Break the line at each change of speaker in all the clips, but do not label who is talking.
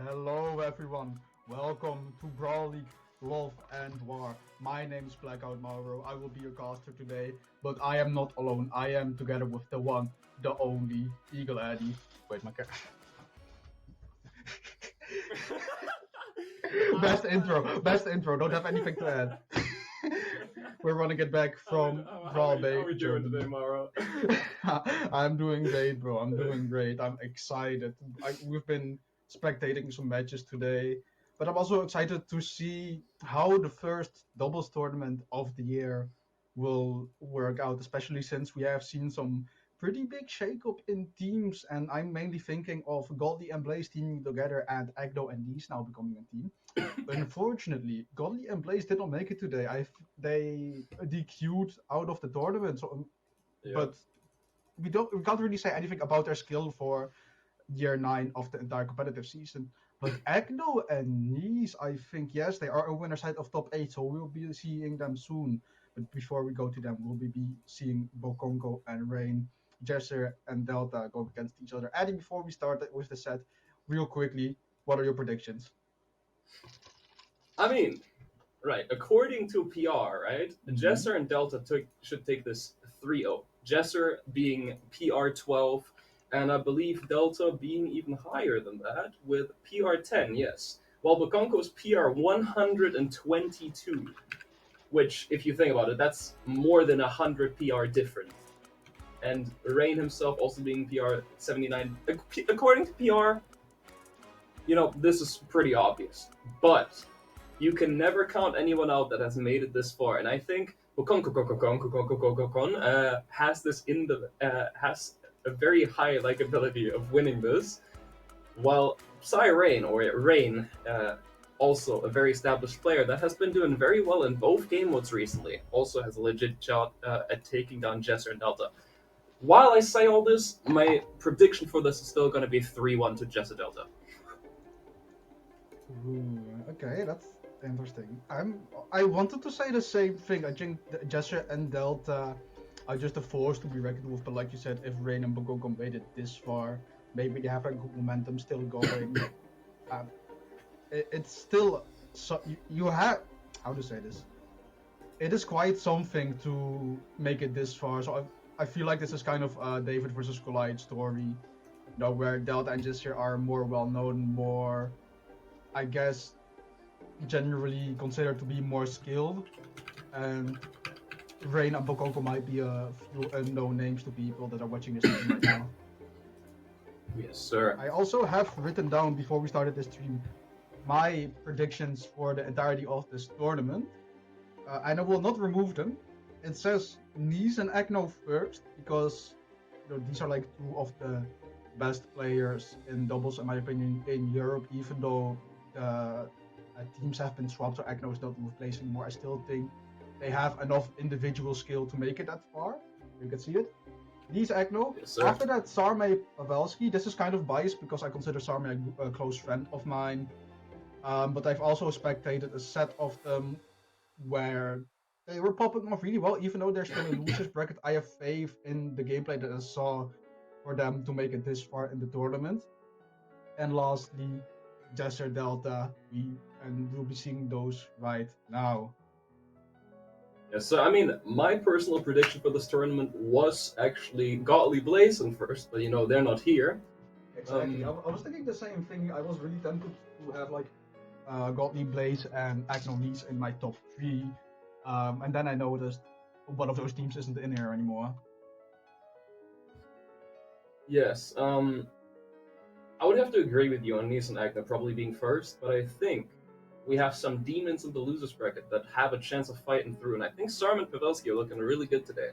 Hello everyone, welcome to Brawl League Love and War. My name is Blackout Mauro, I will be your caster today, but I am not alone, I am together with the one, the only, Eagle Addy. Wait, my cat. Best intro, don't have anything to add. We're running it back from Brawl Bay,
How we doing
Germany.
today, Mara?
I'm doing great, bro. I'm doing great. I'm excited. We've been spectating some matches today, but I'm also excited to see how the first doubles tournament of the year will work out, especially since we have seen some pretty big shakeup in teams. And I'm mainly thinking of Godly and Blaze teaming together and Agdo and Lee's now becoming a team. Unfortunately, Godly and Blaze did not make it today. They DQ'd out of the tournament. So, but we can't really say anything about their skill for year 9 of the entire competitive season. But Agno and Nice, I think, yes, they are a winner side of top 8, so we'll be seeing them soon. But before we go to them, we'll be seeing Bokonko and Rain, Jesser and Delta go against each other. Adding before we start with the set, real quickly, what are your predictions?
I mean, right, according to PR, right, Jesser and Delta should take this 3-0. Jesser being PR 12, and I believe Delta being even higher than that with PR 10, yes. While Bokonko's PR 122, which, if you think about it, that's more than 100 PR different. And Rain himself also being PR 79. According to PR, this is pretty obvious. But you can never count anyone out that has made it this far. And I think has this has a very high likability of winning this, while Rain also a very established player that has been doing very well in both game modes recently, also has a legit shot at taking down Jesser and Delta. While I say all this, my prediction for this is still going to be 3-1 to Jesser Delta.
Ooh, okay, that's interesting. I wanted to say the same thing. I think Jesser and Delta are just a force to be reckoned with. But like you said, if Rain and Bogongo made it this far, maybe they have a good momentum still going. It's still so you have how to say this. It is quite something to make it this far. So I feel like this is kind of a David versus Goliath story, where Delta and Jesser are more well known, more, I guess, generally considered to be more skilled, and Rain and Bokonko might be a few unknown names to people that are watching this stream right now.
Yes, sir.
I also have written down before we started this stream my predictions for the entirety of this tournament, and I will not remove them. It says Nice and Agno first because these are like two of the best players in doubles, in my opinion, in Europe. Even though teams have been swapped, so Agno is not replaced anymore, I still think they have enough individual skill to make it that far. You can see it. These Agno.
Yes, sir.
After that, Sarme Pavelski. This is kind of biased because I consider Sarme a close friend of mine. But I've also spectated a set of them where they were popping off really well, even though they're still in losers bracket. I have faith in the gameplay that I saw for them to make it this far in the tournament. And lastly, Jesser Delta, we'll be seeing those right now.
Yeah, so I mean, my personal prediction for this tournament was actually Godly Blazing first, but they're not here.
Exactly. I was thinking the same thing. I was really tempted to have like Godly Blaze and Agno Nice in my top 3, and then I noticed one of those teams isn't in here anymore.
Yes, I would have to agree with you on Nice and Agno probably being first, but I think we have some demons in the losers bracket that have a chance of fighting through, and I think Sarm and Pavelski are looking really good today.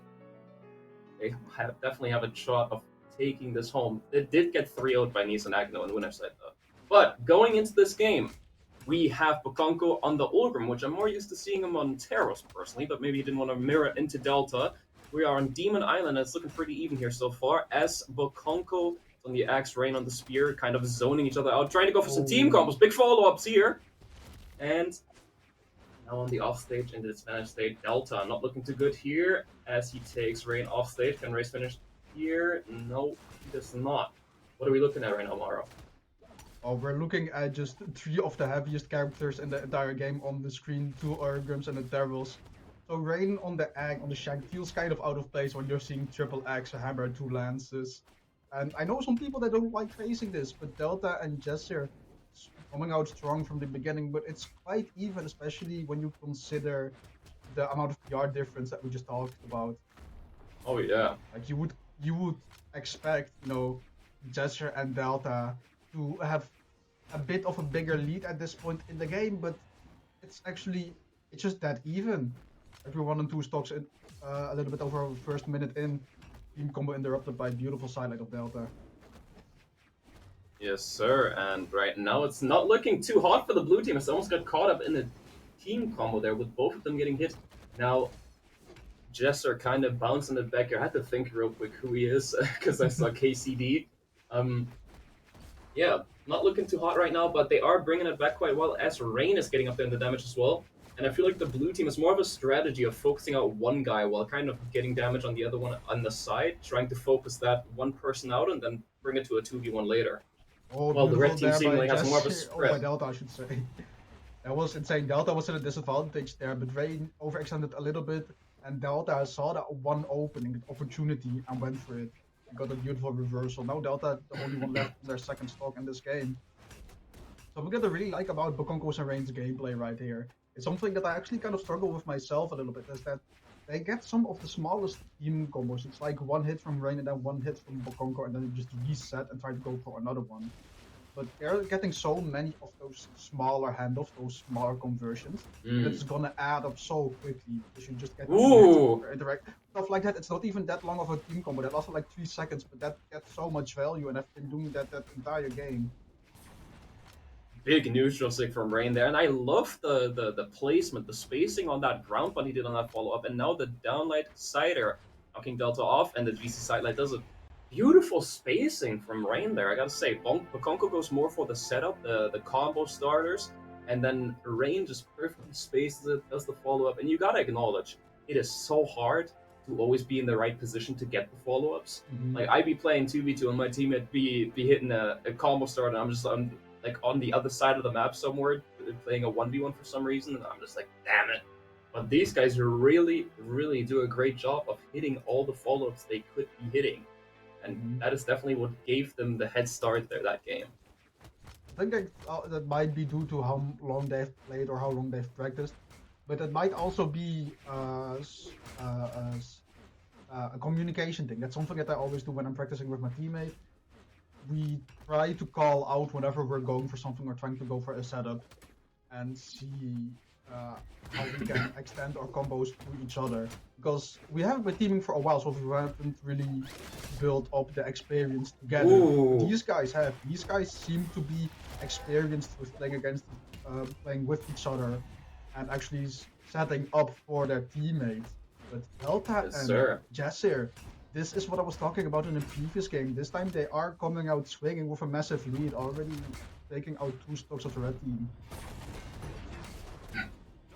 They definitely have a shot of taking this home. It did get 3-0'd by Nice and Agno in the winner's side, though. But going into this game, we have Bokonko on the Ulgrim, which I'm more used to seeing him on Taros personally, but maybe he didn't want to mirror into Delta. We are on Demon Island, and it's looking pretty even here so far, as Bokonko on the Axe, Rain on the Spear, kind of zoning each other out, trying to go for some team combos. Big follow-ups here. And now on the offstage in the disadvantage state, Delta not looking too good here as he takes Rain offstage. Can Race finish here? No, he does not. What are we looking at right now, Maro?
Oh, we're looking at just three of the heaviest characters in the entire game on the screen, two Orgrims and a Devils. So Rain on the Egg, on the Shank, feels kind of out of place when you're seeing triple Axe, a hammer, two lances. And I know some people that don't like facing this, but Delta and Jesser coming out strong from the beginning, but it's quite even, especially when you consider the amount of PR difference that we just talked about.
Oh yeah.
Like you would expect, Jesser and Delta to have a bit of a bigger lead at this point in the game, but it's just that even. Every 1 and 2 stocks in a little bit over our first minute in. Team combo interrupted by beautiful sidelight of Delta.
Yes, sir. And right now it's not looking too hot for the blue team. It's almost got caught up in a team combo there with both of them getting hit. Now, Jesser kind of bouncing it back here. I had to think real quick who he is because I saw KCD. Um, yeah, not looking too hot right now, but they are bringing it back quite well as Rain is getting up there in the damage as well. And I feel like the blue team is more of a strategy of focusing out one guy while kind of getting damage on the other one on the side, trying to focus that one person out and then bring it to a 2v1 later.
Oh,
Well, the
beautiful
red team
there by
seemingly has more of a
Jess. Oh, by
spread.
Delta, I should say. That was insane. Delta was at a disadvantage there, but Rain overextended a little bit, and Delta saw that one opening, opportunity, and went for it. He got a beautiful reversal. Now Delta, the only one left in their second stock in this game. Something that I really like about Bokonko's and Rain's gameplay right here. It's something that I actually kind of struggle with myself a little bit, is that they get some of the smallest team combos. It's like one hit from Rain and then one hit from Bokonko, and then you just reset and try to go for another one. But they're getting so many of those smaller handoffs, those smaller conversions, that it's gonna add up so quickly. You should just get
Ooh!
interact stuff like that. It's not even that long of a team combo. That lasted like 3 seconds, but that gets so much value, and I've been doing that entire game.
Big neutral stick from Rain there, and I love the placement, the spacing on that ground one he did on that follow up, and now the downlight sider knocking Delta off, and the GC sidelight does a beautiful spacing from Rain there. I gotta say, Bakonko goes more for the setup, the combo starters, and then Rain just perfectly spaces it, does the follow up, and you gotta acknowledge it is so hard to always be in the right position to get the follow ups.
Mm-hmm.
Like I'd be playing 2v2 and my teammate be hitting a combo start, and I'm like on the other side of the map somewhere playing a 1v1 for some reason, and I'm just like, damn it. But these guys really, really do a great job of hitting all the follow-ups they could be hitting. And that is definitely what gave them the head start there that game.
I think that might be due to how long they've played or how long they've practiced, but it might also be a communication thing. That's something that I always do when I'm practicing with my teammate. We try to call out whenever we're going for something or trying to go for a setup, and see how we can extend our combos to each other. Because we haven't been teaming for a while, so we haven't really built up the experience together.
Ooh.
These guys have. These guys seem to be experienced with playing with each other, and actually setting up for their teammates. But Delta
Yes,
and
sir.
Jasir, this is what I was talking about in the previous game. This time they are coming out swinging with a massive lead, already taking out 2 stocks of the red team.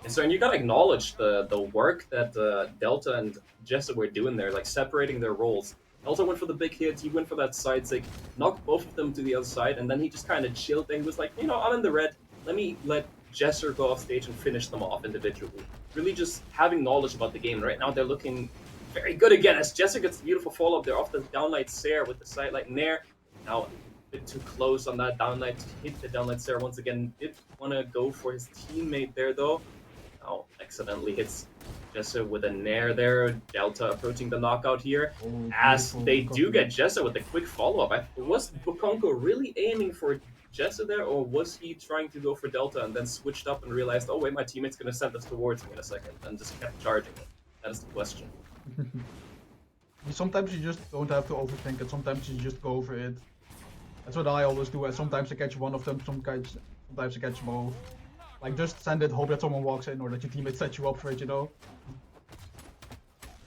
And so, and you gotta acknowledge the work that Delta and Jessa were doing there, like separating their roles. Delta went for the big hit, he went for that side stick, knocked both of them to the other side, and then he just kind of chilled there. He was like, I'm in the red, let Jesser go off stage and finish them off individually. Really just having knowledge about the game. Right now they're looking very good again as Jesser gets the beautiful follow-up there off the downlight Sair with the sidelight Nair. Now a bit too close on that downlight to hit the downlight Sair once again. Did want to go for his teammate there though. Now accidentally hits Jessa with a Nair there. Delta approaching the knockout here.
Oh,
As they
beautiful
do
recovery.
get Jessa with a quick follow-up. Was Bukonko really aiming for Jessa there, or was he trying to go for Delta and then switched up and realized, oh wait, my teammate's going to send us towards me in a second, and just kept charging it? That is the question.
Sometimes you just don't have to overthink it. Sometimes you just go for it. That's what I always do. And sometimes I catch one of them. Sometimes I catch both. Like just send it, hope that someone walks in or that your teammate sets you up for it.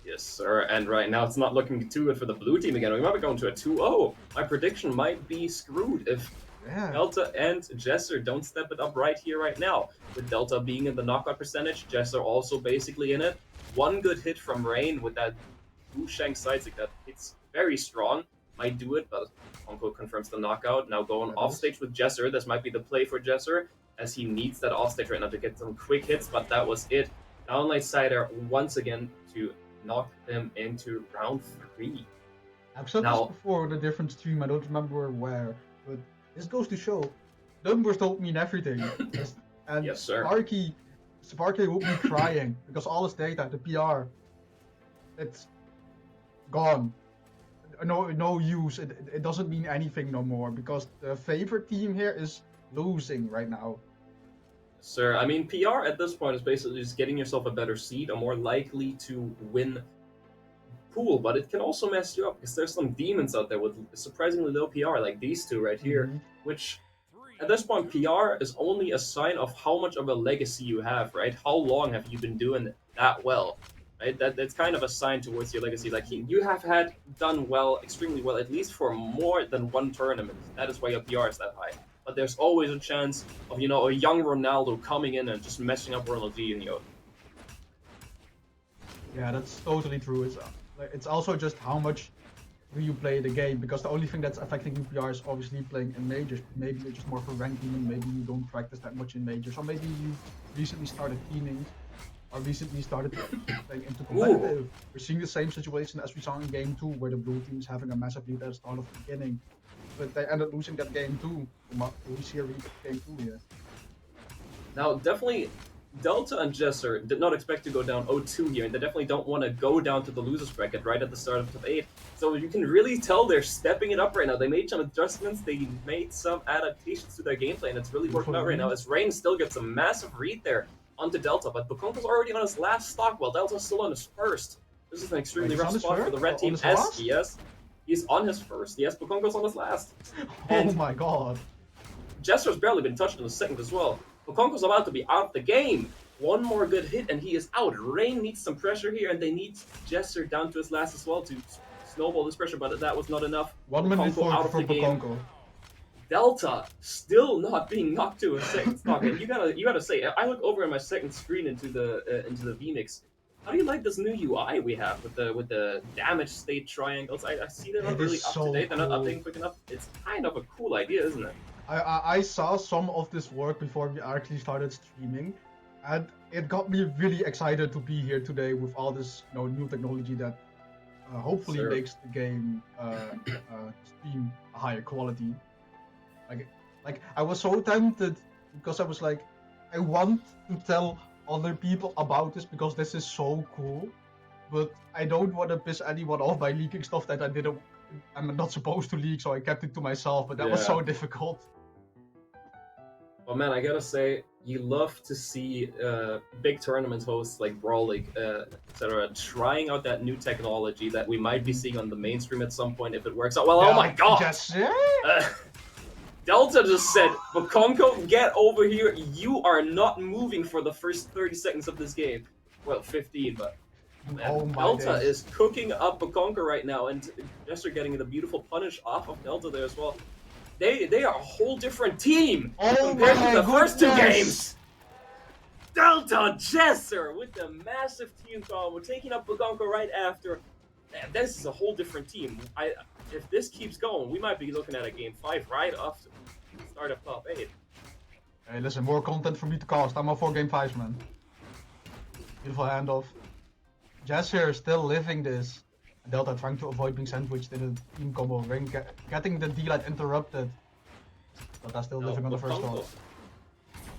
Yes, sir. And right now it's not looking too good for the blue team again. We might be going to a 2-0. My prediction might be screwed if Delta and Jesser don't step it up right here, right now. With Delta being in the knockout percentage, Jesser also basically in it. One good hit from Rain with that Wu Shang sidestick that hits very strong. might do it, but Onko confirms the knockout. Now going
That
off
is.
stage with Jesser. This might be the play for Jesser, as he needs that off stage right now to get some quick hits, but that was it. Downlight Cider once again to knock them into round 3.
I've said this
Now,
before in a different stream, I don't remember where, but this goes to show numbers don't mean everything. And
yes, sir.
Sparky would be crying because all his data, the PR, it's gone. No use. It doesn't mean anything no more because the favorite team here is losing right now.
Sir, I mean, PR at this point is basically just getting yourself a better seed, a more likely to win pool, but it can also mess you up because there's some demons out there with surprisingly low PR, like these two right here, which at this point, PR is only a sign of how much of a legacy you have, right? How long have you been doing that well, right? That's kind of a sign towards your legacy. Like you have done well, extremely well, at least for more than one tournament. That is why your PR is that high. But there's always a chance of a young Ronaldo coming in and just messing up Ronaldinho.
Yeah, that's totally true. It's also just how much do you play the game, because the only thing that's affecting UPR is obviously playing in majors. Maybe you're just more for rank teaming, maybe you don't practice that much in majors, or maybe you recently started teaming, or recently started playing into competitive. Ooh. We're seeing the same situation as we saw in game 2, where the blue team is having a massive lead at the start of the beginning, but they ended losing that game too. We see a repeat of game 2 here.
Now, definitely, Delta and Jesser did not expect to go down 0-2 here, and they definitely don't want to go down to the losers bracket right at the start of top 8. So you can really tell they're stepping it up right now. They made some adjustments, they made some adaptations to their gameplay, and it's really working out right now, as Rain still gets a massive read there onto Delta, but Bukonko's already on his last stock, while Delta's still on his first. This is an extremely rough spot for the red team. Yes, he's on his first. Yes, Bukonko's on his last.
And oh my god.
Jesser's barely been touched in the second as well. Bukonko's about to be out of the game. One more good hit and he is out. Rain needs some pressure here, and they need Jesser down to his last as well to snowball this pressure, but that was not enough.
1 minute out of the game.
Delta still not being knocked to a second stock. And you gotta say, I look over at my second screen into the VMix. How do you like this new UI we have with the damage state triangles? I see they're not really up to date. They're not updating quick enough. It's kind of a cool idea, isn't it?
I saw some of this work before we actually started streaming, and it got me really excited to be here today with all this new technology that hopefully makes the game stream a higher quality. Like I was so tempted because I was like, I want to tell other people about this because this is so cool, but I don't want to piss anyone off by leaking stuff that I'm not supposed to leak, so I kept it to myself, but that was so difficult.
Well, man, I gotta say, you love to see big tournament hosts like Brawl, etc., trying out that new technology that we might be seeing on the mainstream at some point if it works out. Well, oh my god! Delta just said, Bukonko, get over here. You are not moving for the first 30 seconds of this game. Well, 15, but Delta is cooking up Bukonko right now, and Jesser getting the beautiful punish off of Delta there as well. They are a whole different team compared to the first 2 games. Delta Jesser with the massive team power. We're taking up Bukonko right after. Man, this is a whole different team. If this keeps going, we might be looking at a game 5 right after the start of top 8.
Hey, listen, more content for me to cast. I'm all for game 5s, man. Beautiful handoff. Jesser still living this. Delta trying to avoid being sandwiched in a team combo. Rain getting the D-Light interrupted. But they're still living on the first stock.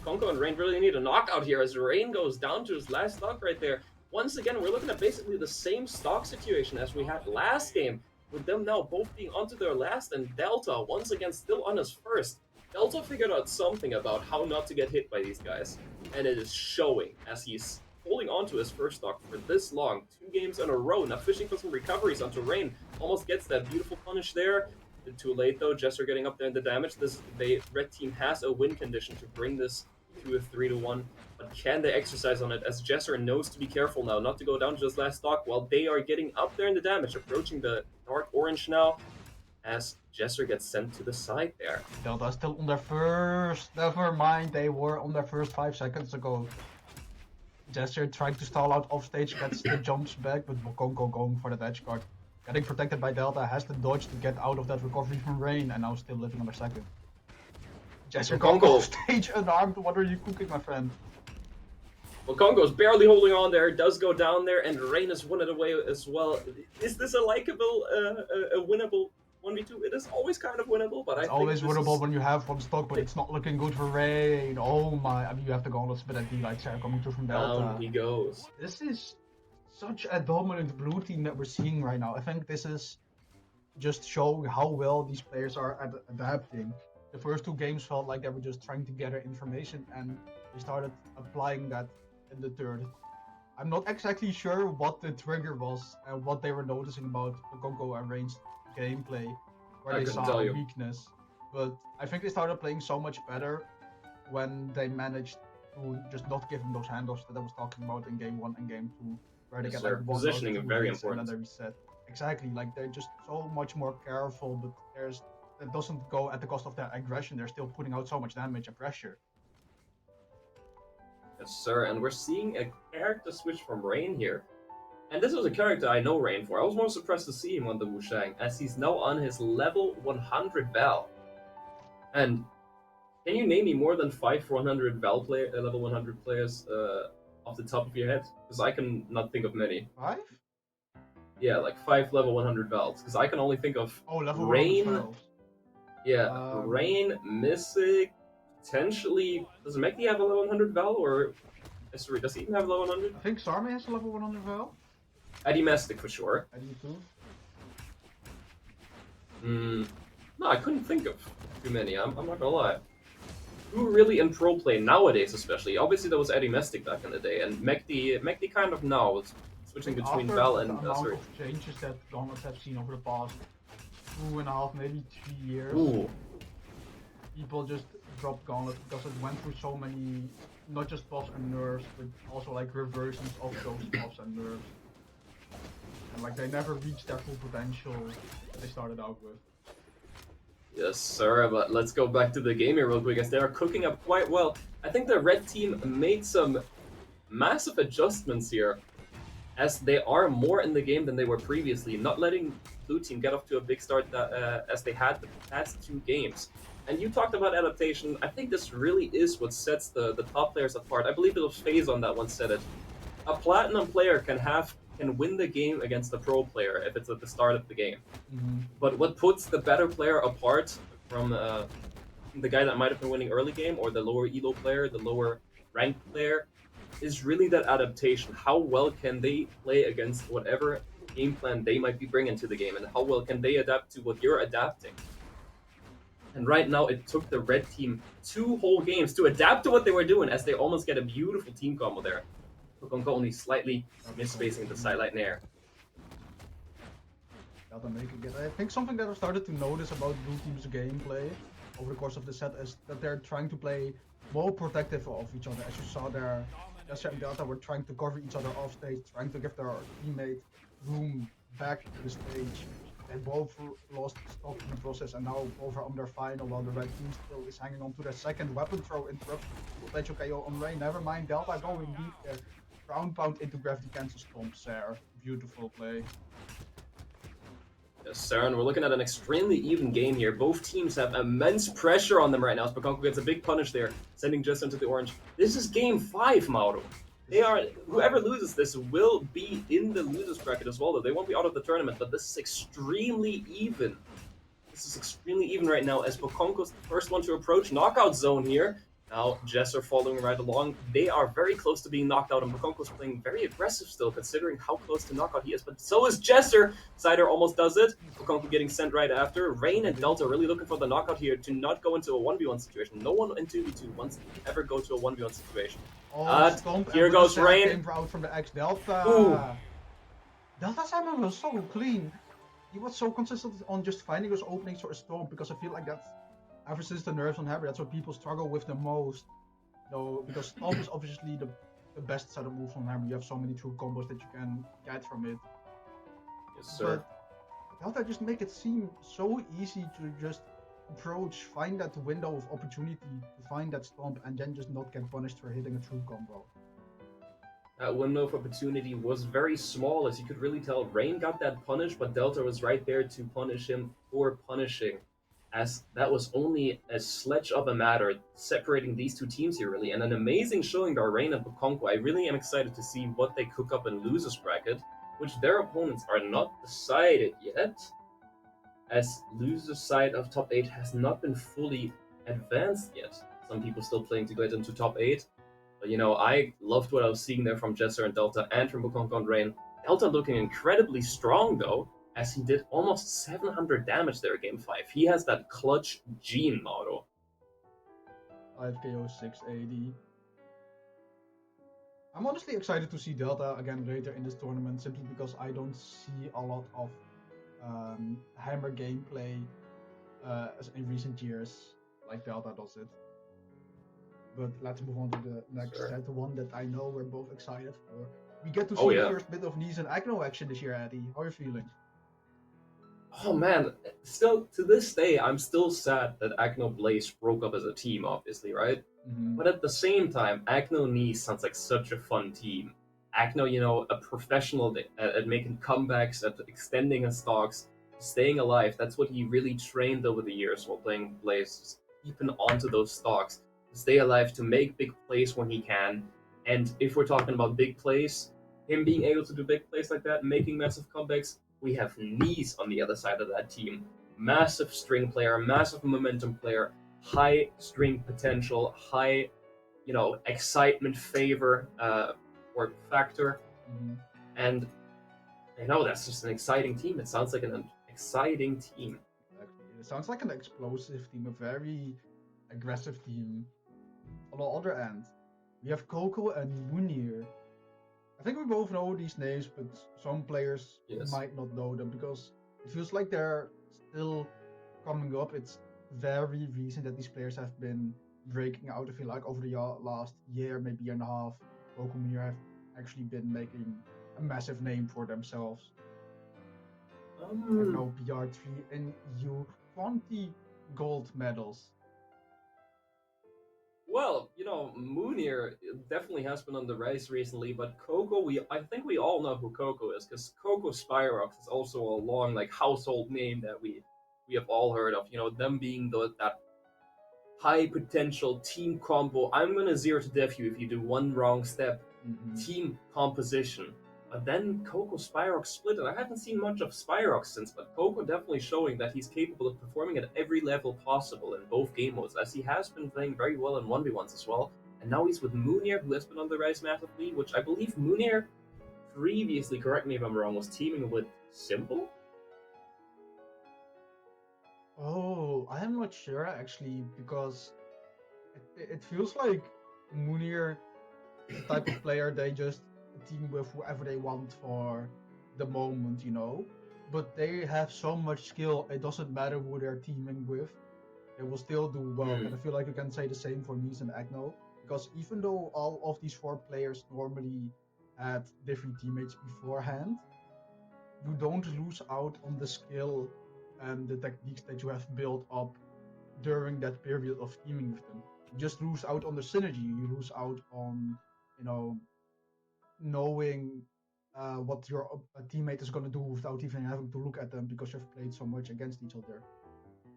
Bukonko and Rain really need a knockout here as Rain goes down to his last stock right there. Once again, we're looking at basically the same stock situation as we had last game, with them now both being onto their last, and Delta once again still on his first. Delta figured out something about how not to get hit by these guys, and it is showing as he's holding on to his first stock for this long. 2 games in a row, now fishing for some recoveries onto Rain. Almost gets that beautiful punish there. Too late though, Jesser getting up there in the damage. The red team has a win condition to bring this to a 3-1. But can they exercise on it, as Jesser knows to be careful now, not to go down to his last stock while they are getting up there in the damage, approaching the dark orange now, as Jesser gets sent to the side there.
Delta still on their first, never mind, they were on their first 5 seconds ago. Jesser trying to stall out off stage, gets the jumps back, but Bukonko going for the edge guard. getting protected by Delta, has the dodge to get out of that recovery from Rain, and now still living on their second. Jester got
Congo.
off stage unarmed. What are you cooking, my friend?
Well, Congo's barely holding on there, does go down there, and Rain has won it away as well. Is this a likable, a winnable 1v2? It is always kind of winnable, but
It's
I think
always
this
winnable
is...
when you have one stock, but it's not looking good for Rain. Oh my, I mean, you have to go on a spit at D like Sarah coming through from Delta.
Down he goes.
This is such a dominant blue team that we're seeing right now. I think this is just showing how well these players are at adapting. The first 2 games felt like they were just trying to gather information, and they started applying that in the third. I'm not exactly sure what the trigger was and what they were noticing about Congo and Rain's gameplay, where they saw a weakness. But I think they started playing so much better when they managed to just not give them those handoffs that I was talking about in game 1 and game 2, where they get like one
positioning is very
hits
important.
And then they reset. Exactly, like they're just so much more careful, but that doesn't go at the cost of their aggression. They're still putting out so much damage and pressure.
Yes, sir, and we're seeing a character switch from Rain here. And this was a character I know Rain for. I was more surprised to see him on the Wushang, as he's now on his level 100 Val. And can you name me more than 5 100 Val player, level 100 players off the top of your head? Because I can not think of many.
5?
Yeah, like 5 level 100 Vals. Because I can only think of
level
Rain. Yeah, Rain, Mystic, potentially. Does Mekki have a level 100 Val, or sorry, does he even have a level 100?
I think Sarme has a level 100 Val.
Eddie Mystic for sure.
Eddie too.
No, I couldn't think of too many. I'm not gonna lie. Who really in pro play nowadays, especially? Obviously, there was Eddie Mystic back in the day, and Mekki kind of now is switching between Val and
the amount of changes that Gauntlets have seen over the past 2.5, maybe 3 years.
Ooh.
People just dropped Gauntlet because it went through so many, not just buffs and nerfs, but also like reversions of those buffs and nerfs. And like they never reached their full potential that they started out with.
Yes, sir, but let's go back to the game here real quick, as they are cooking up quite well. I think the red team made some massive adjustments here, as they are more in the game than they were previously, not letting blue team get off to a big start as they had the past 2 games. And you talked about adaptation. I think this really is what sets the top players apart. I believe it was FaZe on that one said it. A platinum player can win the game against a pro player if it's at the start of the game. But what puts the better player apart from the guy that might have been winning early game, or the lower elo player, the lower ranked player, is really that adaptation. How well can they play against whatever game plan they might be bringing to the game, and how well can they adapt to what you're adapting? And right now, it took the red team 2 whole games to adapt to what they were doing, as they almost get a beautiful team combo there. Pukonko only slightly misspacing the sidelight nair.
I think something that I started to notice about blue team's gameplay over the course of the set is that they're trying to play more protective of each other. As you saw there, Jester and Delta were trying to cover each other off stage, trying to give their teammate room back to the stage. They both lost stock in the process, and now both are on their final, while the red team still is hanging on to their second weapon throw interrupt. Potential KO on Rain. Never mind, Delta going deep there. Ground pound into gravity cancel stomps there. Beautiful play.
Yes, sir, and we're looking at an extremely even game here. Both teams have immense pressure on them right now. Pukonko gets a big punish there, sending just into the orange. This is game 5, Mauro. Whoever loses this will be in the losers bracket as well, though. They won't be out of the tournament, but this is extremely even. This is extremely even right now, as Pukonko's the first one to approach knockout zone here. Now, Jester following right along. They are very close to being knocked out, and Pukonko's playing very aggressive still, considering how close to knockout he is. But so is Jester. Cider almost does it. Pukonko getting sent right after. Rain and Delta really looking for the knockout here to not go into a 1v1 situation. No one in 2v2 wants to ever go to a 1v1 situation. Here goes Rain.
Came out from the X Delta.
Ooh.
Delta Simon was so clean. He was so consistent on just finding those openings for a Stomp, because I feel like that's, ever since the nerfs on Heavy, that's what people struggle with the most. Though, because Stomp is obviously the best setup move on Hammer. You have so many true combos that you can get from it.
Yes, sir.
But Delta just make it seem so easy to just approach, find that window of opportunity to find that Stomp, and then just not get punished for hitting a true combo.
That window of opportunity was very small, as you could really tell. Rain got that punish, but Delta was right there to punish him for punishing, as that was only a sledge of a matter separating these two teams here, really. And an amazing showing by Rain and Bukonko. I really am excited to see what they cook up in losers bracket, which their opponents are not decided yet, as losers side of top 8 has not been fully advanced yet. Some people still playing to get into top 8. But I loved what I was seeing there from Jesser and Delta and from Bukonko and Rain. Delta looking incredibly strong though, as he did almost 700 damage there game 5. He has that clutch gene motto.
5 KO, 6 AD. I'm honestly excited to see Delta again later in this tournament, simply because I don't see a lot of Hammer gameplay in recent years like Delta does it. But let's move on to the next set, the one that I know we're both excited for. We get to see the first bit of Nees and Agno action this year, Eddie. How are you feeling?
Oh man, still to this day, I'm still sad that Agno Blaze broke up as a team, obviously, right?
Mm-hmm.
But at the same time, Agno Nees sounds like such a fun team. Agno, a professional at making comebacks, at extending his stocks, staying alive. That's what he really trained over the years while playing Blaze, keeping onto those stocks, to stay alive, to make big plays when he can. And if we're talking about big plays, him being able to do big plays like that, making massive comebacks, we have Nees on the other side of that team. Massive string player, massive momentum player, high string potential, high, excitement favor or factor.
Mm-hmm.
And that's just an exciting team. It sounds like an exciting team.
Exactly. It sounds like an explosive team, a very aggressive team. On the other end, we have Coco and Munir. I think we both know these names, but some players might not know them because it feels like they're still coming up. It's very recent that these players have been breaking out. I feel like over the last year, maybe year and a half, Coco and Munir have actually been making a massive name for themselves. No PR3 and U20 gold medals.
Well, Munir definitely has been on the rise recently, but Coco, I think we all know who Coco is, because Coco Spyrox is also a long, household name that we have all heard of. Them being that high potential team combo. I'm gonna 0 to death you if you do one wrong step.
Mm-hmm.
Team composition. But then Coco Spyrox split, and I haven't seen much of Spyrox since, but Coco definitely showing that he's capable of performing at every level possible in both game modes, as he has been playing very well in 1v1s as well. And now he's with Munir, who has been on the rise massively, which I believe Munir previously, correct me if I'm wrong, was teaming with Simple?
Oh, I am not sure actually, because it feels like Munir is the type of player they just team with whoever they want for the moment, But they have so much skill, it doesn't matter who they're teaming with, they will still do well. And I feel like you can say the same for Nees and Agno, because even though all of these 4 players normally had different teammates beforehand, you don't lose out on the skill and the techniques that you have built up during that period of teaming with them. You just lose out on the synergy. You lose out on, knowing what your teammate is going to do without even having to look at them, because you've played so much against each other.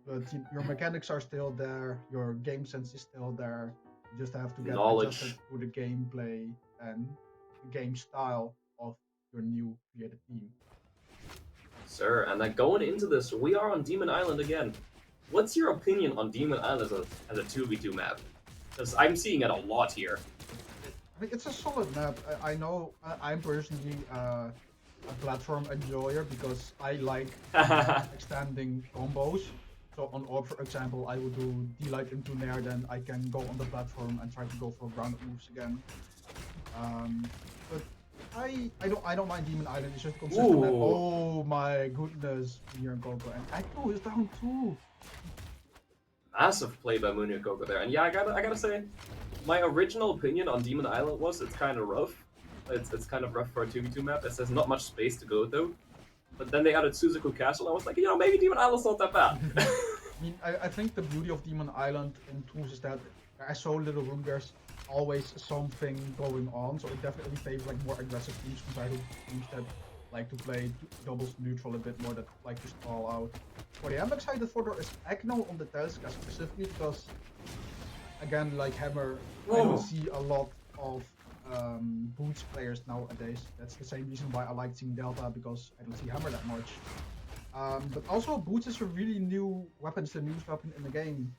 But your mechanics are still there. Your game sense is still there. You just have to get adjusted to the gameplay and the game style of your new created team.
Sir, and then going into this, we are on Demon Island again. What's your opinion on Demon Island as a 2v2 map? Because I'm seeing it a lot here.
I think it's a solid map. I know I'm personally a platform enjoyer because I like extending combos. So on Orb, for example, I would do D-Light into Nair, then I can go on the platform and try to go for ground moves again. But I don't mind Demon Island. It's just a consistent map. Oh my goodness, Munir and Coco, and Agno is down too.
Massive play by Munir and Coco there, and yeah, I gotta say, my original opinion on Demon Island was it's kind of rough. It's kind of rough for a 2v2 map. There's not much space to go though. But then they added Suzaku Castle, and I was like, maybe Demon Island's not that bad.
I think the beauty of Demon Island in tools is that there is so little room. There's always something going on, so it definitely favors like more aggressive teams compared to teams that like to play doubles neutral a bit more, that like to stall out. What I am excited for though is Agno on the Telska specifically because, again, like Hammer, I don't see a lot of Boots players nowadays. That's the same reason why I like seeing Delta, because I don't see Hammer that much. But also Boots is a really new weapon, it's the newest weapon in the game.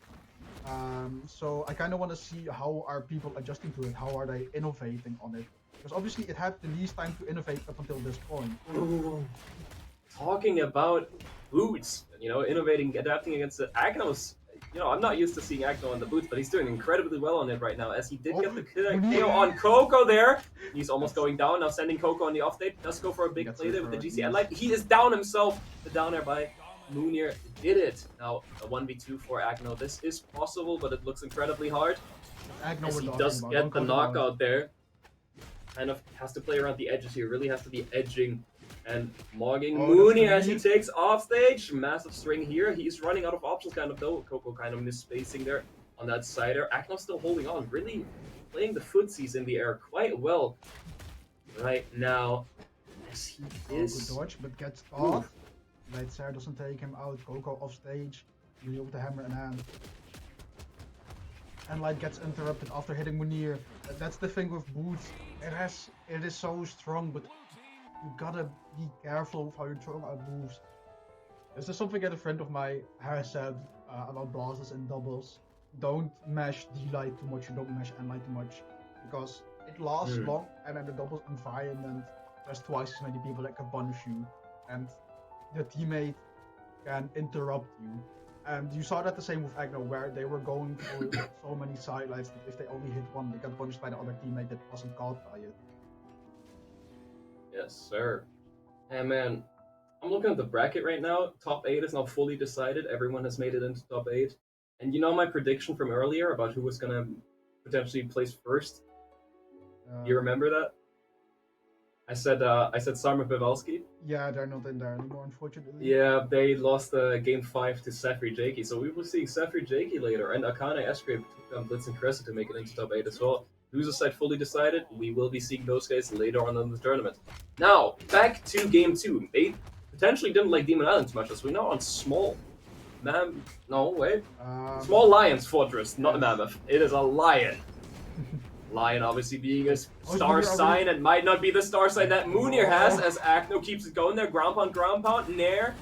So I kind of want to see how are people adjusting to it, how are they innovating on it. Because obviously it had the least time to innovate up until this point.
Ooh. Talking about Boots, innovating, adapting against the Agnos. I'm not used to seeing Agno on the Boots, but he's doing incredibly well on it right now, as he did get the KO on Coco there. He's almost going down, now sending Coco on the off stage. Does go for a big play there with the GC. And like, he is down himself. The down air by Moonir did it. Now, a 1v2 for Agno. This is possible, but it looks incredibly hard. As he does get the knockout there. Kind of has to play around the edges here, really has to be edging and mogging Mooney as he takes off stage. Massive string here. He's running out of options kind of though. Coco kind of misspacing there on that sider. Agno still holding on, really playing the footsies in the air quite well right now. As he is...
Good dodge, but gets off. Right side doesn't take him out. Coco off stage. Really with the hammer in hand. And Light gets interrupted after hitting Munir. That's the thing with Boots. It is so strong, but you gotta be careful with how you throw out moves. This is something that a friend of mine has said about blasters and doubles. Don't mash D-Light too much, you don't mash N-Light too much. Because it lasts long, and in the doubles environment, there's twice as many people that can punish you. And the teammate can interrupt you. And you saw that the same with Agno, where they were going for so many sidelights that if they only hit one, they got punished by the other teammate that wasn't caught by it.
Yes, sir. And man, I'm looking at the bracket right now. Top 8 is now fully decided. Everyone has made it into top 8. And you know my prediction from earlier about who was going to potentially place first? You remember that? I said Sarma Pavelski.
Yeah, they're not in there anymore, unfortunately.
Yeah, they lost game 5 to Sefri Jakey, so we will see Sefri Jakey later, and Akane Escrape took on Blitz and Cressa to make it into top 8 as well. Who's the side fully decided? We will be seeing those guys later on in the tournament. Now, back to game 2. They potentially didn't like Demon Island as much as we know on Small Small Lion's Fortress, not a mammoth. It is a lion. Lion obviously being a star sign and might not be the star sign that Moonir has, as Agno keeps it going there. Ground pound, Nair.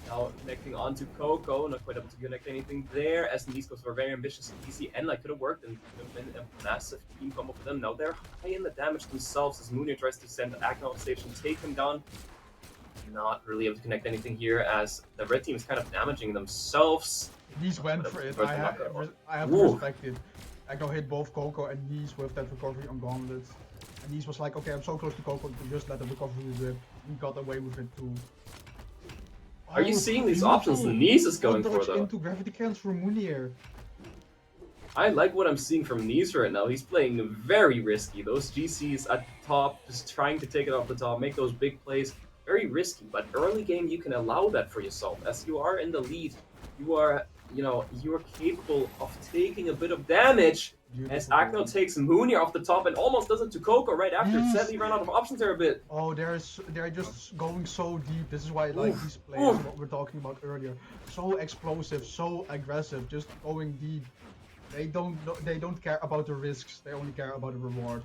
Now connecting onto Coco, not quite able to connect anything there, as these goes for a very ambitious DC and like could have worked and could have been a massive team combo for them. Now they're high in the damage themselves as Moonir tries to send Agno off stage and take him down. Not really able to connect anything here as the red team is kind of damaging themselves.
He's went for it. I have to respect it. Agno hit both Coco and Nice with that recovery on Gauntlet. And Nice was like, okay, I'm so close to Coco to just let the recovery rip. He got away with it too.
Are you seeing these options Nice is going for though?
Into gravity cans for Moonir.
I like what I'm seeing from Nice right now. He's playing very risky. Those GCs at the top, just trying to take it off the top, make those big plays. Very risky, but early game you can allow that for yourself. As you are in the lead, you are capable of taking a bit of damage. Beautiful. As Agno takes Moonir off the top and almost does it to Coco right after. Sadly ran out of options there a bit.
Oh, they're just going so deep. This is why I like these players, what we're talking about earlier. So explosive, so aggressive, just going deep. They don't care about the risks, they only care about the reward.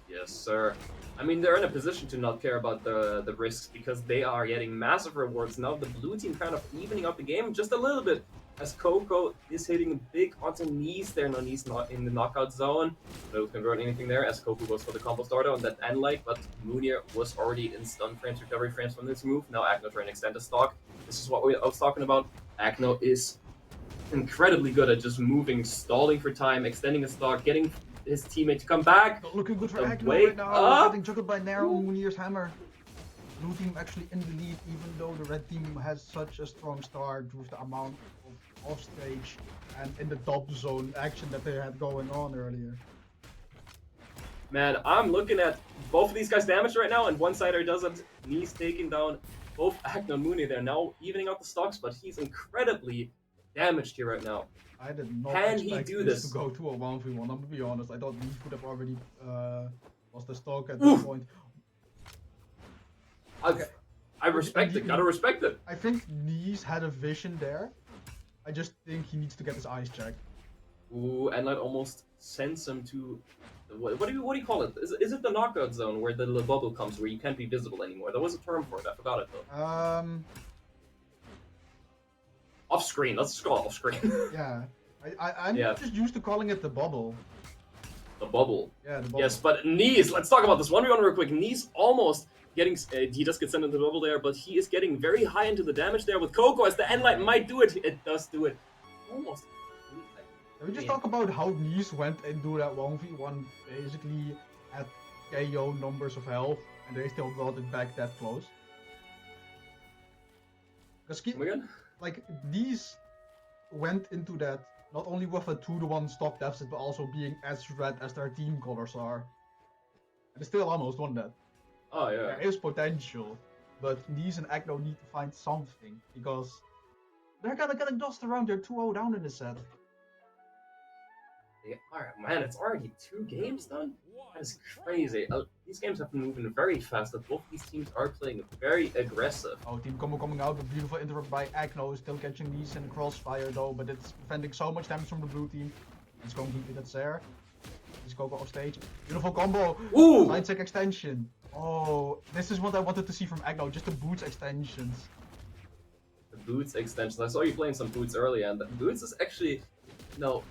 Yes, sir. I mean, they're in a position to not care about the risks because they are getting massive rewards. Now the blue team kind of evening up the game just a little bit as Coco is hitting big onto Nice there. No, Nice not in the knockout zone. Don't convert anything there as Coco goes for the combo starter on that end light, but Moonir was already in stun frames, recovery frames from this move. Now Agno trying to extend the stock. This is what I was talking about. Agno is incredibly good at just moving, stalling for time, extending the stock, getting his teammate to come back.
Not looking good for Agno right now. Getting juggled by Nair on Moonir's hammer. Blue team actually in the lead, even though the red team has such a strong start with the amount of off stage and in the top zone action that they had going on earlier.
Man, I'm looking at both of these guys damaged right now, and one sider doesn't. Nice taking down both Agno and Moonir. They're now evening out the stocks, but he's incredibly damaged here right now.
I did not
Can he
expect
do
this
this?
to go to a 1v1, I'm gonna be honest. I thought Leaf would have already lost the stock at
Oof.
this point.
I respect it, gotta respect it.
I think Nice had a vision there. I just think he needs to get his eyes checked.
Ooh, and that almost sends him to what do you call it? Is it the knockout zone where the little bubble comes where you can't be visible anymore? There was a term for it. I forgot it though. Off screen. Let's just call it off screen.
Yeah, I'm just used to calling it the bubble.
The bubble.
Yeah, the bubble.
Yes, but Nice. Let's talk about this 1v1 real quick. Nice almost getting. He just gets sent into the bubble there, but he is getting very high into the damage there with Coco as the end light might do it. It does do it. Almost.
Can we just talk about how Nice went into that 1v1 basically at KO numbers of health and they still got it back that close? Because like Nice went into that not only with a 2-1 stock deficit but also being as red as their team colors are. And they still almost won that.
Oh yeah.
There is potential, but Nice and Agno need to find something because they're gonna get dust around. They're 2-0 down in the set.
Man, it's already 2 games done? That is crazy. These games have been moving very fast, and both these teams are playing very aggressive.
Oh, team combo coming out, a beautiful interrupt by Agno, still catching these in the crossfire though, but it's preventing so much damage from the blue team. It's going to be that Zare. He's Coco off stage. Beautiful combo!
Ooh!
Side check extension. Oh, this is what I wanted to see from Agno, just the boots extensions.
The boots extensions. I saw you playing some boots earlier, and the boots is actually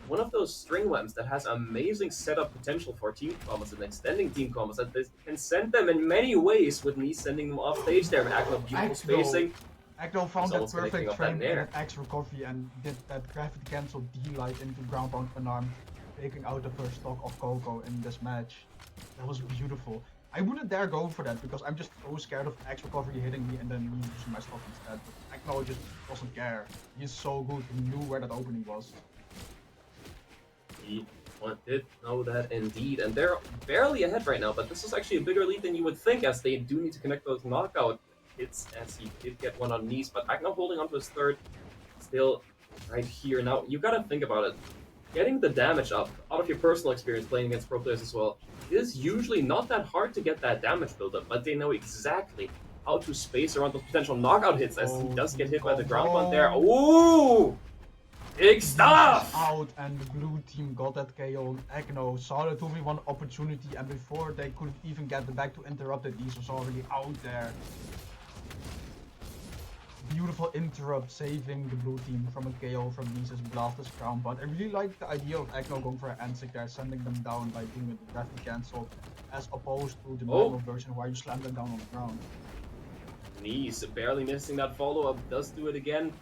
one of those string weapons that has amazing setup potential for team combos and extending team combos that they can send them in many ways with me sending them off stage there. Agno, beautiful spacing.
Agno found that perfect frame in an X recovery and did that gravity cancel D-light into ground pound unarmed, taking out the first stock of Coco in this match. That was beautiful. I wouldn't dare go for that because I'm just so scared of X recovery hitting me and then me using my stock instead. But Agno just doesn't care. He is so good, he knew where that opening was.
He did know that indeed, and they're barely ahead right now, but this is actually a bigger lead than you would think as they do need to connect those knockout hits as he did get one on Nice, but Agno holding on to his third still right here. Now, you gotta think about it. Getting the damage up, out of your personal experience playing against pro players as well, is usually not that hard to get that damage buildup, but they know exactly how to space around those potential knockout hits as he does get hit by the ground pound there. Ooh! Big stuff!
Out and the blue team got that KO on Agno, saw the 2v1 opportunity, and before they could even get the back to interrupt it, Nice was already out there. Beautiful interrupt, saving the blue team from a KO from Nice's Blaster's ground pound. I really like the idea of Agno going for an Ansic there, sending them down by doing it with gravity cancel, as opposed to the normal version where you slam them down on the ground.
Nice barely missing that follow-up, does do it again.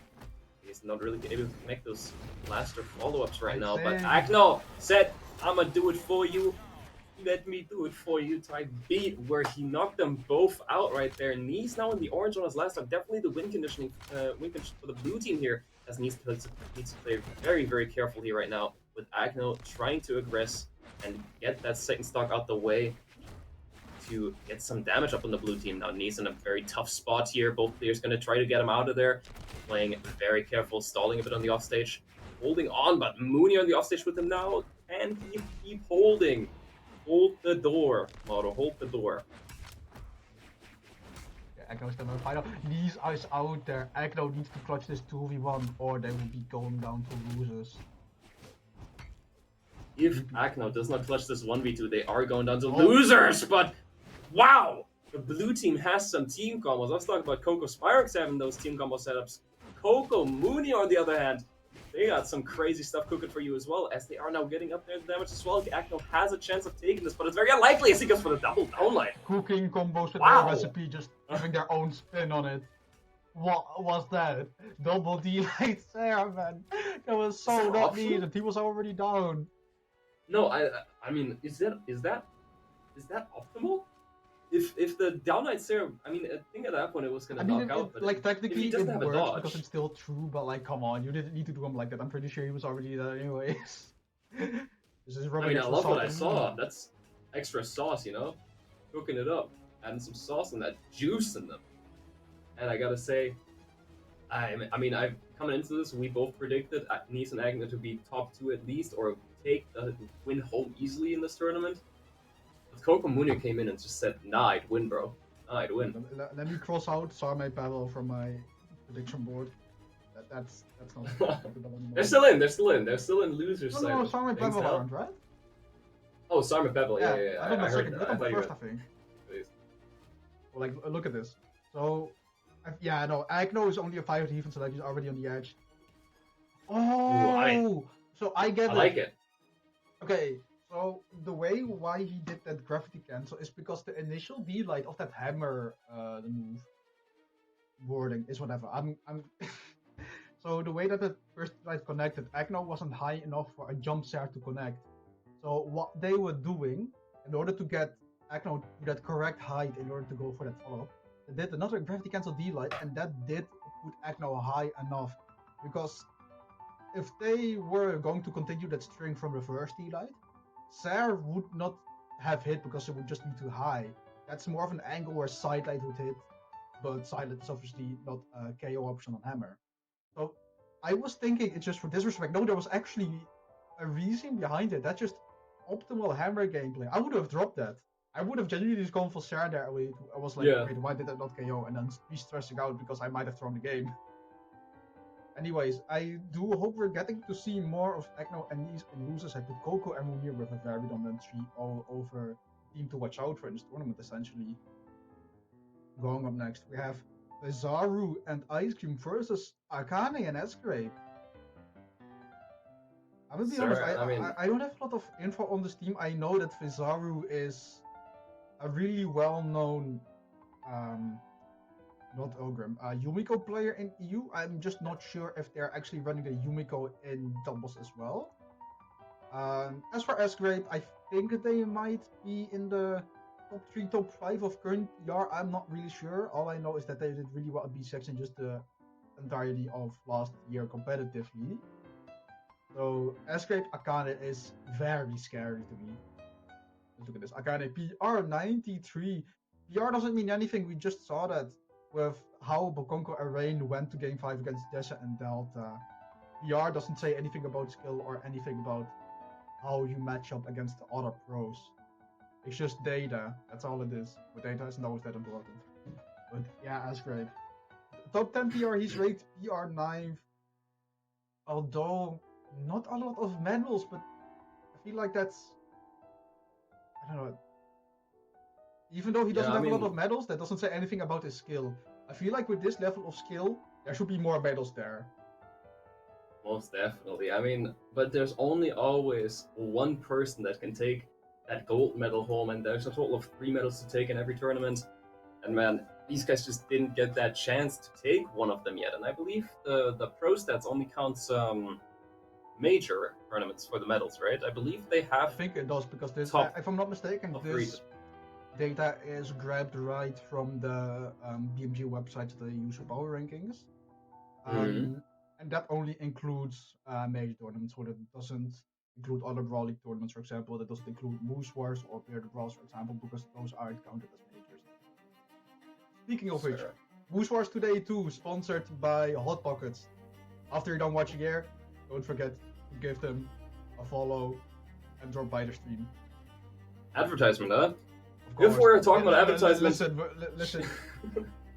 He's not really able to connect those blaster follow-ups right now, but Agno said, I'ma do it for you. Let me do it for you. Try beat where he knocked them both out right there. Nice now in the orange on his last time. Definitely the win condition for the blue team here, as Nice needs to play very, very carefully right now with Agno trying to aggress and get that second stock out the way to get some damage up on the blue team. Now Nice in a very tough spot here. Both players going to try to get him out of there. Playing very careful, stalling a bit on the offstage. Holding on, but Mooney on the offstage with him now. And he keep holding. Hold the door, Moro. Hold the door.
Yeah, Agno's gonna find out. Nice is out there. Agno needs to clutch this 2v1 or they will be going down to losers.
If Agno does not clutch this 1v2, they are going down to losers, but wow! The blue team has some team combos. Let's talk about Coco Spyrex having those team combo setups. Coco Mooney, on the other hand, they got some crazy stuff cooking for you as well, as they are now getting up there in damage as well. Agno has a chance of taking this, but it's very unlikely as he goes for the double downlight.
Cooking combos with their recipe, just giving their own spin on it. What was that? Double D-light there, man. That was so not needed. He was already down.
No, I mean, is that optimal? If the downlight serum, I mean, I think at that point it was gonna knock out. But
like technically it
works
because it's still true, but like, come on, you didn't need to do him like that. I'm pretty sure he was already there anyways. This is
I mean, I love what I saw. That's extra sauce, you know, cooking it up, adding some sauce and that juice in them. And I gotta say, I mean, I've coming into this, we both predicted Nice and Agner to be top two at least, or take the win home easily in this tournament. But Coco Munir came in and just said, "Nah, I'd win, bro. Nah, I'd win."
Let me cross out Sarmay Pavel from my prediction board. That's not anymore.
They're still in. They're still in. They're still in losers
No,
side.
no, Sarmay Pavel aren't, right?
Oh, Sarmay Pavel. Yeah, yeah.
I don't know
I
second.
heard
Look
that.
at the first, I think. Well, like, look at this. So, yeah, no, Agno is only a 5 defense, so like he's already on the edge. Oh, so I get
I
it.
like it.
Okay, so the way why he did that gravity cancel is because the initial D-light of that hammer the move wording is whatever. I'm So the way that the first light connected, Agno wasn't high enough for a jump scare to connect. So what they were doing, in order to get Agno to that correct height in order to go for that follow-up, they did another gravity cancel D-light, and that did put Agno high enough. Because if they were going to continue that string from the first D-light, Sarah would not have hit because it would just be too high. That's more of an angle where side light would hit, but side light is obviously not a KO option on hammer. So I was thinking it's just for disrespect. No, there was actually a reason behind it. That's just optimal hammer gameplay. I would have dropped that. I would have genuinely just gone for Sarah there. I was like, wait, why did that not KO? And then be stressing out because I might have thrown the game. Anyways, I do hope we're getting to see more of Agno and Nice in losers. I put Coco and Munir with a very dominant 3 all over team to watch out for in this tournament, essentially. Going up next, we have Zaru and Ice Cream versus Akane and Escrape. I'm gonna be honest, I don't have a lot of info on this team. I know that Vizaru is a really well-known, not Ogrim, Yumiko player in EU. I'm just not sure if they're actually running the Yumiko in doubles as well. As for Escrape, I think they might be in the top 3, top 5 of current PR. I'm not really sure. All I know is that they did really well at B6 in just the entirety of last year competitively. So Escape Akane is very scary to me. Let's look at this. Akane PR 93. PR doesn't mean anything. We just saw that with how Bokonko and Rain went to game 5 against Desha and Delta. PR doesn't say anything about skill or anything about how you match up against the other pros. It's just data. That's all it is. But data isn't always that important. But yeah, Escape. Top 10 PR, he's rated PR 9. Although not a lot of medals, but I feel like that's, I don't know. Even though he doesn't have a lot of medals, that doesn't say anything about his skill. I feel like with this level of skill, there should be more medals there.
Most definitely. I mean, but there's only always one person that can take that gold medal home, and there's a total of 3 medals to take in every tournament. And man, these guys just didn't get that chance to take one of them yet. And I believe the pro stats only counts major tournaments for the medals, right? I believe they have.
I think it does, because this, if I'm not mistaken, this data is grabbed right from the BMG website that they use for power rankings. And that only includes major tournaments, so that doesn't include other Brawl League tournaments, for example. That doesn't include Moose Wars or Bearded Brawls, for example, because those aren't counted as majors. Speaking of which, Moose Wars today too, sponsored by Hot Pockets. After you're done watching here, don't forget to give them a follow and drop by the stream.
Advertisement, huh? If we're talking about advertisements.
Listen.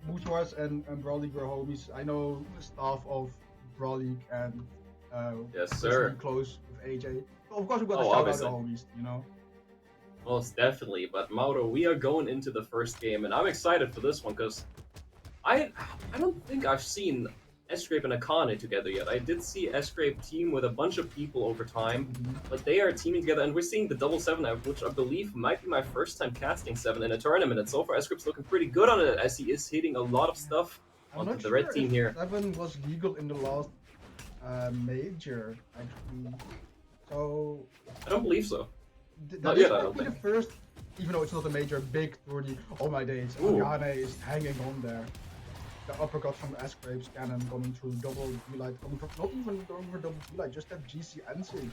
Moose Wars and Brawl League were homies. I know the staff of Brawl League and
yes, sir.
Close with AJ. Of course, we've got to shout out the homies, you know.
Most definitely, but Mauro, we are going into the first game, and I'm excited for this one because I don't think I've seen Escrape and Akane together yet. I did see Escrape team with a bunch of people over time, but they are teaming together, and we're seeing the double 7, which I believe might be my first time casting 7 in a tournament, and so far Escrape's looking pretty good on it, as he is hitting a lot of stuff onto the red team here.
7 was legal in the last major, actually. So
I don't believe so.
That might be the first, even though it's not a major, big tourney. Oh my days, Akane is hanging on there. The uppercut from Escrape's cannon coming through, double D-light coming from, not even going for double D-light, just that GC answering.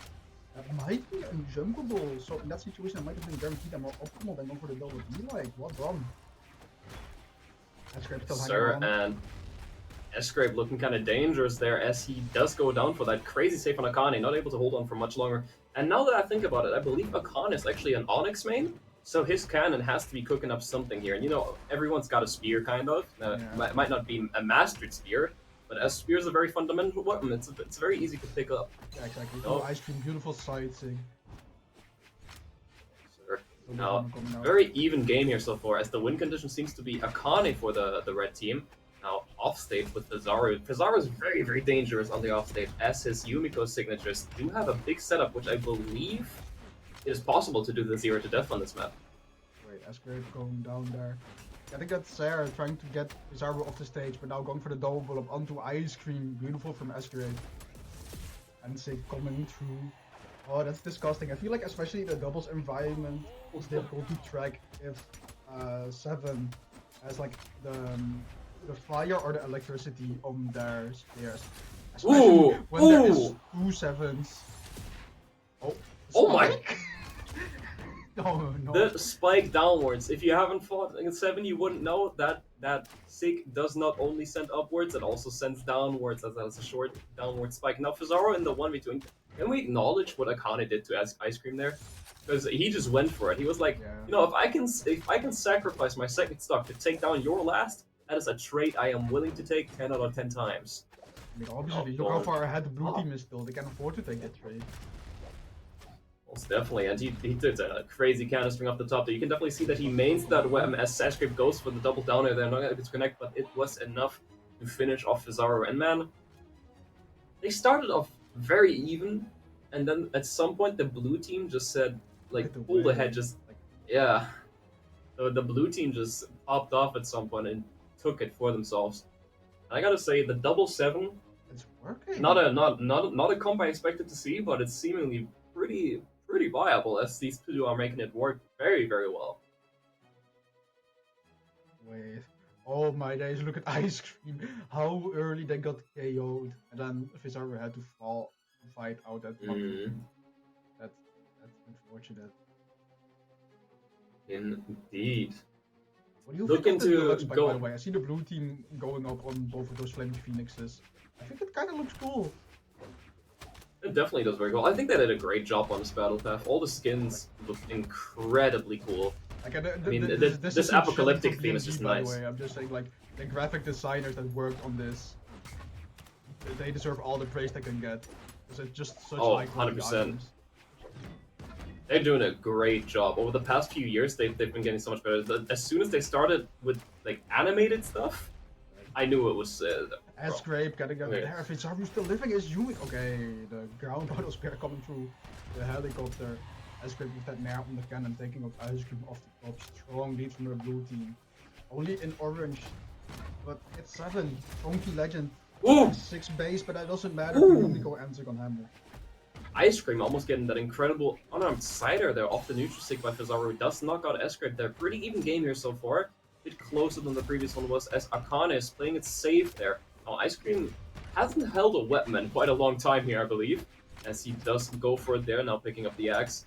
That might be unjumpable, so in that situation it might have been guaranteed and more optimal than going for the double D-light. What done? Escrape still hanging on.
And S-Scrape looking kind of dangerous there as he does go down for that crazy save on Akane, not able to hold on for much longer. And now that I think about it, I believe Akane is actually an Onyx main, so his cannon has to be cooking up something here. And you know, everyone's got a spear, kind of. Might not be a mastered spear, but a spear is a very fundamental weapon. It's very easy to pick up.
Yeah, exactly. Oh, Ice Cream, beautiful sightseeing.
Sure. Now, very even game here so far, as the win condition seems to be Akane for the red team. Now, offstage with Fizaru. Fizaru is very, very dangerous on the offstage, as his Yumiko signatures do have a big setup, which I believe it is possible to do the 0 to death on this map.
Wait, S-Scrape going down there. I think that's Sarah trying to get Fizaru off the stage, but now going for the double pull up onto Ice Cream. Beautiful from S-Scrape. And Sig coming through. Oh, that's disgusting. I feel like especially the doubles environment is difficult to track if 7 has like the fire or the electricity on their spears. Especially when there is 2 7s.
Oh my!
No.
The spike downwards. If you haven't fought in 7, you wouldn't know that Sig does not only send upwards, it also sends downwards as a short downward spike. Now Fizaru in the 1v2, can we acknowledge what Akane did to Ice Cream there? Because he just went for it. He was like, you know, if I can sacrifice my second stock to take down your last, that is a trait I am willing to take 10 out of 10 times.
I mean, obviously, look how far ahead the blue team is still. They can afford to take that trade.
Most definitely, and he did a crazy counter string off the top there. You can definitely see that he mains that weapon as S-Scrape goes for the double downer. They're not able to connect, but it was enough to finish off Fizaru. And man, they started off very even, and then at some point the blue team just said, like, pulled ahead, just, yeah. So the blue team just popped off at some point and took it for themselves. And I gotta say, the double 7,
it's working.
Not a combo I expected to see, but it's seemingly pretty viable, as these two are making it work very, very well.
Wait. Oh my days, look at Ice Cream. How early they got KO'd. And then Fizaru had to fight out that one. That's unfortunate.
Indeed.
What do you think of the deluxe spike, by the way? I see the blue team going up on both of those Flaming Phoenixes. I think it kind of looks cool.
It definitely does very well. I think they did a great job on this battle path. All the skins look incredibly cool.
Like,
I mean, this apocalyptic theme is just nice.
By the way, I'm just saying, like, the graphic designers that worked on this, they deserve all the praise they can get. Because it's just such high quality
100%.
items.
They're doing a great job. Over the past few years, they've been getting so much better. As soon as they started with, like, animated stuff, I knew it was...
S-Scrape getting up there. Fizaru still living is Yumi. Okay, the ground battle spear coming through the helicopter. S-Scrape with that nair on the cannon, taking up Ice Cream off the top. Strong lead from the blue team. Only in orange. But it's 7. Funky Legend. 6 base, but that doesn't matter. Yumiko ends on Hammer.
Ice Cream almost getting that incredible unarmed cider there off the neutral stick by Fizaru. Does knock out S-Scrape there. Pretty even game here so far. A bit closer than the previous one was, as Akane is playing it safe there. Now, Ice Cream hasn't held a weapon in quite a long time here, I believe, as he does go for it there, now picking up the axe.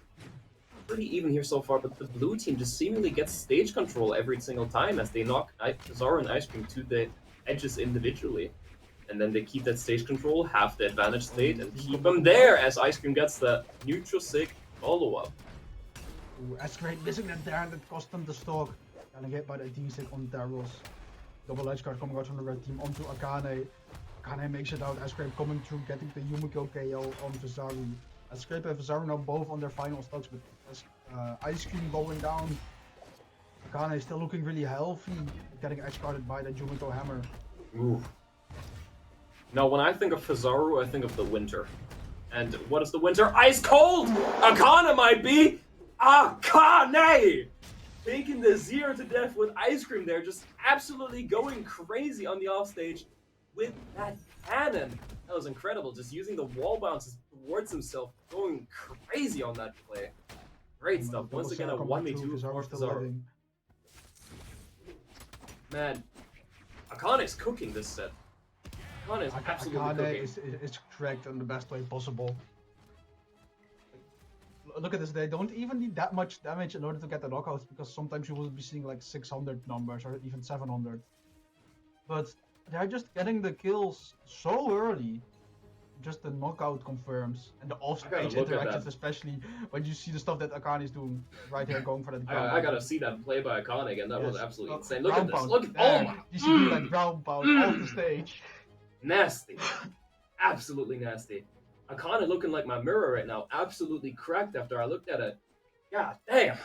Pretty even here so far, but the blue team just seemingly gets stage control every single time as they knock Fizaru and Ice Cream to the edges individually. And then they keep that stage control, have the advantage state, and keep them there as Ice Cream gets the neutral sig follow-up.
S-Scrape missing that there, and it cost them the stock. Getting hit by the D-Sig on Daryls. Double edge card coming out from the red team onto Akane. Akane makes it out. S-Scrape coming through, getting the Yumiko KO on Fizaru. S-Scrape and Fizaru now both on their final stocks, but Ice Cream going down. Akane is still looking really healthy, getting edge guarded by the Yumiko hammer.
Ooh. Now, when I think of Fizaru, I think of the winter. And what is the winter? Ice cold! Akane might be Akane! Taking the 0 to death with Ice Cream there, just absolutely going crazy on the offstage with that cannon. That was incredible, just using the wall bounces towards himself, going crazy on that play. Great stuff. Once again, a 1v2 for Fizaru. Man, Akane is cooking this set. Akane is absolutely cooking.
Is cracked in the best way possible. Look at this, they don't even need that much damage in order to get the knockouts, because sometimes you will be seeing like 600 numbers or even 700. But they're just getting the kills so early. Just the knockout confirms and the
I gotta
off-stage
look at
interactions,
that.
especially when you see the stuff that Akane is doing right here, going for that ground
I
pound.
gotta see that play by Akane again. That was
Yes,
absolutely insane. Look at
ground
this.
pound
Look at oh
there.
my
You see doing that ground pound off the stage.
nasty. Absolutely nasty. Akane looking like my mirror right now. Absolutely cracked after I looked at it. God damn.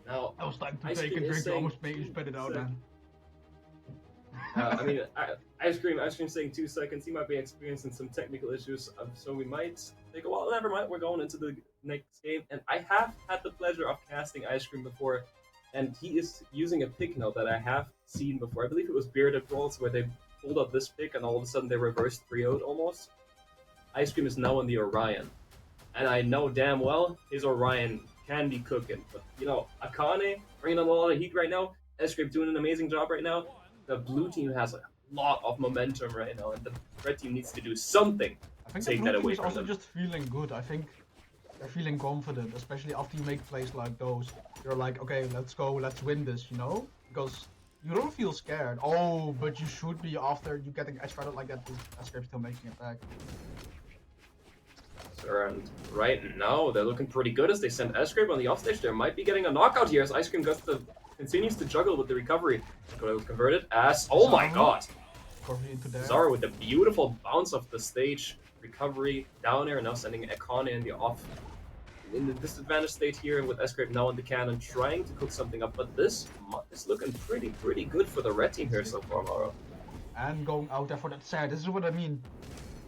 Now,
That was time to
Ice
take a
Cream is
drink. You
saying
almost made you spit it out,
2 seconds.
man.
I mean, Ice Cream saying 2 seconds. He might be experiencing some technical issues, so we might take a while. Never mind. We're going into the next game, and I have had the pleasure of casting Ice Cream before, and he is using a pick now that I have seen before. I believe it was Bearded Brawls where they pulled up this pick, and all of a sudden they reversed 3-0'd almost. Ice Cream is now on the Orion, and I know damn well his Orion can be cooking. But Akane bringing on a lot of heat right now. Ice Cream doing an amazing job right now. The blue team has a lot of momentum right now, and the red team needs to do something
I
to
think the
take
blue
that
team
away
is
from
also
them.
just feeling good. I think they're feeling confident, especially after you make plays like those. You're like, okay, let's go, let's win this, Because you don't feel scared. Oh, but you should be after you getting edge guarded like that. Escape still making it back.
And right now, they're looking pretty good as they send Ice Cream on the offstage. They might be getting a knockout here as Ice Cream continues to juggle with the recovery. But it was converted as, oh my god!
Recovery into there.
Zara with the beautiful bounce off the stage, recovery down air, and now sending Akane in the disadvantaged state here with Escape now in the cannon, trying to cook something up. But this is looking pretty good for the red team here so far, Mauro.
And going out there for that side. This is what I mean.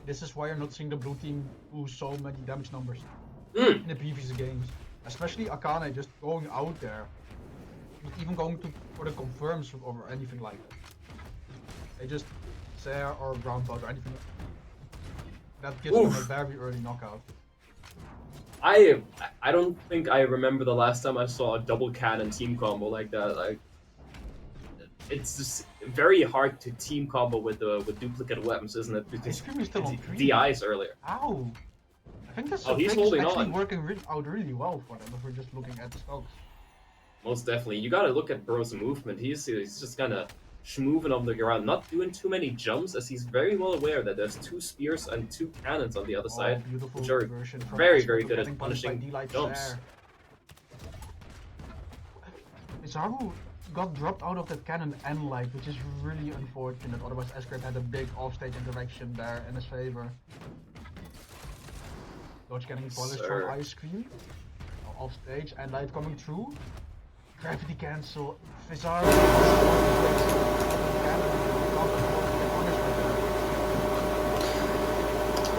This is why you're not seeing the blue team do so many damage numbers in the previous games. Especially Akane just going out there. Not even going for the confirms or anything like that. They just Zare or ground pound or anything. That gives them a very early knockout.
I don't think I remember the last time I saw a double cannon team combo like that. Like, it's just very hard to team combo with duplicate weapons, isn't it? Because
still on
DIs earlier.
Ow! I think this
he's
is
holding
actually
on.
working out really well for them if we're just looking at the stocks.
Most definitely. You gotta look at Bro's movement. He's just kind of schmoving on the ground, not doing too many jumps, as he's very well aware that there's 2 spears and 2 cannons on the other side, which are very good at punishing jumps.
Zaru got dropped out of that cannon and light, which is really unfortunate. Otherwise, Escape had a big offstage interaction there in his favor. Dodge getting polished from Ice Cream. Offstage and light coming through. Gravity cancel. Fizzar.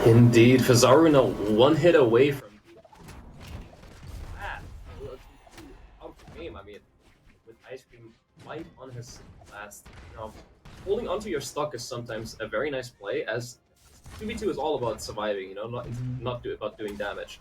Indeed, Fizaru now 1 hit away from that. Out of the game. I mean, with Ice Cream light on his last, holding onto your stock is sometimes a very nice play, as 2v2 is all about surviving, not about doing damage.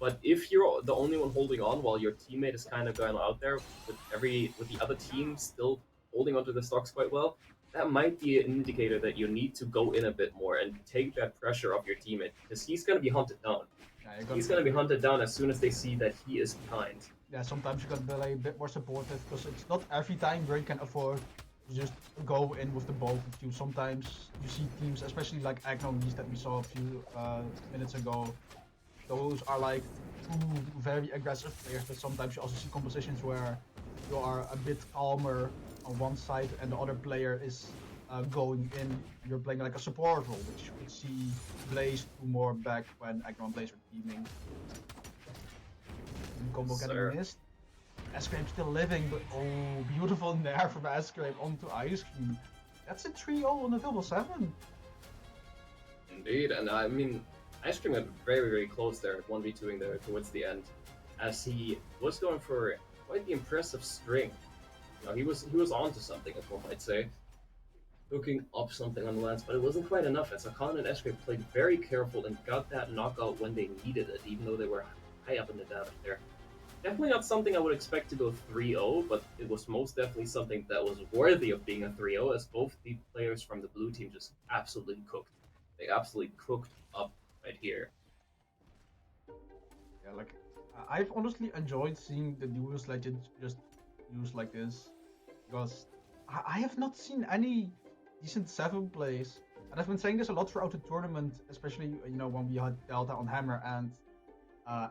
But if you're the only one holding on while your teammate is kind of going out there with the other team still holding onto the stocks quite well, that might be an indicator that you need to go in a bit more and take that pressure off your teammate, because he's going to be hunted down. He's going to be hunted down as soon as they see that he is behind.
Yeah, sometimes you got to be a bit more supportive, because it's not every time where you can afford to just go in with the both of you. Sometimes you see teams, especially like Agnomies that we saw a few minutes ago, those are like 2 very aggressive players, but sometimes you also see compositions where you are a bit calmer on one side and the other player is going in. You're playing like a support role, which you could see Blaze do more back when Agno and Blaze were teaming. Combo getting missed. Escape still living, but oh, beautiful nair from Escape onto Ice Cream. That's a 3-0 on the double 7.
Indeed, and I mean, Ice Cream got very close there at 1v2ing there towards the end, as he was going for quite the impressive string. He was onto something, as one might say, hooking up something on the lance, but it wasn't quite enough, as Akane and Escape played very careful and got that knockout when they needed it, even though they were high up in the damage there. Definitely not something I would expect to go 3-0, but it was most definitely something that was worthy of being a 3-0, as both the players from the blue team just absolutely cooked. They absolutely cooked up right here.
Yeah, like, I've honestly enjoyed seeing the duos legends just used like this, because I have not seen any decent 7th place. And I've been saying this a lot throughout the tournament, especially when we had Delta on Hammer and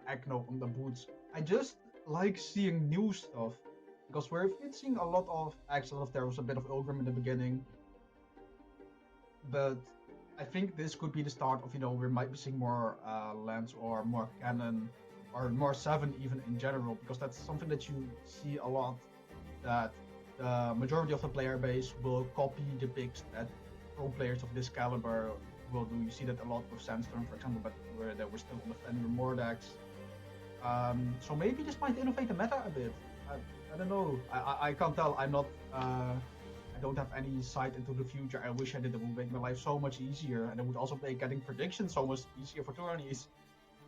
Ekno on the boots. I just like seeing new stuff because we've been seeing a lot of Axel. There was a bit of Ilgrim in the beginning, but I think this could be the start of we might be seeing more Lance or more Cannon or more Seven even in general, because that's something that you see a lot, that the majority of the player base will copy the picks that pro players of this caliber will do. You see that a lot with Sandstorm, for example, but where they were still on the Fenrir Mordax. So maybe this might innovate the meta a bit. I don't know. I can't tell. I'm not. I don't have any sight into the future. I wish I did. It would make my life so much easier, and it would also make getting predictions so much easier for tourneys.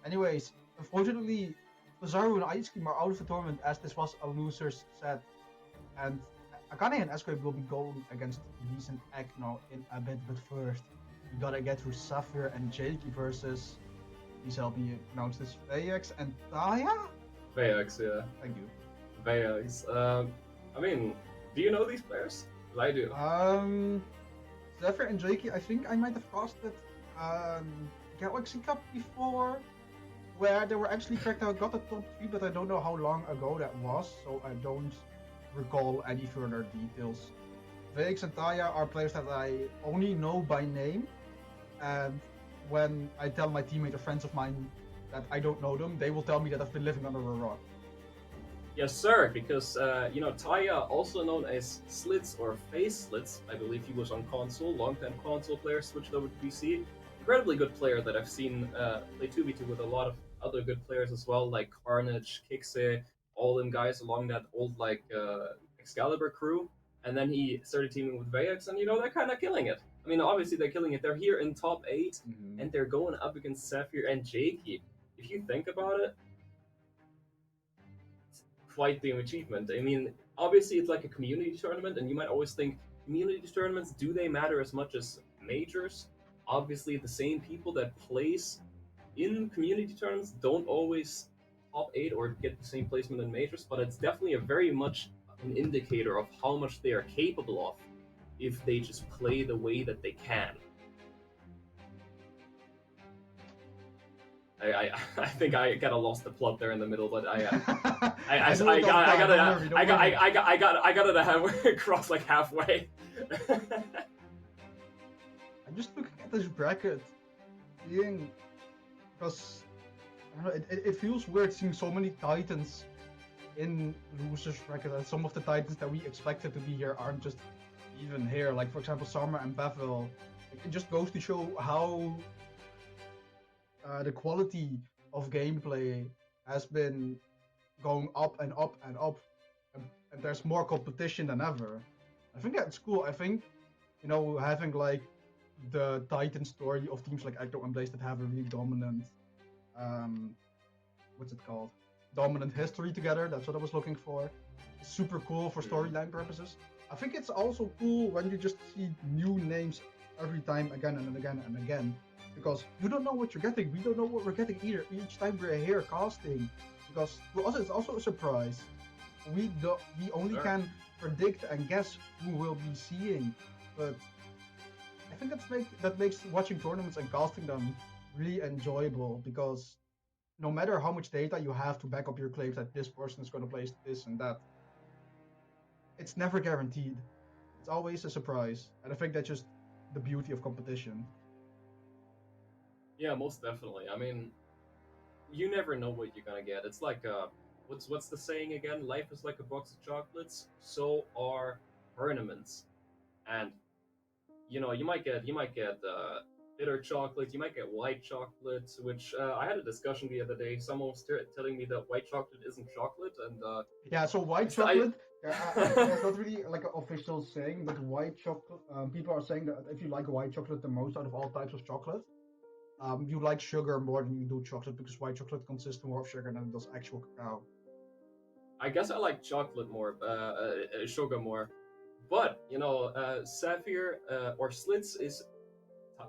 Anyways, unfortunately, Pizarro and Ice Cream are out of the tournament as this was a loser's set, and Akane and Escape will be going against Lee's and Ekno in a bit. But first, we gotta get through Sapphire and Jakey versus. Please help me pronounce this. Vayax and Taya?
Vayax, yeah.
Thank you.
Vayax. I mean, do you know these players? I do.
Zephyr and Jakey, I think I might have casted Galaxy Cup before, where they were actually cracked out, got the top 3, but I don't know how long ago that was, so I don't recall any further details. Vayax and Taya are players that I only know by name, and when I tell my teammate or friends of mine that I don't know them, they will tell me that I've been living under a rock.
Yes, sir, because, Taya, also known as Slits or Face Slits, I believe he was on console, long-time console player, switched over to PC. Incredibly good player that I've seen play 2v2 with a lot of other good players as well, like Carnage, Kikse, all them guys along that old, Excalibur crew. And then he started teaming with Vayax, and, they're kind of killing it. I mean, obviously they're killing it. They're here in top 8, and they're going up against Sapphire and Jakey. If you think about it, quite the achievement. I mean, obviously it's like a community tournament, and you might always think community tournaments, do they matter as much as majors? Obviously, the same people that place in community tournaments don't always top 8 or get the same placement in majors, but it's definitely a very much an indicator of how much they are capable of if they just play the way that they can. I think I kind of lost the plot there in the middle, but I got it across like halfway.
I'm just looking at this bracket, because I don't know, it feels weird seeing so many Titans in losers bracket, and some of the Titans that we expected to be here aren't just even here. Like for example, Summer and Bevel. It just goes to show how the quality of gameplay has been going up and up and up, and there's more competition than ever. I think that's cool. I think having like the Titan story of teams like Ecto and Blaze that have a really dominant what's it called? Dominant history together. That's what I was looking for. It's super cool for storyline purposes. I think it's also cool when you just see new names every time again and again and again. Because you don't know what you're getting. We don't know what we're getting either. Each time we're here casting, because to us it's also a surprise. We only can predict and guess who we'll be seeing, but I think that makes watching tournaments and casting them really enjoyable, because no matter how much data you have to back up your claims that this person is going to place this and that, it's never guaranteed. It's always a surprise, and I think that's just the beauty of competition.
Yeah, most definitely. I mean, you never know what you're gonna get. It's like what's the saying again? Life is like a box of chocolates. So are tournaments, and you might get bitter chocolate. You might get white chocolate, which I had a discussion the other day. Someone was telling me that white chocolate isn't chocolate, and
yeah. So white chocolate. It's not really like an official saying, but white chocolate. People are saying that if you like white chocolate the most out of all types of chocolate, you like sugar more than you do chocolate, because white chocolate consists more of sugar than it does actual cacao.
I guess I like chocolate more, sugar more. But Sapphire or Slits is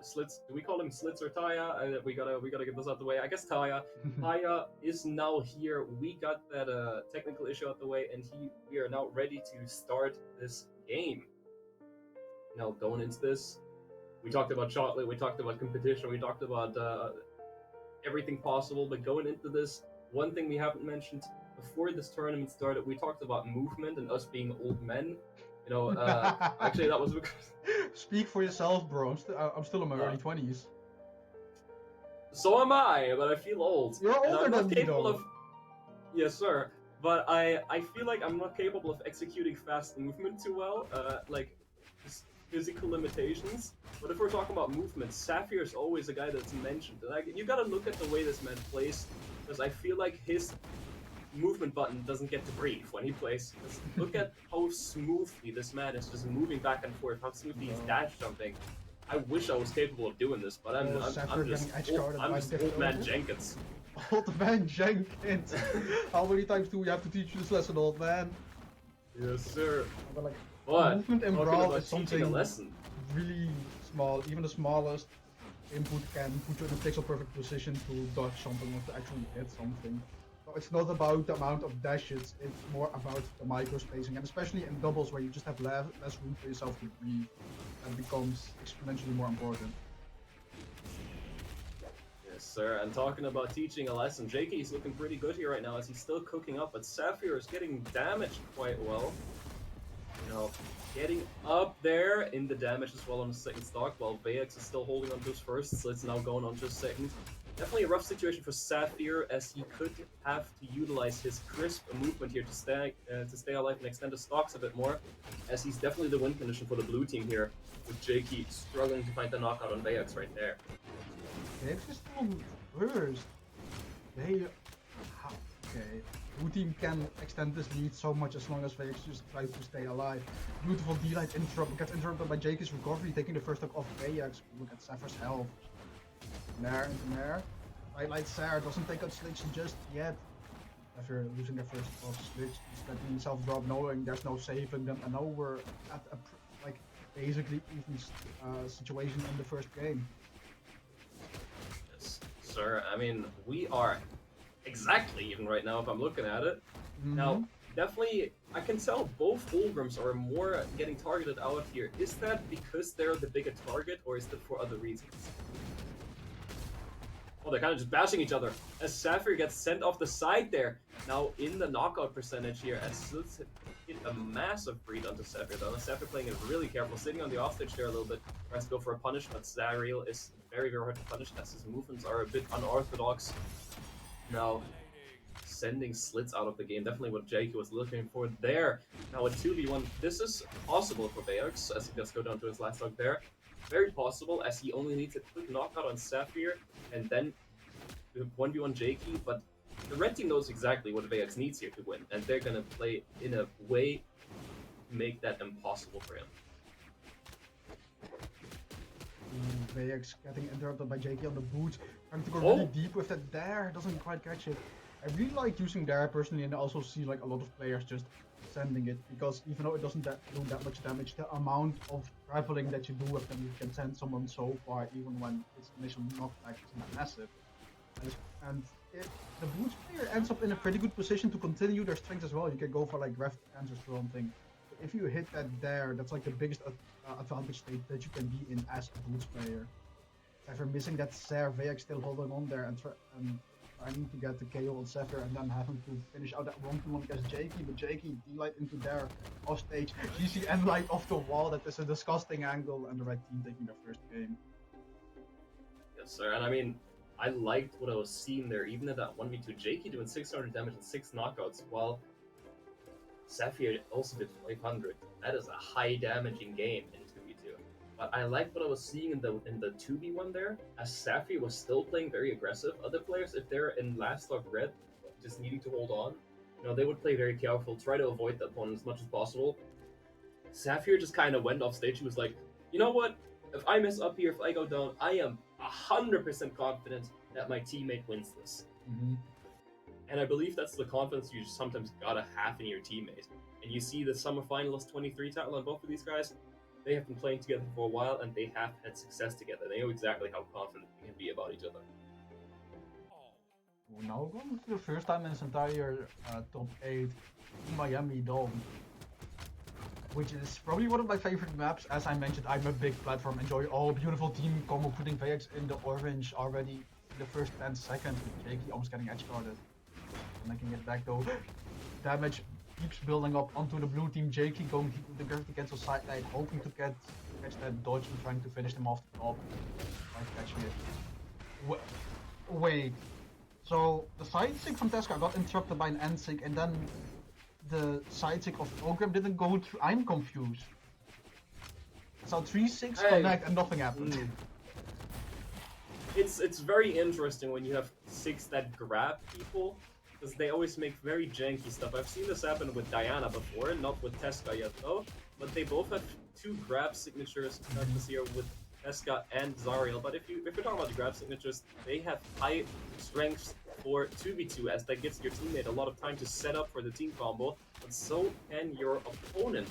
Slits. Do we call him Slits or Taya? We gotta get this out the way. I guess Taya. Taya is now here. We got that technical issue out the way, and we are now ready to start this game. going into this, we talked about chocolate, we talked about competition, we talked about everything possible, but going into this, one thing we haven't mentioned before this tournament started, we talked about movement and us being old men. Actually, that was because.
Speak for yourself, bro. I'm still in my early 20s.
So am I, but I feel old.
You're
and
older
I'm not
than me,
capable
though.
of. Yes, sir. But I feel like I'm not capable of executing fast movement too well. Like physical limitations. But if we're talking about movement, Sapphire is always a guy that's mentioned. And you gotta look at the way this man plays, because I feel like his movement button doesn't get to breathe when he plays. Just look at how smoothly this man is just moving back and forth, how smoothly he's dash jumping. I wish I was capable of doing this, but I'm just old man Jenkins.
Old man Jenkins. How many times do we have to teach you this lesson, old man?
Yes, sir.
But like,
But
movement in Brawl is something
a lesson.
really small. Even the smallest input can put you in a pixel perfect position to dodge something or to actually hit something. So it's not about the amount of dashes, it's more about the micro spacing, and especially in doubles where you just have less room for yourself to breathe, that becomes exponentially more important.
Yes, sir. And talking about teaching a lesson, Jakey's looking pretty good here right now as he's still cooking up, but Sapphire is getting damaged quite well. Getting up there in the damage as well on the second stock, while Vax is still holding on to his first, so it's now going on to his second. Definitely a rough situation for Sapphire, as he could have to utilize his crisp movement here to stay alive and extend the stocks a bit more, as he's definitely the win condition for the blue team here, with Jakey struggling to find the knockout on Vax right there.
Vax is still first. Okay. Blue team can extend this lead so much as long as Vax just tries to stay alive. Beautiful D-Light interrupt, gets interrupted by Jakey's recovery, taking the first stock off Vax. Look at Sapphire's health. Nair into Nair. Light Sarah doesn't take out Slitch just yet. After losing their first off Slitch, he's letting himself drop, knowing there's no saving them, and now we're at a basically even situation in the first game.
Yes, sir. I mean, we are exactly even right now if I'm looking at it.
Mm-hmm.
Now, definitely, I can tell both Fulgrims are more getting targeted out here. Is that because they're the bigger target, or is that for other reasons? Oh, they're kind of just bashing each other as Sapphire gets sent off the side there. Now in the knockout percentage here, as Slitz hit a massive read onto Sapphire though. Sapphire playing it really careful, sitting on the offstage there a little bit, tries to go for a punish, but Zariel is very, very hard to punish as his movements are a bit unorthodox. Now, sending Slitz out of the game, definitely what Jakey was looking for there. Now a 2v1, this is possible for Vaox as he does go down to his last stock there. Very possible, as he only needs a quick knockout on Sapphire, and then 1v1 Jakey, but the red team knows exactly what Vaox needs here to win, and they're gonna play in a way to make that impossible for him.
Vaox getting interrupted by Jakey on the boots, trying to go really deep with that there, doesn't quite catch it. I really like using there personally, and I also see like a lot of players just sending it, because even though it doesn't do that much damage, the amount of traveling that you do with them, you can send someone so far even when its initial knockback isn't massive. And if the boots player ends up in a pretty good position to continue their strength as well, you can go for like ref answers or something. If you hit that there, that's like the biggest advantage state that you can be in as a boots player. After missing that Sarah, Vaox still holding on there and trying to get the KO on Sapphire, and then having to finish out that 1v1 against Jakey, but Jakey D-Light into there off stage. GC N-Light off the wall, that is a disgusting angle, and the red team taking their first game.
Yes, sir, and I mean, I liked what I was seeing there, even at that 1v2. Jakey doing 600 damage and 6 knockouts, while Sapphire also did 500. That is a high damaging game in 2v2. But I liked what I was seeing in the 2v1 there, as Sapphire was still playing very aggressive. Other players, if they're in last stock red, just needing to hold on, they would play very careful, try to avoid the opponent as much as possible. Sapphire just kind of went off stage. He was like, you know what? If I mess up here, if I go down, I am 100% confident that my teammate wins this.
Mm-hmm.
And I believe that's the confidence you sometimes gotta have in your teammate. And you see the summer finalist 23 title on both of these guys. They have been playing together for a while, and they have had success together. They know exactly how confident they can be about each other.
Now going for the first time in his entire top 8 Miami Dome. which is probably one of my favorite maps. As I mentioned, I'm a big platform enjoyer. Oh, beautiful team combo, putting VX in the orange already in the first 10 seconds with Jakey almost getting edge guarded. Making it back though. Damage keeps building up onto the blue team. Jakey going to the gravity cancel side lane, hoping to catch that dodge and trying to finish them off the top. Like catching it. Wait. So the side sync from Tesca got interrupted by an end sync, and then the side sync of program didn't go through. I'm confused. So 3-6 connect and nothing happened.
It's very interesting when you have 6 that grab people, because they always make very janky stuff. I've seen this happen with Diana before, not with Tesca yet though, but they both have 2 grab signatures this year with Tesca and Zariel. But if you're talking about the grab signatures, they have high strengths for 2v2, as that gives your teammate a lot of time to set up for the team combo, but so can your opponent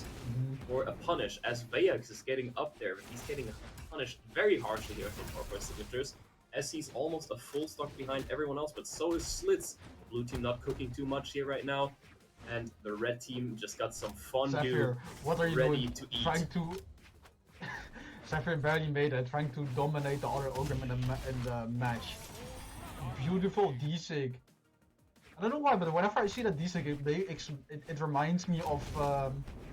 for a punish, as Vex is getting up there. He's getting punished very harshly here so far for signatures, as he's almost a full stock behind everyone else, but so is Slitz. Blue team not cooking too much here right now, and the red team just got some fondue
Sapphire, what are you
ready
doing?
to eat.
Trying to... Sapphire barely made it, trying to dominate the other Ogre in the match. Beautiful D-Sig. I don't know why, but whenever I see that D-Sig, it reminds me of,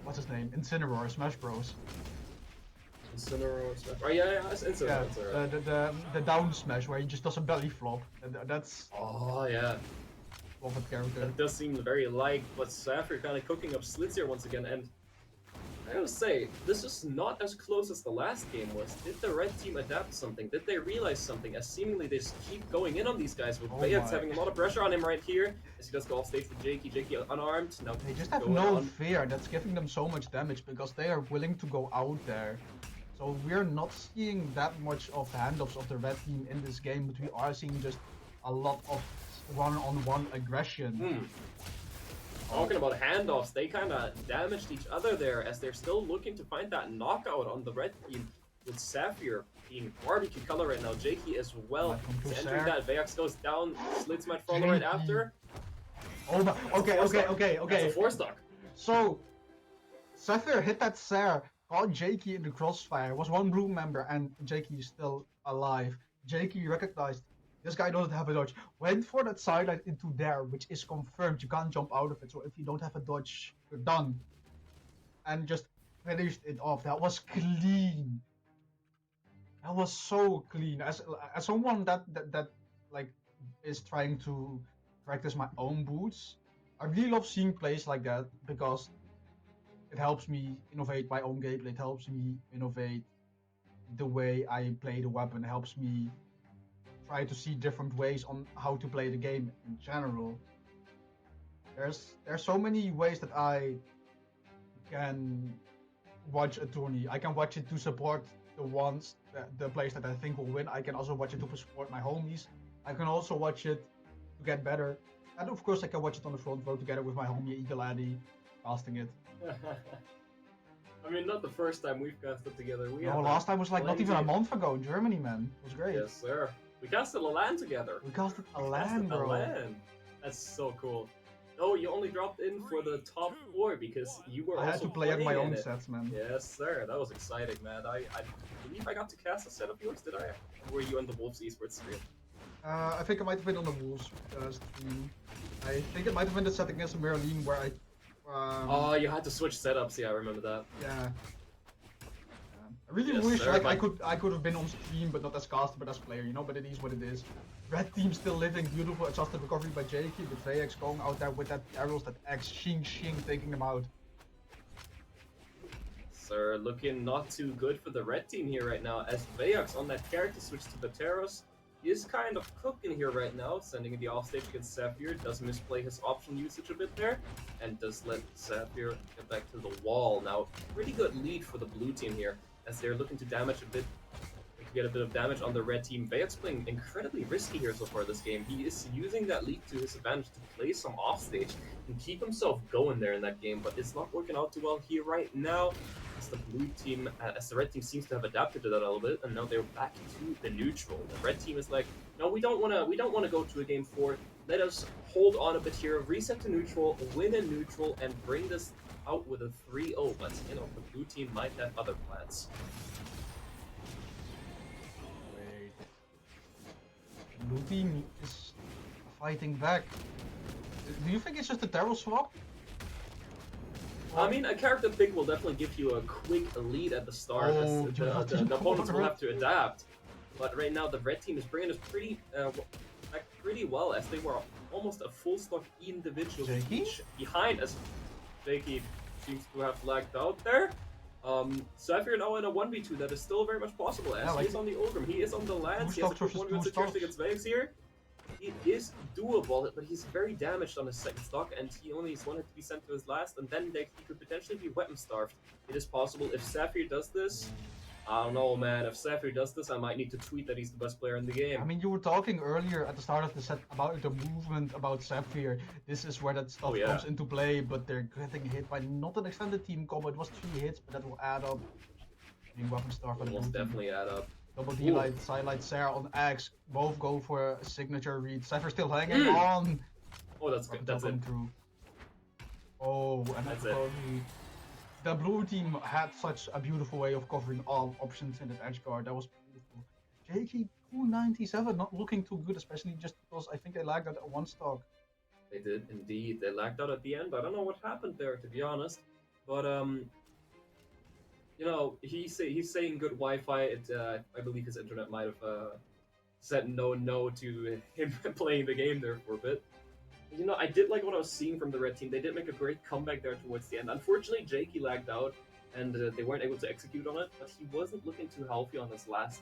what's his name? Incineroar, Smash Bros.
Incineroar, oh yeah, it's Incineroar.
Yeah, the down smash where he just does a belly flop. That's...
Oh yeah.
Favorite character.
That does seem very like, but Sapphire kind of cooking up Slitz here once again, and I gotta say, this is not as close as the last game was. Did the red team adapt something? Did they realize something? As seemingly they just keep going in on these guys, with Vex having a lot of pressure on him right here, as he does go off stage with Jakey. Jakey unarmed. Now
they just have no fear. That's giving them so much damage because they are willing to go out there. So we're not seeing that much of handoffs of the red team in this game, but we are seeing just a lot of one-on-one aggression.
Talking about handoffs, they kind of damaged each other there, as they're still looking to find that knockout on the red team, with Sapphire being barbecue color right now. Jakey as well entering that. Vex goes down, Slitz might follow right after.
Oh my, okay.
That's a 4-stock.
So, Sapphire hit that Sarah, caught Jakey in the crossfire, was one blue member, and Jakey is still alive. Jakey recognized this guy doesn't have a dodge, went for that sideline into there, which is confirmed. You can't jump out of it, so if you don't have a dodge, you're done. And just finished it off. That was clean. That was so clean. As someone that like is trying to practice my own boots, I really love seeing plays like that because it helps me innovate my own gameplay. It helps me innovate the way I play the weapon. It helps me try to see different ways on how to play the game in general. There's so many ways that I can watch a tourney. I can watch it to support the players that I think will win. I can also watch it to support my homies. I can also watch it to get better. And of course I can watch it on the front row together with my homie Eagle Addy, casting it.
I mean, not the first time we've casted together.
Last time was like not even a month ago in Germany, man. It was great.
Yes, sir. We casted a LAN together.
We casted a LAN, bro.
That's so cool. Oh, you only dropped in for the top 4 because you were also
I had to play out my own sets, man.
Yes, sir. That was exciting, man. I believe I got to cast a set of yours, did I? Or were you on the Wolves Esports stream?
I think it might have been on the Wolves stream. I think it might have been the set against Merlin where I...
oh, you had to switch setups. Yeah, I remember that.
Yeah. I really wish I could have been on stream, but not as caster, but as player, you know. But it is what it is. Red team still living, beautiful adjusted recovery by Jakey, with VX going out there with that arrows, that X, shing, taking them out.
Sir, looking not too good for the red team here right now, as Vex on that character switch to Bateros is kind of cooking here right now, sending in the offstage against Sapphire, does misplay his option usage a bit there, and does let Sapphire get back to the wall. Now, pretty good lead for the blue team here, as they're looking to damage a bit, to get a bit of damage on the red team. Vex playing incredibly risky here so far this game. He is using that lead to his advantage to play some offstage and keep himself going there in that game, but it's not working out too well here right now, as the blue team, as the red team seems to have adapted to that a little bit, and now they're back to the neutral. The red team is like, no, we don't want to go to a game 4. Let us hold on a bit here, reset to neutral, win in neutral, and bring this out with a 3-0, but you know, the blue team might have other plans.
Wait. Blue team is fighting back. Do you think it's just a Daryl swap?
I mean, a character pick will definitely give you a quick lead at the start, as
Oh, you have to
the opponents will
corner.
have to adapt. But right now, the red team is bringing us back pretty well, as they were almost a full stock individual
Jakey?
each behind, as Jakey seems to have lagged out there. Sapphire now in a 1v2 that is still very much possible, as
Yeah, like,
he is on the Ulgrim, he is on the Lance, he has a
stocks
good
versus
1v1
two
situation
stocks.
against Vex here. It is doable, but he's very damaged on his second stock, and he only is wanted to be sent to his last, and then he could potentially be weapon starved. It is possible if Sapphire does this. I don't know, man. If Sapphire does this, I might need to tweet that he's the best player in the game.
I mean, you were talking earlier at the start of the set about the movement about Sapphire. This is where that stuff comes into play, but they're getting hit by not an extended team combo. It was 3 hits, but that will add up. Being weapon starved for the blue team.
Definitely add up.
Double D-Light, Sidelight, Sarah on X. Both go for a signature read. Sapphire still hanging on.
Oh, that's good. That's it.
Through. Oh, and
that's it.
The blue team had such a beautiful way of covering all options in that edge guard. That was beautiful. JK 297 not looking too good, especially just because I think they lagged out at one stock.
They did indeed. They lagged out at the end. I don't know what happened there, to be honest. But you know, he's saying good Wi-Fi. I believe his internet might have said no to him playing the game there for a bit. You know, I did like what I was seeing from the red team. They did make a great comeback there towards the end. Unfortunately, Jakey lagged out, and they weren't able to execute on it. But he wasn't looking too healthy on this last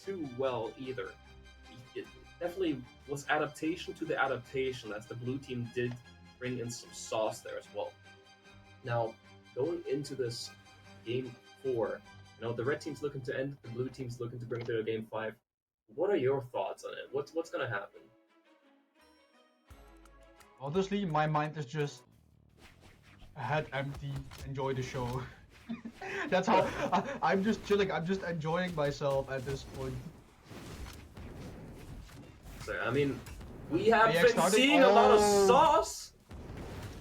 too well either. It definitely was adaptation to the adaptation, as the blue team did bring in some sauce there as well. Now, going into this game 4, you know, the red team's looking to end, the blue team's looking to bring it to game 5. What are your thoughts on it? What's gonna happen?
Honestly, my mind is just head empty. Enjoy the show. That's how I'm just chilling. I'm just enjoying myself at this point.
So, I mean, we have been seeing a lot of sauce,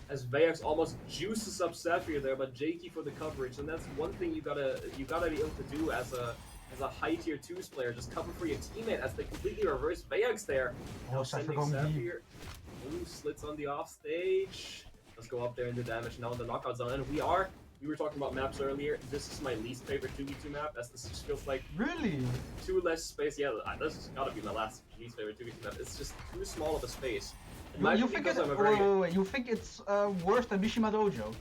as Vex almost juices up Sapphire there, but Jakey for the coverage, and that's one thing you gotta be able to do as a high tier 2s player. Just cover for your teammate as they completely reverse Vex there. Now sending Sapphire. Ooh, slits on the off stage. Let's go up there in the damage now in the knockout zone, and we were talking about maps earlier. This is my least favorite 2v2 map, as this just feels like
really
too less space. Yeah, this has gotta be my least favorite 2v2 map. It's just too small of a space.
You think you think it's worse than Mishima Dojo?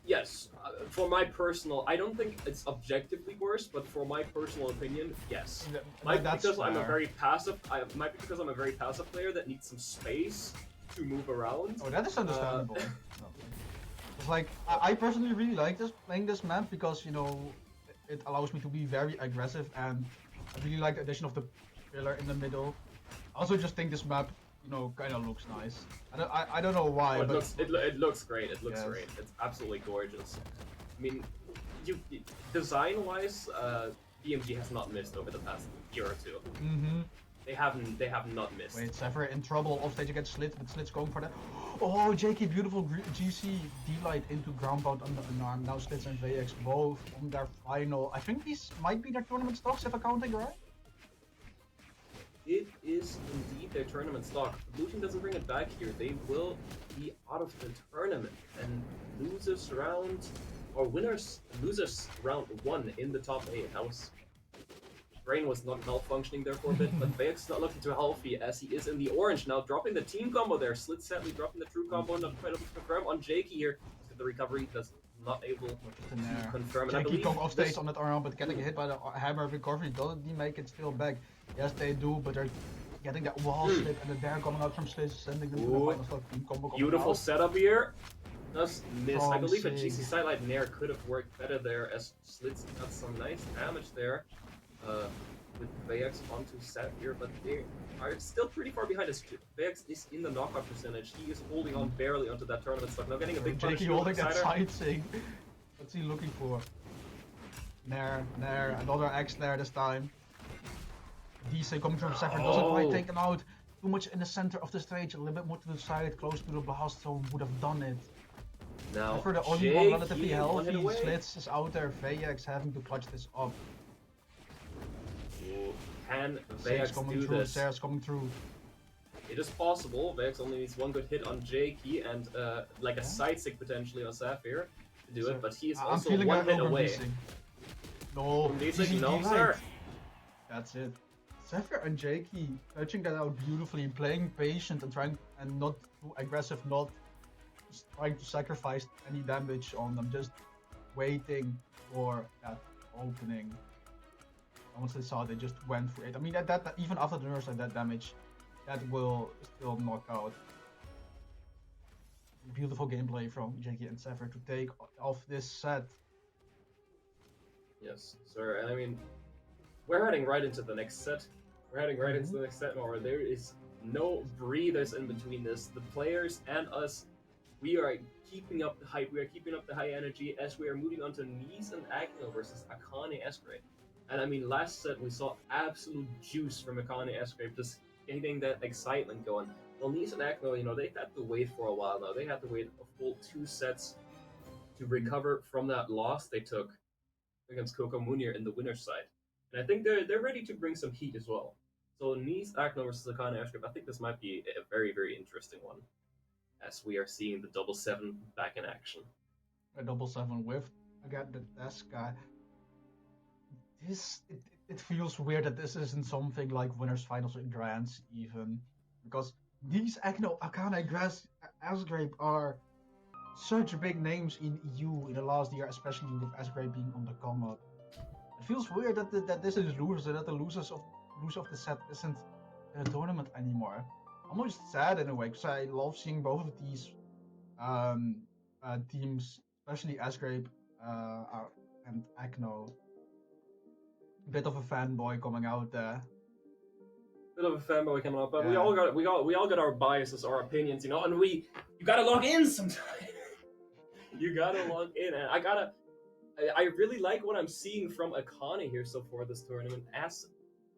Yes, for my personal, I don't think it's objectively worse, but for my personal opinion, yes. Might be because I'm a very passive. Might be because I'm a very passive player that needs some space to move around.
Oh, that is understandable. It's like I personally really like playing this map because, you know, it allows me to be very aggressive, and I really like the addition of the pillar in the middle. I also just think this map, you know, kind of looks nice. I don't know why, but
it looks great. It looks great. It's absolutely gorgeous. I mean, design-wise, BMG has not missed over the past year or two.
Mm-hmm.
They have not missed.
Wait, Sapphire in trouble. Off stage against Slits, but Slits going for that. Oh, JK, beautiful GC D-Light into ground pound under an arm. Now Slits and VX both on their final. I think these might be their tournament stocks, if I'm counting right.
It is indeed their tournament stock. The blue team doesn't bring it back here. They will be out of the tournament, and losers round one in the top 8. Brain was not malfunctioning there for a bit, but Vex is not looking too healthy as he is in the orange now, dropping the team combo there. Slit sadly dropping the true combo, not quite able to confirm on Jakey here. The recovery does not able to confirm.
Jakey going off stage on that arm, but getting hit by the hammer. Recovery doesn't make it still back. Yes, they do, but they're getting that wall slip, and the dare coming out from Slits, sending them to the final stop. Team combo.
Beautiful setup here. Does miss. I believe a GC sidelight Nair could have worked better there, as Slits got some nice damage there. With Vex onto Sapphire, but they are still pretty far behind us. Vex is in the knockout percentage. He is holding on barely onto that tournament stock. Now getting a big punish.
Jakey holding that side sig. What's he looking for? Nair, another X Nair this time. DC coming from Sapphire doesn't quite take him out. Too much in the center of the stage, a little bit more to the side, close to the blast zone would have done it.
Now,
For the only one
Jake,
relatively
one hit
healthy,
away.
Slits is out there, Vajax having to clutch this up.
Ooh, can
Six
Vajax
coming
do
through,
this?
Sarah's coming through.
It is possible. Vajax only needs one good hit on Jakey and like a
Yeah.
side stick potentially on Sapphire to do
So,
it, but he is
I'm
also
feeling
one
a
hit
Ogre
away.
Beasting. No,
Beasting? No,
easy
sir.
That's it. Sapphire and Jakey touching that out beautifully, playing patient and trying and not too aggressive, not just trying to sacrifice any damage on them, just waiting for that opening. And once they saw it, they just went for it. I mean, that even after the nurse and that damage, that will still knock out. Beautiful gameplay from Jakey and Sapphire to take off this set.
Yes, sir. And I mean, we're heading right into the next set. We're heading right into the next set where there is no breathers in between this. The players and us, we are keeping up the hype. We are keeping up the high energy as we are moving on to Nice and Agno versus Akane Escrape. And I mean, last set we saw absolute juice from Akane Escrape, just getting that excitement going. Well, Nice and Agno, you know, they had to wait for a while now. They had to wait a full 2 sets to recover from that loss they took against Coco Munir in the winner's side. And I think they're ready to bring some heat as well. So Nice, Akno versus Akane Escrape, I think this might be a very, very interesting one, as we are seeing the double 7 back in action.
A double 7 with again the desk guy. It feels weird that this isn't something like winners finals in grands even, because these Akane Asgrape are such big names in EU in the last year, especially with Asgrape being on the come up. It feels weird that this is losers and that the loser of the set isn't in a tournament anymore. Almost sad in a way, because I love seeing both of these teams, especially Asgrape and Akno. Bit of a fanboy coming out there.
Bit of a fanboy coming up, but
Yeah.
we all got our biases, our opinions, you know, and you gotta log in sometime. You gotta log in, and I really like what I'm seeing from Akane here so far this tournament. As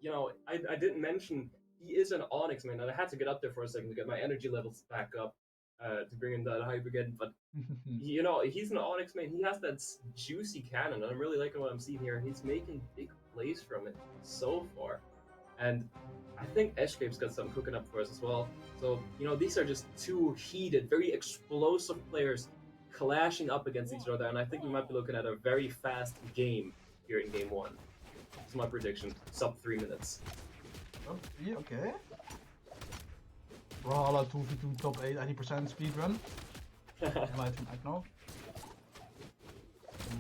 you know, I didn't mention he is an Onyx man, and I had to get up there for a second to get my energy levels back up to bring in that hype again. But you know, he's an Onyx man. He has that juicy cannon, and I'm really liking what I'm seeing here. He's making big plays from it so far, and I think Escape's got something cooking up for us as well. So you know, these are just two heated, very explosive players clashing up against each other, and I think we might be looking at a very fast game here in game 1. That's my prediction. Sub 3 minutes.
Okay. Brawler 2v2 top 8, 80% speedrun. Light from Akno.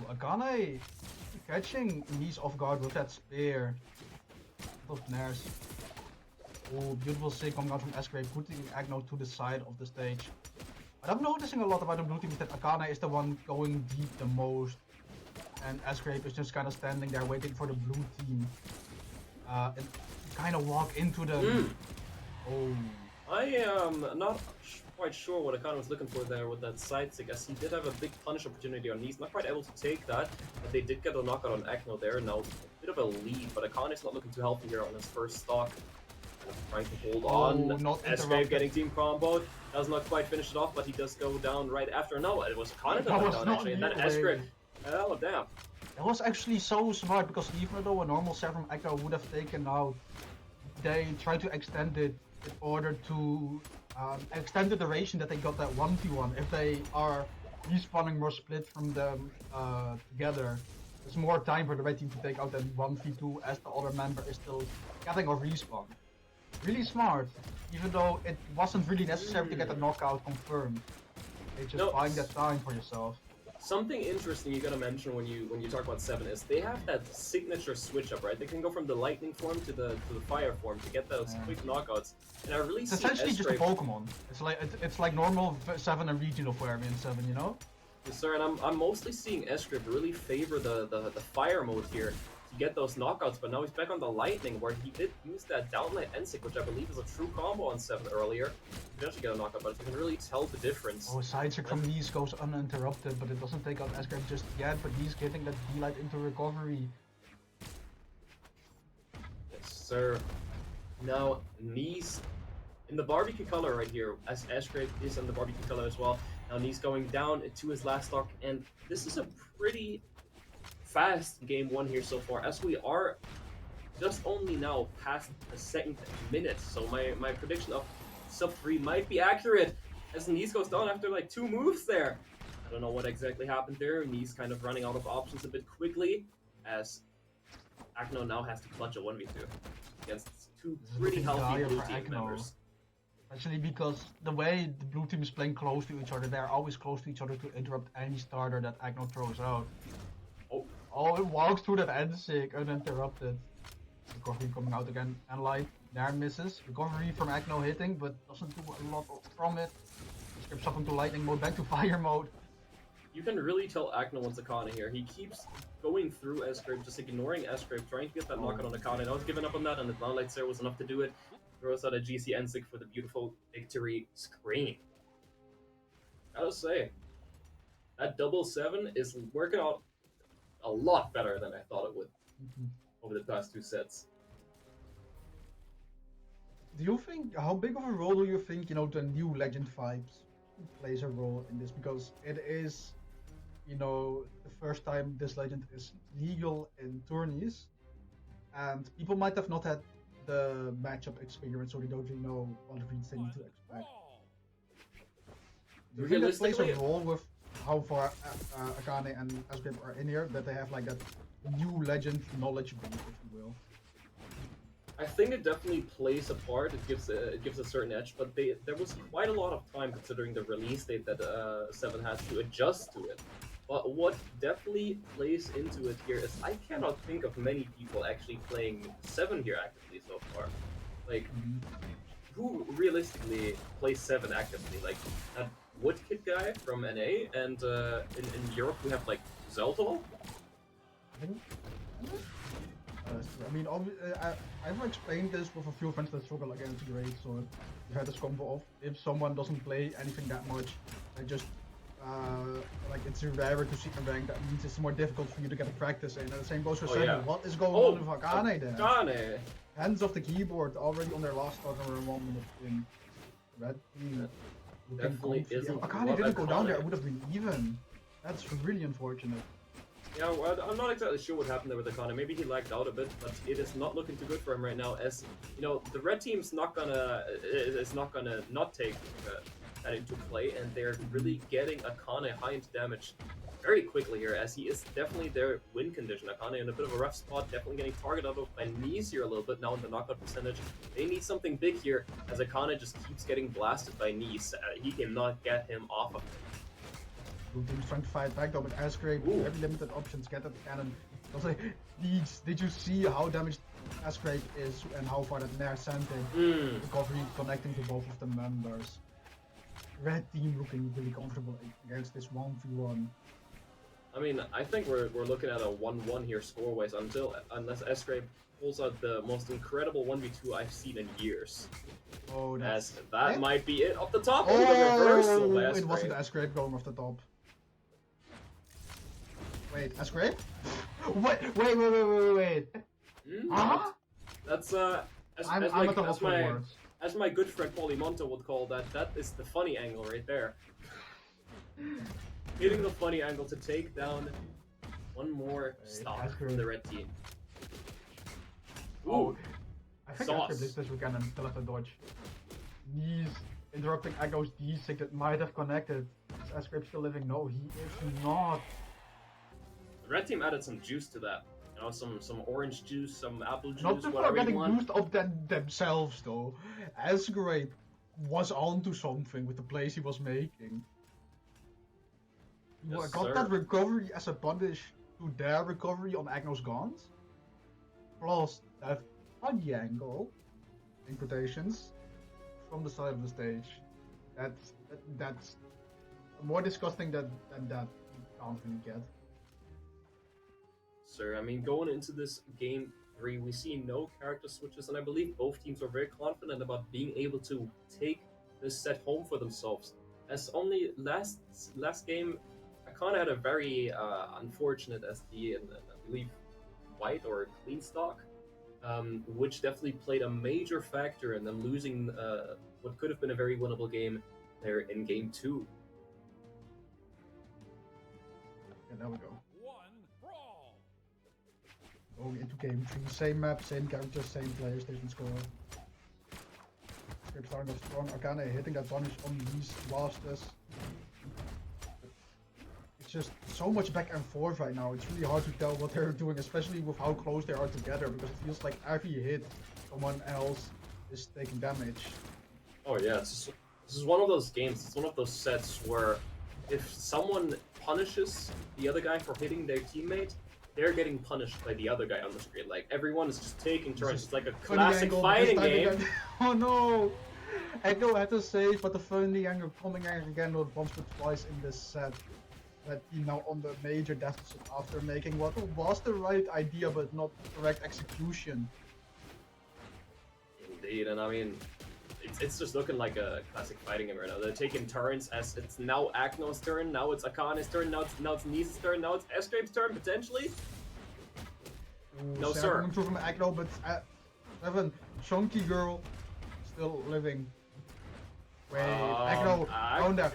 Akane catching Nice off guard with that spear. Of Nares. Oh, beautiful sig coming out from Escrape, putting Agno to the side of the stage. What I'm noticing a lot about the blue team is that Akane is the one going deep the most. And Escrape is just kind of standing there waiting for the blue team. And kind of walk into them. Oh.
I am not quite sure what Akane was looking for there with that side stick, as he did have a big punish opportunity on Nice. Not quite able to take that, but they did get a knockout on Akno there. Now, a bit of a lead, but Akane is not looking too healthy here on his first stock. Trying to hold on.
Not
Escape getting team comboed. Does not quite finish it off, but he does go down right after. No, it was Akane that went down actually, and then Escape. Oh, damn.
That was actually so smart, because even though a normal set from Akno would have taken out, they tried to extend it in order to extend the duration that they got that 1v1. If they are respawning more split from them together, there's more time for the red team to take out that 1v2 as the other member is still getting a respawn. Really smart, even though it wasn't really necessary to get the knockout confirmed. It's just buying that time for yourself.
Something interesting you gotta mention when you talk about 7 is they have that signature switch up, right? They can go from the lightning form to the fire form to get those quick knockouts. And I really see
essentially just a Pokemon. It's like normal 7 and regional variant 7, you know?
Yes, sir. And I'm mostly seeing Escript really favor the fire mode here to get those knockouts, but now he's back on the lightning, where he did use that downlight N-Sick, which I believe is a true combo on 7 earlier. He actually get a knockout, but you can really tell the difference.
Oh, side check from Nice goes uninterrupted, but it doesn't take out Escape just yet, but he's getting that D-Light into recovery.
Yes, sir. Now, Nice in the barbecue color right here, as Escape is in the barbecue color as well. Now Nice going down to his last stock, and this is a pretty fast game 1 here so far, as we are just only now past the second minute. So my prediction of sub 3 might be accurate, as Nice goes down after like 2 moves there. I don't know what exactly happened there. Nice kind of running out of options a bit quickly, as Akno now has to clutch a 1v2 against 2 pretty healthy blue team members.
Especially because the way the blue team is playing close to each other, they're always close to each other to interrupt any starter that Agno throws out. Oh, it walks through that end sig uninterrupted. Recovery coming out again, and like, there misses. Recovery from Agno hitting, but doesn't do a lot from it. Skips up into lightning mode, back to fire mode.
You can really tell Agno wants Akane here. He keeps going through S-Scrape, just ignoring S-Scrape, trying to get that knockout on Akane. I was giving up on that, and the Ground Light Sarah was enough to do it. Throws out a GC N-Sig for the beautiful victory screen. Gotta say, that double 7 is working out a lot better than I thought it would over the past 2 sets.
Do you think, how big of a role do you think, the new Legend vibes plays a role in this? Because it is, the first time this Legend is legal in tourneys, and people might have not had the matchup experience, so they don't really know what reads they need to expect. Do you think that plays a role with how far Akane and S-Scrape are in here, that they have like that new Legend knowledge base, if you will?
I think it definitely plays a part. It gives a certain edge, but there was quite a lot of time considering the release date that 7 has to adjust to it. But what definitely plays into it here is I cannot think of many people actually playing 7 here actively so far. Like, who realistically plays 7 actively? Like that Woodkid guy from NA, and in Europe we have like Zeltol.
I mean, I've explained this with a few friends that struggle against Great, so we had this combo of if someone doesn't play anything that much, they just like it's rarer to see a rank. That means it's more difficult for you to get a practice in. And the same goes for Seven. Yeah. What is going on with Akane then?
Akane!
Hands off the keyboard already on their last start and we're 1 minute in. Red team.
Definitely isn't.
If Akane didn't go down there, it would have been even. That's really unfortunate.
Yeah, well, I'm not exactly sure what happened there with Akane. Maybe he lagged out a bit, but it is not looking too good for him right now. As you know, the red team's not gonna not take that into play, and they're really getting Akane high into damage very quickly here, as he is definitely their win condition. Akane in a bit of a rough spot, definitely getting targeted out by Nice here a little bit now in the knockout percentage. They need something big here, as Akane just keeps getting blasted by Nice. He cannot get him off of him.
Blue team's trying to fight back though, but S-Scrape, very limited options, get at the cannon. Also, did you see how damaged S-Scrape is and how far that Nair sent him? Recovery connecting to both of the members. Red team looking really comfortable against this 1v1.
I mean, I think we're looking at a 1-1 here score-wise unless S-Scrape pulls out the most incredible 1v2 I've seen in years.
Oh,
that might be it off the top.
Oh,
the reversal.
It wasn't S-Scrape going off the top. Wait, S-Scrape? Wait. Huh?
That's as my good friend Polimonto would call that is the funny angle right there. Hitting the funny angle to take down one more stock from the red team.
Ooh. I think after this we can still have to dodge. He's interrupting Agno's D-Sig that might have connected. Is S-Scrape still living? No, he is not.
The red team added some juice to that. You know, some orange juice, some apple juice,
not
whatever
getting
you want.
boosted up themselves though. S-Scrape was onto something with the plays he was making. He got that recovery as a punish to their recovery on Agno's guns. Plus that funny angle, in quotations, from the side of the stage. That's more disgusting than that you can't really get.
Sir, I mean, going into this game 3, we see no character switches, and I believe both teams are very confident about being able to take this set home for themselves. As only last game, Akane had a very unfortunate SD, and I believe white or clean stock, which definitely played a major factor in them losing what could have been a very winnable game there in game 2.
there we go.
One Brawl.
Going into game 3, same map, same characters, same players, different score. Escape starting off strong. Akane hitting that punish on these blasters. It's just so much back and forth right now. It's really hard to tell what they're doing, especially with how close they are together, because it feels like every hit someone else is taking damage.
Oh yeah, this is one of those games. It's one of those sets where if someone punishes the other guy for hitting their teammate, they're getting punished by the other guy on the screen. Like everyone is just taking turns. It's like a classic fighting game.
Oh no! Echo had to save, but the funny angle coming again not once but twice in this set. That he now on the major deficit after making what was the right idea but not correct execution.
Indeed, and I mean, it's just looking like a classic fighting game right now. They're taking turns as it's now Akno's turn, now it's Akane's turn, now it's Nice's turn, now it's Escape's turn potentially.
Ooh,
No
Sarah
sir.
coming through from Akno, but Evan, chunky girl, still living. Wait, Akno down there.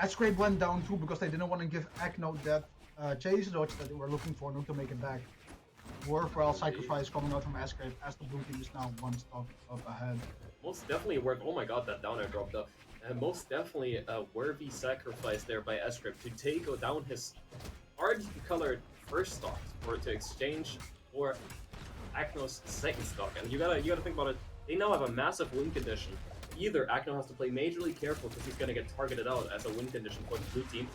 Escape went down too because they didn't want to give Akno that chase dodge that they were looking for, not to make it back. Worthwhile sacrifice coming out from Escape as the blue team is now one stop up ahead.
Most definitely worth. Oh my god, that down air dropped up. Most definitely a worthy sacrifice there by Escape to take down his RGB-colored first stock for to exchange for Akno's second stock. And you gotta think about it. They now have a massive win condition. Either Akno has to play majorly careful because he's gonna get targeted out as a win condition for the blue team,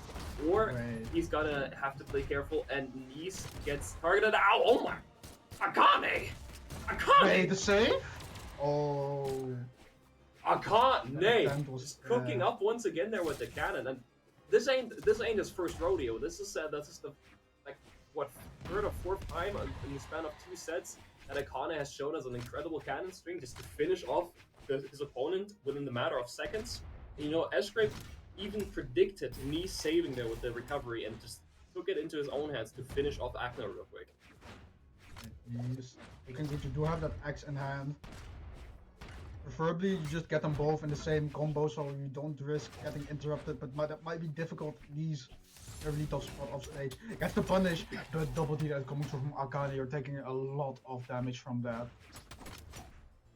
or he's gonna have to play careful and Nice gets targeted out. Oh my! Akane!
Wait, the save? Oh.
Akane! Just cooking up once again there with the cannon, and this ain't his first rodeo. This is the like what third or fourth time in the span of 2 sets that Akane has shown us an incredible cannon string just to finish off his opponent within the matter of seconds. And, you know, Escape even predicted me saving there with the recovery and just took it into his own hands to finish off Akno real quick.
Yes. Looking good, you do have that axe in hand. Preferably you just get them both in the same combo so you don't risk getting interrupted, but that might be difficult. These really tough spot off stage. Gets the punish, but double D that coming from Akane, you're taking a lot of damage from that.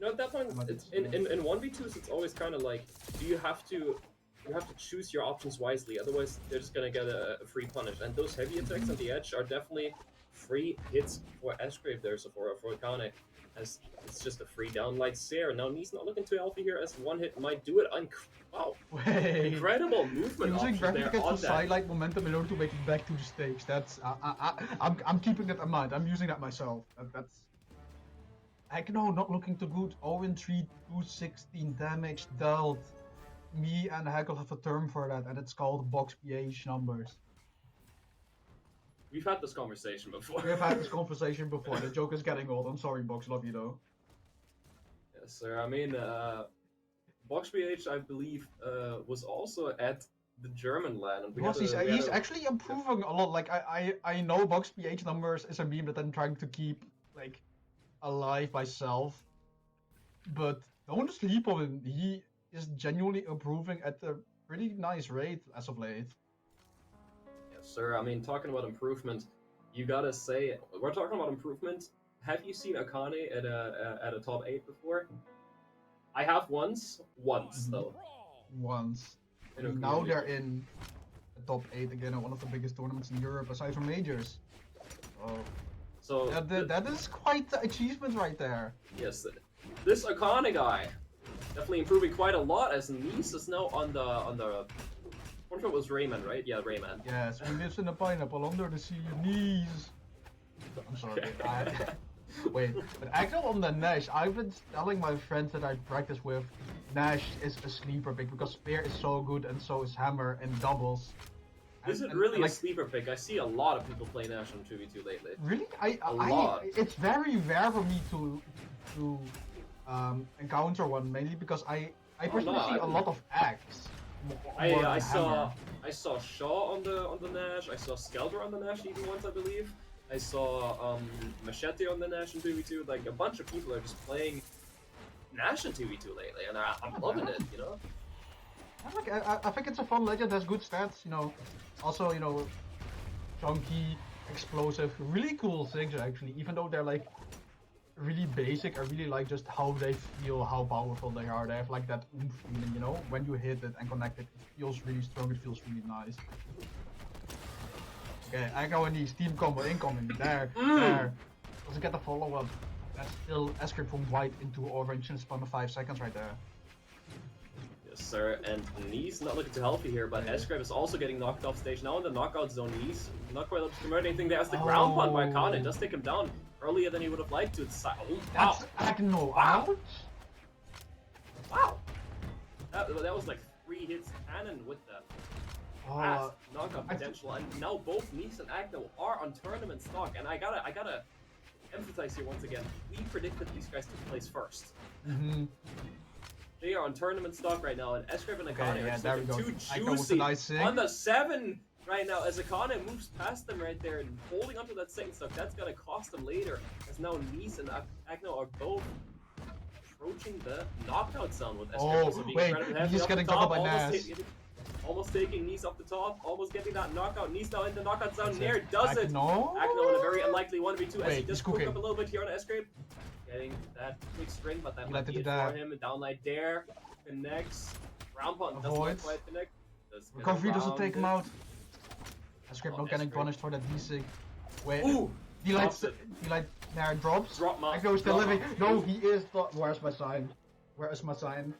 You know, at that point, it's, in 1v2s, it's always kind of like, you have to choose your options wisely, otherwise they're just gonna get a free punish. And those heavy attacks on the edge are definitely free hits for Escape there, so for Akane, as it's just a free downlight stare. Now Ni's not looking too healthy here, as one hit might do it. Wow,
Wait.
Incredible movement
Using
option there
graphic
on
to
that.
sidelight momentum in order to make it back to the stage. That's I'm keeping that in mind. I'm using that myself. That's Akno not looking too good. 0-3, 216 damage dealt. Me and Hagel have a term for that, and it's called box PH numbers.
We've had this conversation before.
We've had this conversation before. The joke is getting old. I'm sorry, Box. Love you though.
Yes, sir. I mean, Box PH, I believe, was also at the German LAN. And
he's actually improving a lot. Like I know Box PH numbers is a meme that I'm trying to keep like alive myself, but don't sleep on him. He is genuinely improving at a pretty nice rate as of late.
Yes, sir. I mean, talking about improvement, you gotta say, we're talking about improvement. Have you seen Akane at a top 8 before? I have once though.
Once. Now they're in the top 8 again at one of the biggest tournaments in Europe aside from majors.
So
that is quite the achievement right there.
Yes, this Akane guy definitely improving quite a lot, as Nice is now on the what if it was Rayman, right? Yeah, Rayman.
Yes, he lives in a pineapple under the sea. Knees. I'm sorry. Wait, but actually on the Nash, I've been telling my friends that I practice with, Nash is a sleeper pick because Spear is so good and so is Hammer and doubles.
Is it really a sleeper pick? I see a lot of people play Nash on 2v2 lately.
Really?
A lot.
It's very rare for me to encounter one, mainly because I personally see a lot of Axe.
I saw Shaw on the Nash. I saw Skelter on the Nash even once, I believe. I saw Machete on the Nash in 2v2. Like a bunch of people are just playing Nash in 2v2 lately, and I'm loving it. You know.
I think it's a fun legend. Has good stats. You know. Also, you know, chunky, explosive, really cool things actually. Even though they're like really basic, I really like just how they feel, how powerful they are. They have like that oomph feeling, you know? When you hit it and connect it, it feels really strong, it feels really nice. Okay, I go in these team combo incoming. There, there. Doesn't get the follow up. That's still escape from white into orange in a span of 5 seconds right there.
Yes, sir. And Knees not looking too healthy here, but Escribe is also getting knocked off stage now in the knockout zone. Knees not quite able to convert anything there as the ground pound by Khan. It does take him down earlier than he would have liked to. It's, oh, wow.
That's Agno
Wow.
out?
Wow. That was like 3 hits cannon with that. Fast knockout potential, and now both Nice and Agno are on tournament stock, and I gotta emphasize here once again, we predicted these guys to place first. They are on tournament stock right now, and Escribe and Akane are just looking too juicy on the 7 right now, as Akane moves past them right there and holding onto that second stock. That's gonna cost them later, as now Nice and Agno are both approaching the knockout zone with Escribe.
Oh, wait, he's getting covered by Nas.
Almost taking Nice off the top, almost getting that knockout. Nice now in the knockout zone. Nair does it.
Agno
in a very unlikely 1v2 as he just cook
cooking
up a little bit here on Escape. Getting that quick string, but that might be it for him. Downlight dare connects. Ground pound doesn't quite connect.
Recovery doesn't take him out. Escape not getting punished for that D-Sig. Wait.
Ooh!
D-Light there drops.
Drop mount.
Agno is still living. No, he is. Where's my sign? Where is my sign?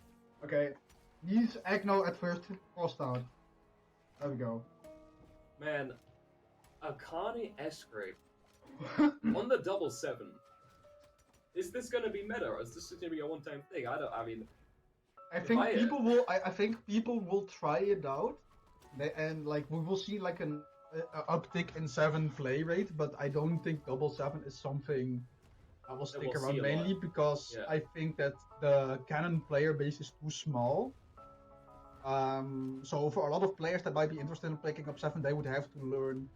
Okay. He's Agno at first crossed out. There we go.
Man, Akane Escape on the double 7. Is this gonna be meta, or is this gonna be a one-time thing? I
think people will try it out, and like we will see like an uptick in 7 play rate, but I don't think double 7 is something that will stick around, mainly because I think that the canon player base is too small. So for a lot of players that might be interested in picking up 7, they would have to learn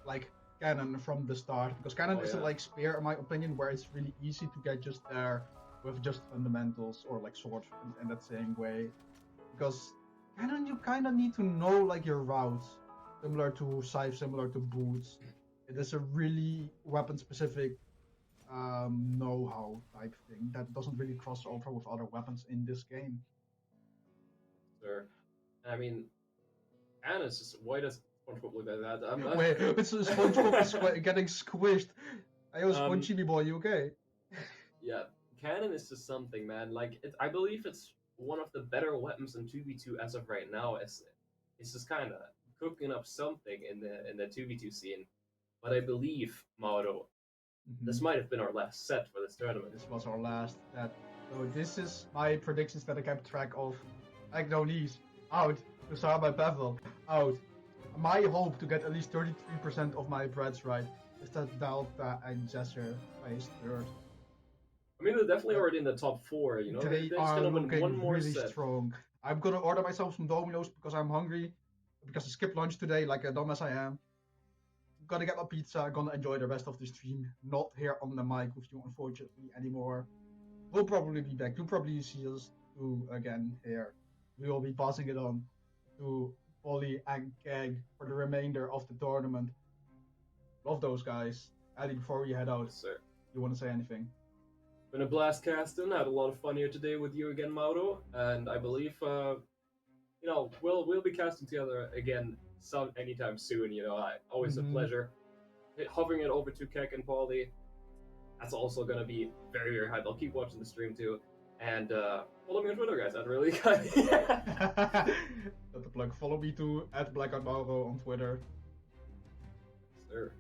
like canon from the start, because canon isn't like Spear, in my opinion, where it's really easy to get just there with just fundamentals or like sword in that same way. Because canon, you kind of need to know like your routes, similar to Scythe, similar to Boots. It is a really weapon-specific know-how type thing that doesn't really cross over with other weapons in this game.
Sure. I mean, Anna's just why does SpongeBob look like that?
Wait, it's SpongeBob is getting squished. Ayo, SpongeBob boy, you okay?
Yeah, cannon is just something, man. Like, I believe it's one of the better weapons in 2v2 as of right now. It's just kind of cooking up something in the 2v2 scene. But I believe, Mauro, this might have been our last set for this tournament.
This was our last set. So this is my predictions that I kept track of. Agno Knees, out. Usama by Bevel, out. My hope to get at least 33% of my breads right is that Delta and Jesser placed 3rd.
I mean, they're definitely already in the top 4, you know?
They are looking really strong. I'm gonna order myself some Domino's because I'm hungry. Because I skipped lunch today, like a dumb as I am. Gonna get my pizza, gonna enjoy the rest of the stream. Not here on the mic with you, unfortunately, anymore. We'll probably be back. You'll probably see us again here. We will be passing it on to Polly and Keg for the remainder of the tournament. Love those guys. Ali, before we head out,
yes, sir.
You want to say anything?
Been a blast casting. Had a lot of fun here today with you again, Mauro. And I believe, we'll be casting together again anytime soon. You know, always a pleasure. Hovering it over to Keg and Polly. That's also gonna be very, very hype. I'll keep watching the stream too. And follow me on Twitter, guys. I'd really That's
the plug. Follow me too at @blackoutmauro on Twitter.
Sir.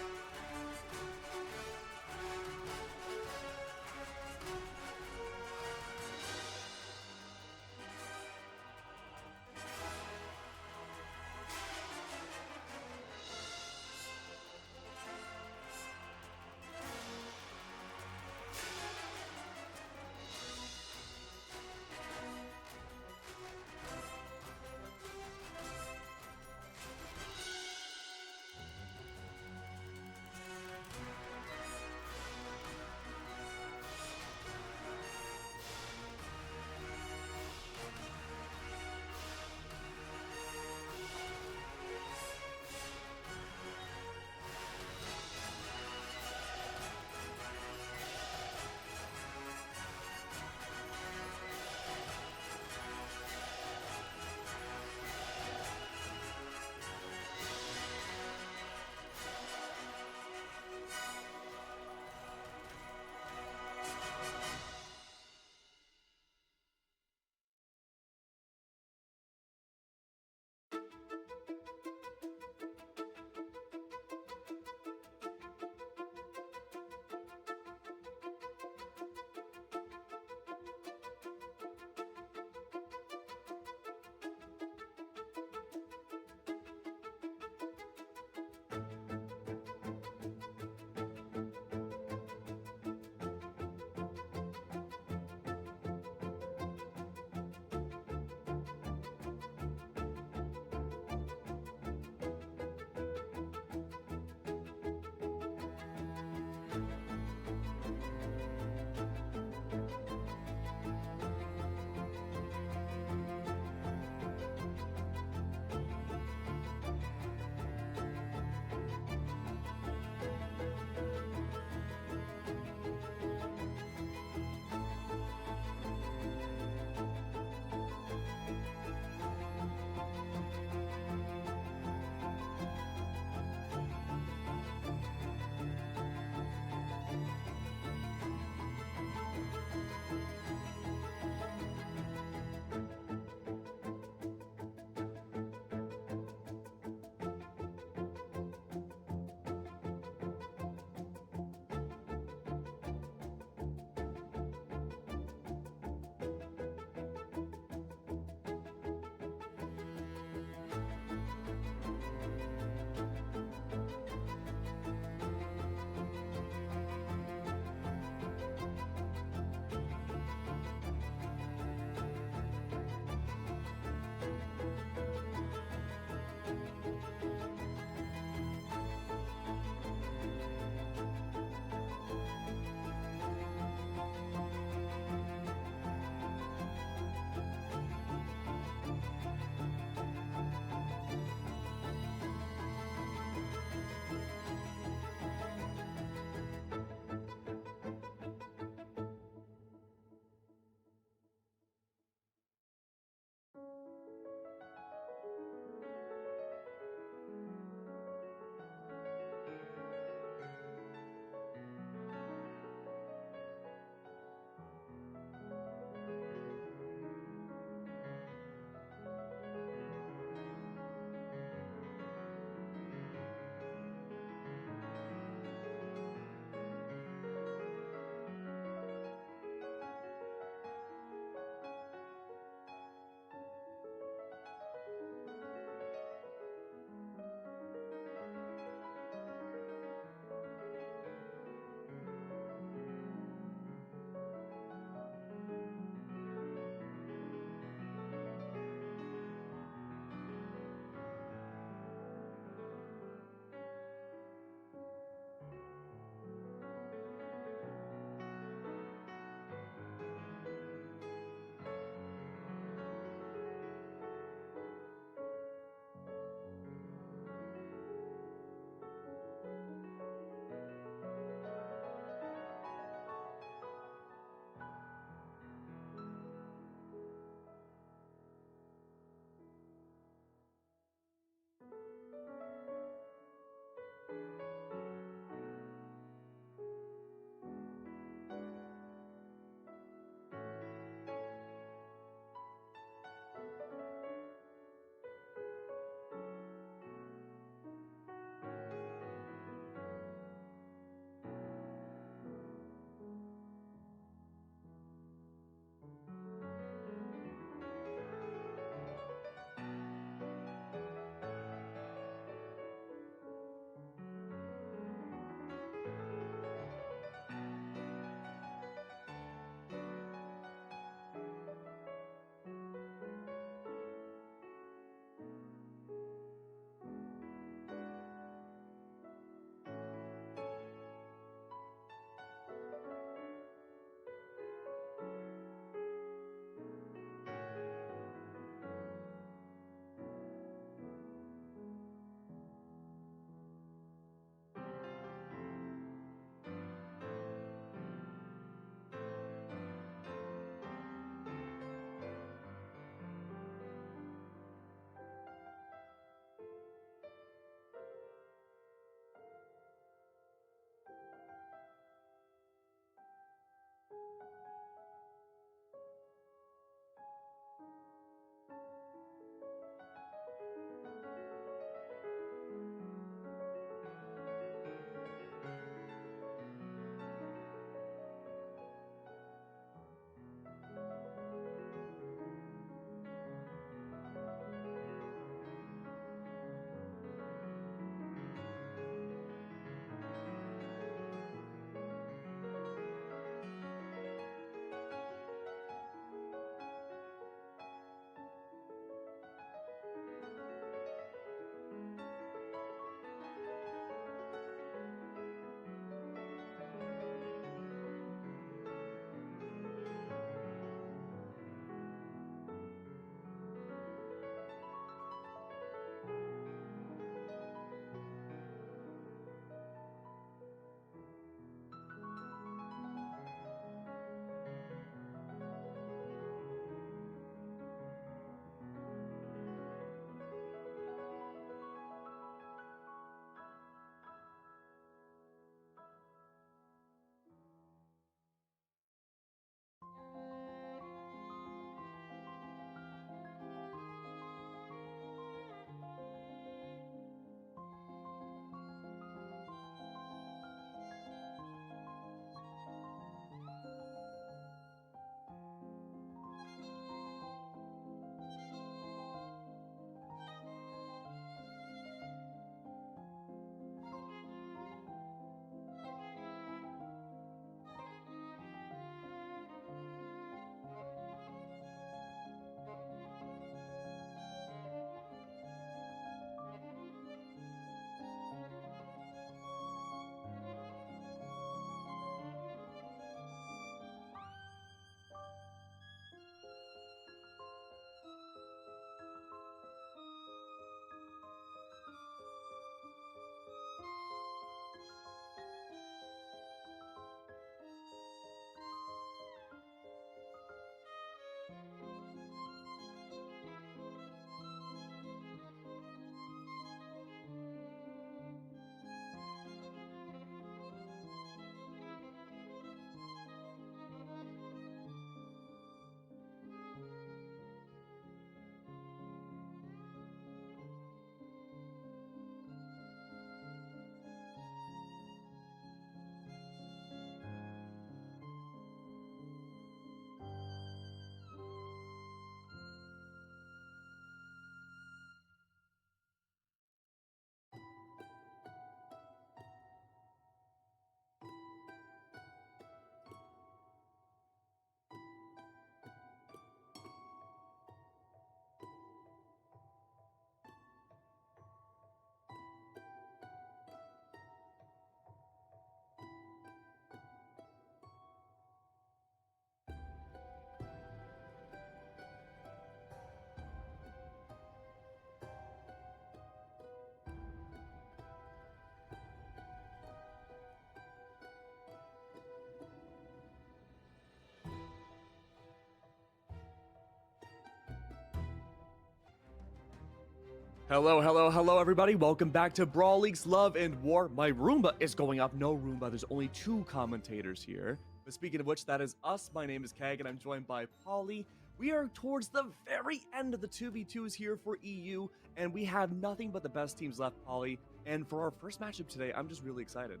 Hello, hello, hello, everybody. Welcome back to Brawl League's Love and War. My Roomba is going up. No Roomba. There's only 2 commentators here. But speaking of which, that is us. My name is Keg, and I'm joined by Polly. We are towards the very end of the 2v2s here for EU, and we have nothing but the best teams left, Polly. And for our first matchup today, I'm just really excited.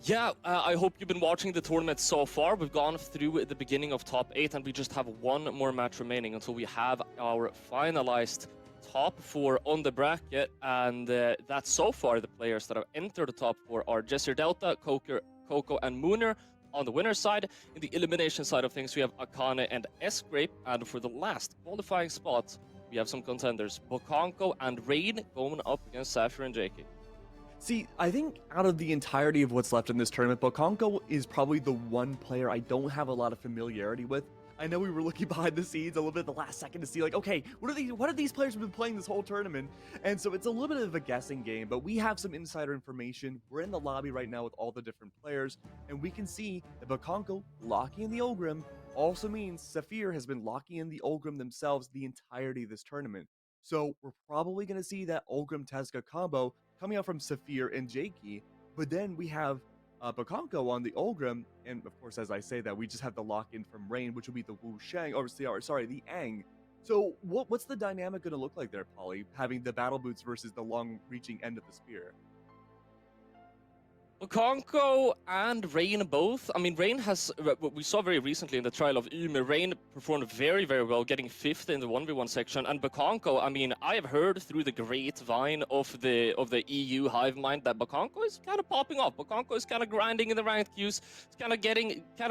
Yeah, I hope you've been watching the tournament so far. We've gone through the beginning of top 8, and we just have one more match remaining until we have our finalized top 4 on the bracket. And that's so far the players that have entered the top 4 are Jessir Delta, Coco, and Mooner on the winner's side. In the elimination side of things, we have Akane and S-Grape. And for the last qualifying spot, we have some contenders, Bokonko and Rain going up against Sapphire and JK.
See, I think out of the entirety of what's left in this tournament, Bokonko is probably the one player I don't have a lot of familiarity with. I know we were looking behind the scenes a little bit at the last second to see, like, okay, what are these players been playing this whole tournament? And so it's a little bit of a guessing game, but we have some insider information. We're in the lobby right now with all the different players, and we can see that Bokonko locking in the Ulgrim also means Sapphire has been locking in the Ulgrim themselves the entirety of this tournament. So we're probably going to see that Ulgrim Tezca combo coming out from Sapphire and Jakey, but then we have Bokonko on the Ulgrim, and of course, as I say that, we just have the lock-in from Rain, which will be the Wu Shang, or sorry, the Aang. So what's the dynamic going to look like there, Polly, having the battle boots versus the long-reaching end of the spear?
Bokonko and Rain both. I mean, Rain has, we saw very recently in the trial of Ymer, Rain performed very, very well, getting 5th in the 1v1 section. And Bokonko, I mean, I have heard through the grapevine of the EU hive mind that Bokonko is kind of popping off. Bokonko is kind of grinding in the ranked queues. It's kind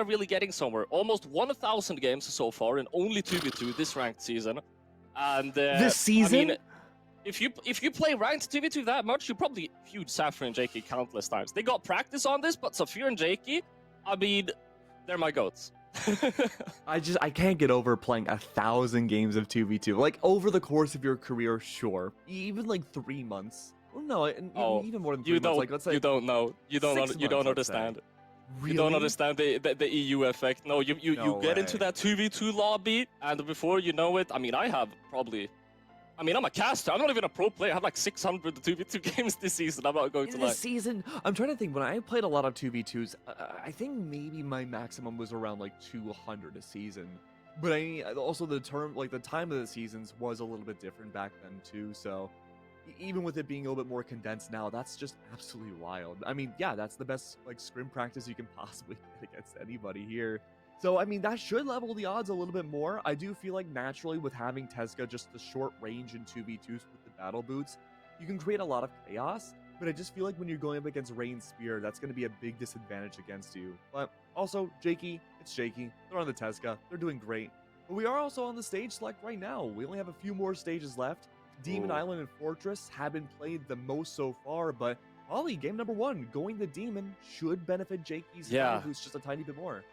of really getting somewhere. Almost 1,000 games so far in only 2v2 this ranked season. And
this season?
I mean, if you play ranked 2v2 that much, you probably feud Sapphire and Jakey countless times. They got practice on this, but Sapphire and Jakey, I mean, they're my goats.
I can't get over playing 1,000 games of 2v2. Like, over the course of your career, sure. Even like 3 months. Well, no, even more than 3 months. Like, let's say
you don't know. You don't understand.
Really?
You don't understand the EU effect. No, you get into that 2v2 lobby, and before you know it, I mean, I'm a caster. I'm not even a pro player. I have like 600 2v2 games this season. I'm not going to lie.
This season, I'm trying to think. When I played a lot of 2v2s, I think maybe my maximum was around like 200 a season. But I mean, also the time of the seasons was a little bit different back then too. So even with it being a little bit more condensed now, that's just absolutely wild. I mean, yeah, that's the best like scrim practice you can possibly get against anybody here. So, I mean, that should level the odds a little bit more. I do feel like naturally with having Tezca just the short range in 2v2s with the battle boots, you can create a lot of chaos. But I just feel like when you're going up against Rain's Spear, that's going to be a big disadvantage against you. But also, Jakey, it's Jakey. They're on the Tezca. They're doing great. But we are also on the stage select right now. We only have a few more stages left. Demon Island and Fortress have been played the most so far, but Ollie, game number 1, going the Demon should benefit Jakey's side, who's just a tiny bit more.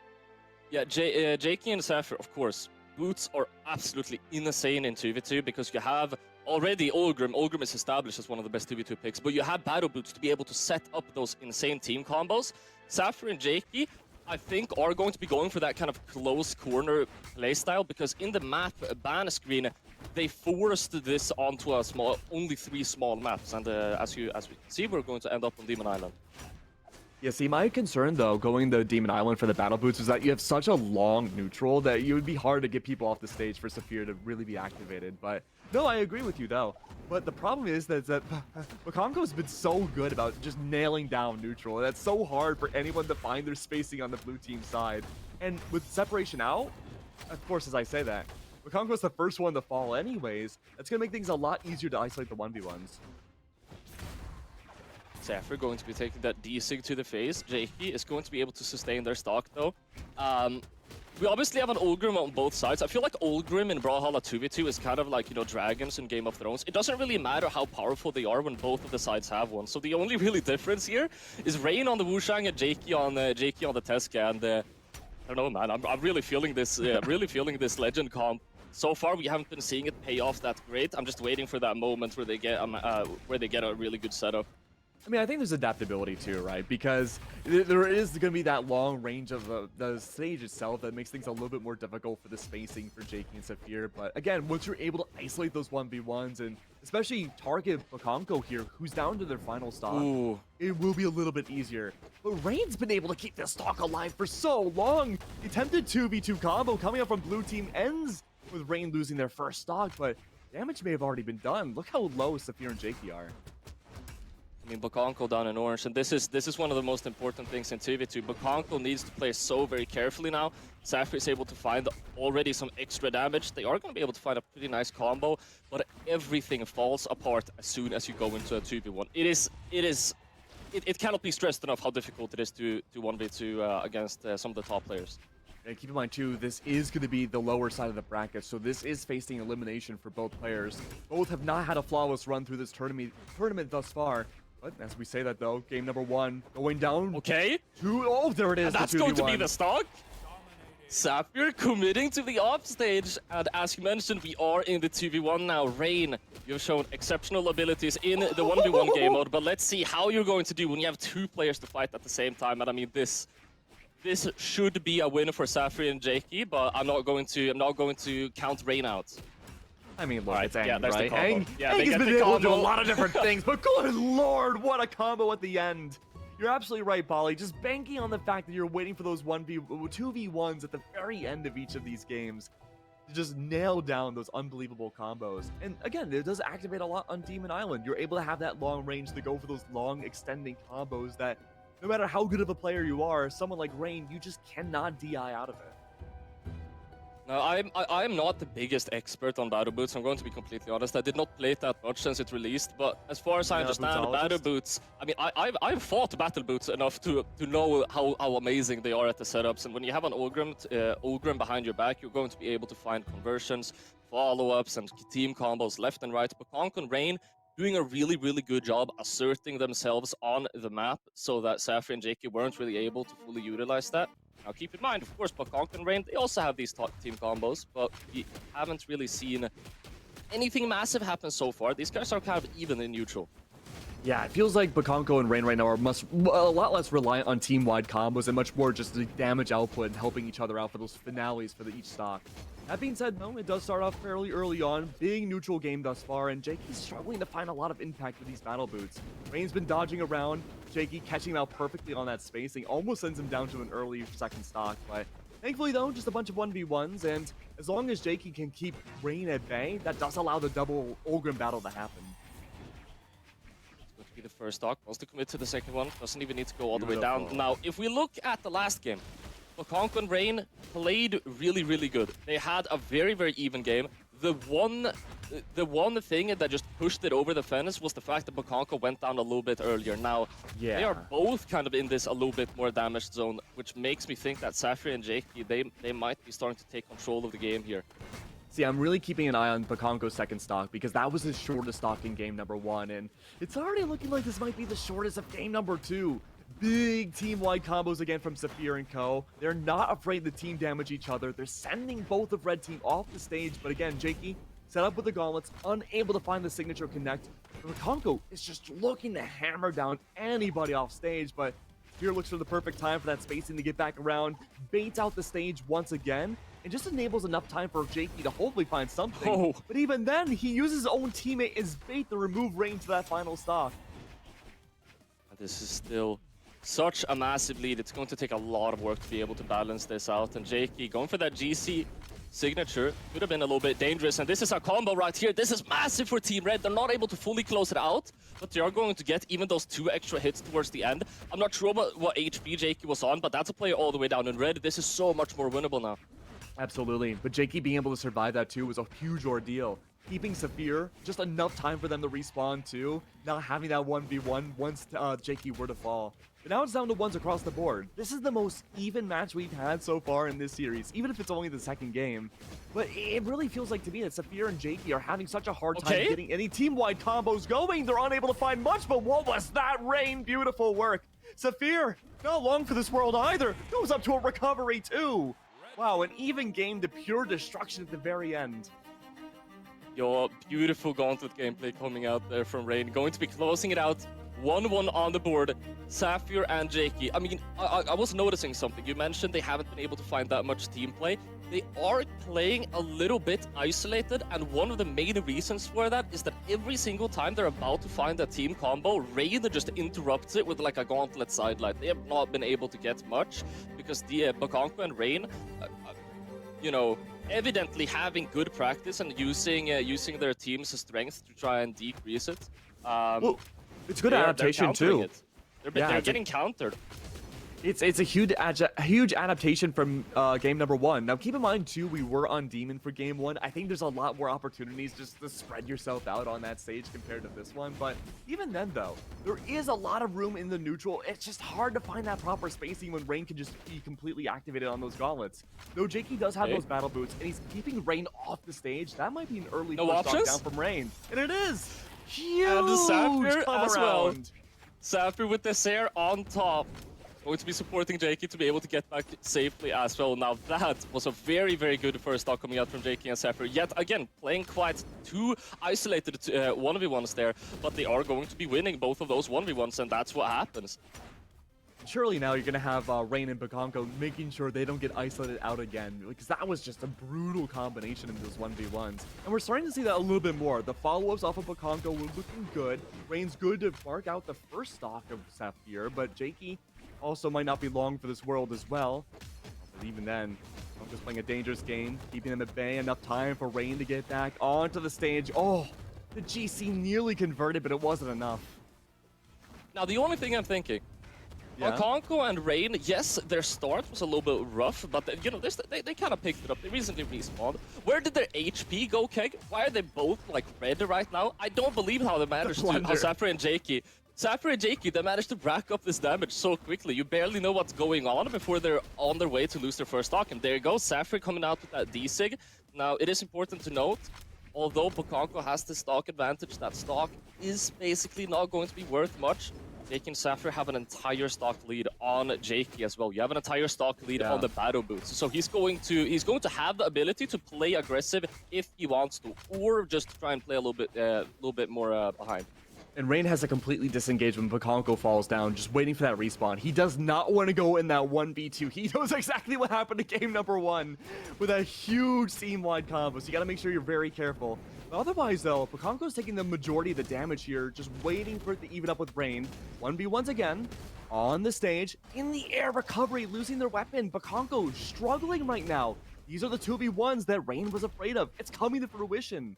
Yeah, Jakey and Sapphire, of course, boots are absolutely insane in 2v2 because you have already Ulgrim. Ulgrim is established as one of the best 2v2 picks, but you have battle boots to be able to set up those insane team combos. Sapphire and Jakey, I think, are going to be going for that kind of close corner playstyle because in the map ban screen, they forced this onto only 3 small maps, and as we can see, we're going to end up on Demon Island.
Yeah, see, my concern, though, going to Demon Island for the battle boots is that you have such a long neutral that it would be hard to get people off the stage for Sapphire to really be activated. But, no, I agree with you, though. But the problem is that Bokonko has been so good about just nailing down neutral. That's so hard for anyone to find their spacing on the blue team side. And with separation out, of course, as I say that, Bokonko's the first one to fall anyways. That's going to make things a lot easier to isolate the 1v1s.
Sapphire going to be taking that D-Sig to the face. Jakey is going to be able to sustain their stock, though. We obviously have an Ulgrim on both sides. I feel like Ulgrim in Brawlhalla 2v2 is kind of like, dragons in Game of Thrones. It doesn't really matter how powerful they are when both of the sides have one. So the only really difference here is Rain on the Wushang and Jakey on the Tezca. And I don't know, man. I'm really feeling this. Really feeling this legend comp. So far, we haven't been seeing it pay off that great. I'm just waiting for that moment where they get a really good setup.
I mean, I think there's adaptability too, right? Because there is going to be that long range of the stage itself that makes things a little bit more difficult for the spacing for Jakey and Saphir. But again, once you're able to isolate those 1v1s and especially target Bakonko here, who's down to their final stock,
Ooh.
it will be a little bit easier. But Rain's been able to keep this stock alive for so long. The attempted 2v2 combo coming up from blue team ends with Rain losing their first stock, but damage may have already been done. Look how low Saphir and Jakey are.
I mean, Bakonko down in orange, and this is one of the most important things in 2v2. Bakonko needs to play so very carefully now. Saphir is able to find already some extra damage. They are going to be able to find a pretty nice combo, but everything falls apart as soon as you go into a 2v1. It cannot be stressed enough how difficult it is to 1v2 against some of the top players.
And keep in mind too, this is going to be the lower side of the bracket, so this is facing elimination for both players. Both have not had a flawless run through this tournament thus far. But as we say that though, game number 1 going down.
Okay.
Oh, there it is.
And that's
the
going to be the stock. Saphir committing to the off stage, and as you mentioned, we are in the 2v1 now. Rain, you've shown exceptional abilities in the 1v1 game mode, but let's see how you're going to do when you have 2 players to fight at the same time. And I mean, this should be a win for Saphir and Jakey, but I'm not going to count Rain out.
I mean, look, it's Aang,
yeah, there's
right?
the combo.
Aang,
Yeah,
Aang
they
has
get
been
the
able to do a
combo.
lot of different things, but good lord, what a combo at the end. You're absolutely right, Polly. Just banking on the fact that you're waiting for those 2v1s at the very end of each of these games to just nail down those unbelievable combos. And again, it does activate a lot on Demon Island. You're able to have that long range to go for those long extending combos that no matter how good of a player you are, someone like Rain, you just cannot DI out of it.
No, I am not the biggest expert on Battle Boots. I'm going to be completely honest. I did not play it that much since it released, but as far as I understand, Battle Boots. I mean, I've fought Battle Boots enough to know how amazing they are at the setups. And when you have an Ulgrim behind your back, you're going to be able to find conversions, follow-ups, and team combos left and right. But Conk and Rain doing a really good job asserting themselves on the map, so that Saphir and Jakey weren't really able to fully utilize that. Now, keep in mind, of course, Bakonk and Rain, they also have these top team combos, but we haven't really seen anything massive happen so far. These guys are kind of even in neutral.
Yeah, it feels like Bakonko and Rain right now are a lot less reliant on team-wide combos and much more just the damage output and helping each other out for those finales for each stock. That being said, though, it does start off fairly early on. Big neutral game thus far, and Jakey's struggling to find a lot of impact with these battle boots. Rain's been dodging around, Jakey catching him out perfectly on that spacing, almost sends him down to an early second stock, but thankfully, though, just a bunch of 1v1s, and as long as Jakey can keep Rain at bay, that does allow the double Ulgrim battle to happen.
It's going to be the first stock, wants to commit to the second one, doesn't even need to go all the way down. Now, if we look at the last game, Bakonk and Rain played really good. They had a very even game. The one thing that just pushed it over the fence was the fact that Bakonko went down a little bit earlier. Now, they are both kind of in this a little bit more damaged zone, which makes me think that Saphir and Jakey, they might be starting to take control of the game here.
See, I'm really keeping an eye on Bakonko's second stock because that was his shortest stock in game number 1, and it's already looking like this might be the shortest of game number 2. Big team-wide combos again from Saphir and co. They're not afraid to team damage each other. They're sending both of Red Team off the stage, but again, Jakey set up with the gauntlets, unable to find the signature connect. Bakonko is just looking to hammer down anybody off stage, but Saphir looks for the perfect time for that spacing to get back around, baits out the stage once again, and just enables enough time for Jakey to hopefully find something.
Oh.
But even then, he uses his own teammate as bait to remove Rain to that final stock.
This is still such a massive lead. It's going to take a lot of work to be able to balance this out. And Jakey going for that GC signature could have been a little bit dangerous. And this is a combo right here. This is massive for Team Red. They're not able to fully close it out, but they are going to get even those 2 extra hits towards the end. I'm not sure what HP Jakey was on, but that's a player all the way down in red. This is so much more winnable now.
Absolutely, but Jakey being able to survive that too was a huge ordeal. Keeping Saphir, just enough time for them to respawn too, not having that 1v1 once Jakey were to fall. But now it's down to ones across the board. This is the most even match we've had so far in this series, even if it's only the second game. But it really feels like to me that Saphir and Jakey are having such a hard time getting any team-wide combos going. They're unable to find much, but what was that, Rain? Beautiful work. Saphir, not long for this world either. Goes up to a recovery too. Wow, an even game to pure destruction at the very end.
Your beautiful Gauntlet gameplay coming out there from Rain. Going to be closing it out 1-1 on the board. Sapphire and Jakey. I mean, I was noticing something. You mentioned they haven't been able to find that much team play. They are playing a little bit isolated, and one of the main reasons for that is that every single time they're about to find a team combo, Rain just interrupts it with like a gauntlet sidelight. They have not been able to get much because the Bakonko and Rain, you know, evidently having good practice and using their team's strength to try and decrease it.
Well, it's good adaptation too.
They're getting countered.
It's a huge adaptation from game number 1. Now keep in mind too, we were on Demon for game 1. I think there's a lot more opportunities just to spread yourself out on that stage compared to this one. But even then though, there is a lot of room in the neutral. It's just hard to find that proper spacing when Rain can just be completely activated on those gauntlets. Though Jakey does have those battle boots and he's keeping Rain off the stage. That might be an early first stock down from Rain. And it is! Huge
And Sapphire as well.
around.
Sapphire with the Sair on top. Going to be supporting Jakey to be able to get back safely as well. Now that was a very, very good first stock coming out from Jakey and Sapphire. Yet again, playing quite two isolated 1v1s there, but they are going to be winning both of those 1v1s, and that's what happens.
Surely now you're going to have Rain and Bakonko making sure they don't get isolated out again, because that was just a brutal combination in those 1v1s. And we're starting to see that a little bit more. The follow-ups off of Bakonko were looking good. Rain's good to mark out the first stock of Sapphire, but Jakey also might not be long for this world as well. But even then, I'm just playing a dangerous game, keeping them at bay, enough time for Rain to get back onto the stage. Oh, the GC nearly converted, but it wasn't enough.
Now the only thing I'm thinking, Bakonko and Rain, yes, their start was a little bit rough, but you know, they kind of picked it up. They recently respawned. Where did their HP go, Keg? Why are they both like red right now? I don't believe how they managed to, how Sapphire and Jakey, they managed to rack up this damage so quickly. You barely know what's going on before they're on their way to lose their first stock. And there you go, Sapphire coming out with that D-Sig. Now, it is important to note, although Bakonko has the stock advantage, that stock is basically not going to be worth much. Jakey and Sapphire have an entire stock lead on Jakey as well. You have an entire stock lead on the battle boots. So he's going to have the ability to play aggressive if he wants to, or just try and play a little bit more behind.
And Rain has a completely disengaged when Bakonko falls down, just waiting for that respawn. He does not want to go in that 1v2. He knows exactly what happened in game number 1 with a huge seam-wide combo, so you got to make sure you're very careful. But otherwise, though, Bakonko's taking the majority of the damage here, just waiting for it to even up with Rain. 1v1s again, on the stage, in the air recovery, losing their weapon. Bakonko struggling right now. These are the 2v1s that Rain was afraid of. It's coming to fruition.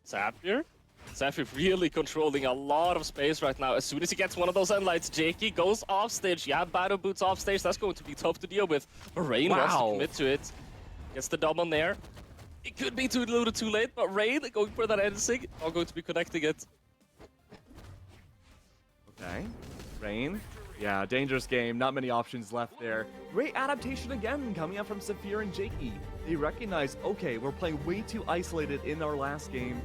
Sapphire really controlling a lot of space right now. As soon as he gets one of those endlights, Jakey goes off stage. You have battle boots off stage. That's going to be tough to deal with. But Rain wants to commit to it. Gets the double there. It could be too little too late, but Rain going for that end sig. Not going to be connecting it.
Okay. Rain. Yeah, dangerous game. Not many options left there. Great adaptation again coming out from Sapphire and Jakey. They recognize, okay, we're playing way too isolated in our last game.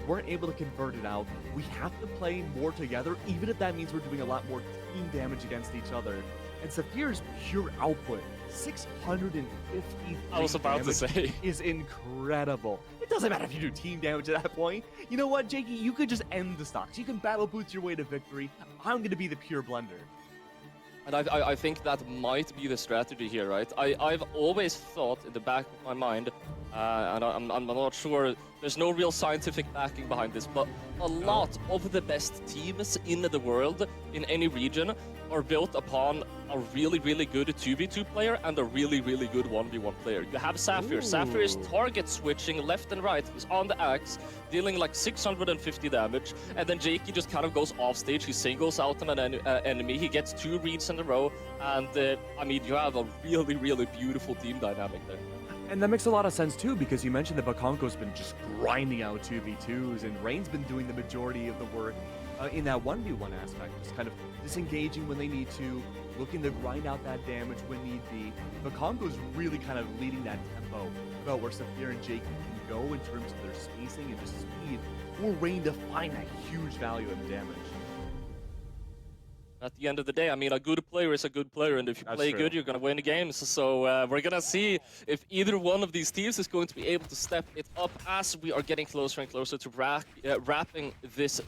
Weren't able to convert it out. We have to play more together, even if that means we're doing a lot more team damage against each other. And Sapphire's pure output, 650
I was about to say,
is incredible. It doesn't matter if you do team damage at that point. You know what, Jakey? You could just end the stocks. You can battle boots your way to victory. I'm going to be the pure blender.
And I think that might be the strategy here, right? I've always thought in the back of my mind, and I'm not sure, there's no real scientific backing behind this, but a lot of the best teams in the world, in any region, are built upon a really, really good 2v2 player and a really, really good 1v1 player. You have Sapphire. Sapphire is target switching left and right. He's on the axe, dealing like 650 damage, and then Jakey just kind of goes off stage. He singles out on an enemy. He gets 2 reads in a row, and I mean, you have a really, really beautiful team dynamic there.
And that makes a lot of sense too, because you mentioned that Bakonko's been just grinding out 2v2s, and Rain's been doing the majority of the work in that 1v1 aspect, just kind of disengaging when they need to, looking to grind out that damage when need be. Bakonko's really kind of leading that tempo about where Sapphire and Jakey can go in terms of their spacing and just speed, for Rain to find that huge value of damage.
At the end of the day, I mean, a good player is a good player, and if you
That's
play
true.
good, you're going to win games. So we're going to see if either one of these teams is going to be able to step it up as we are getting closer and closer to wrapping this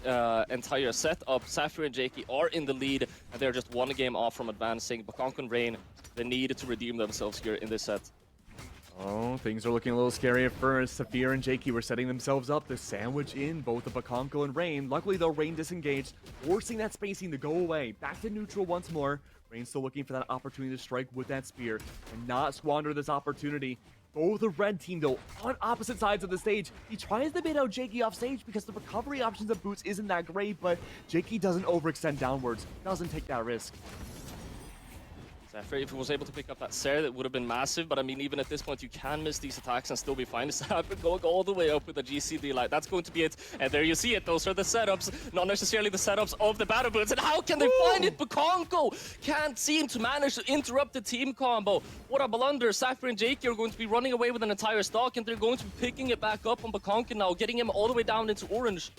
entire setup. Sapphire and Jakey are in the lead, and they're just one game off from advancing. Bakonk and Rain, they need to redeem themselves here in this set.
Oh, things are looking a little scary at first. Saphir and Jakey were setting themselves up to sandwich in both of Bakonko and Rain. Luckily, though, Rain disengaged, forcing that spacing to go away. Back to neutral once more. Rain still looking for that opportunity to strike with that spear and not squander this opportunity. Both the red team, though, on opposite sides of the stage. He tries to bait out Jakey off stage because the recovery options of Boots isn't that great, but Jakey doesn't overextend downwards, doesn't take that risk.
Sapphire, if he was able to pick up that Sarah, that would have been massive, but I mean, even at this point, you can miss these attacks and still be fine. Sapphire going all the way up with the GCD light. That's going to be it. And there you see it. Those are the setups, not necessarily the setups of the battle boots. And how can they find it? Bakonko can't seem to manage to interrupt the team combo. What a blunder. Sapphire and Jakey are going to be running away with an entire stock, and they're going to be picking it back up on Bakonko now, getting him all the way down into orange.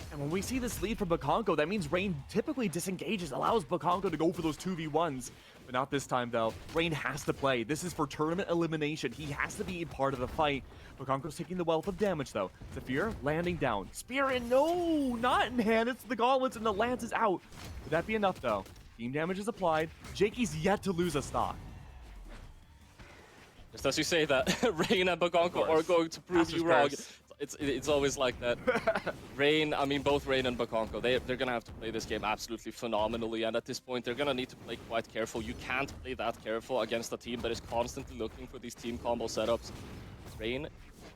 And when we see this lead from Bakonko, that means Rain typically disengages, allows Bakonko to go for those 2v1s. But not this time, though. Rain has to play. This is for tournament elimination. He has to be part of the fight. Bakonko's taking the wealth of damage, though. Saphir landing down. Spear in, no, not in hand. It's the gauntlets, and the lance is out. Would that be enough, though? Team damage is applied. Jakey's yet to lose a stock.
Just as you say that, Rain and Bakonko are going to prove you wrong. It's always like that. Rain, I mean, both Rain and Bakonko, they're going to have to play this game absolutely phenomenally, and at this point, they're going to need to play quite careful. You can't play that careful against a team that is constantly looking for these team combo setups. Rain,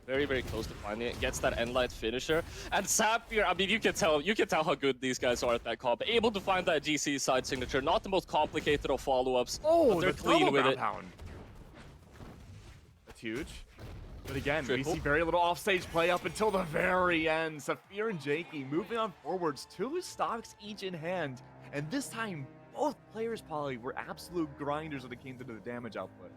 very, very close to finding it, gets that Enlight finisher, and Sapphire, I mean, you can tell how good these guys are at that comp. Able to find that GC side signature, not the most complicated of follow-ups, but they're clean with it.
That's huge. But again,
Triple.
we see very little offstage play up until the very end. Saphir and Jakey moving on forwards, 2 stocks each in hand. And this time, both players, Polly, were absolute grinders when it came to the damage output.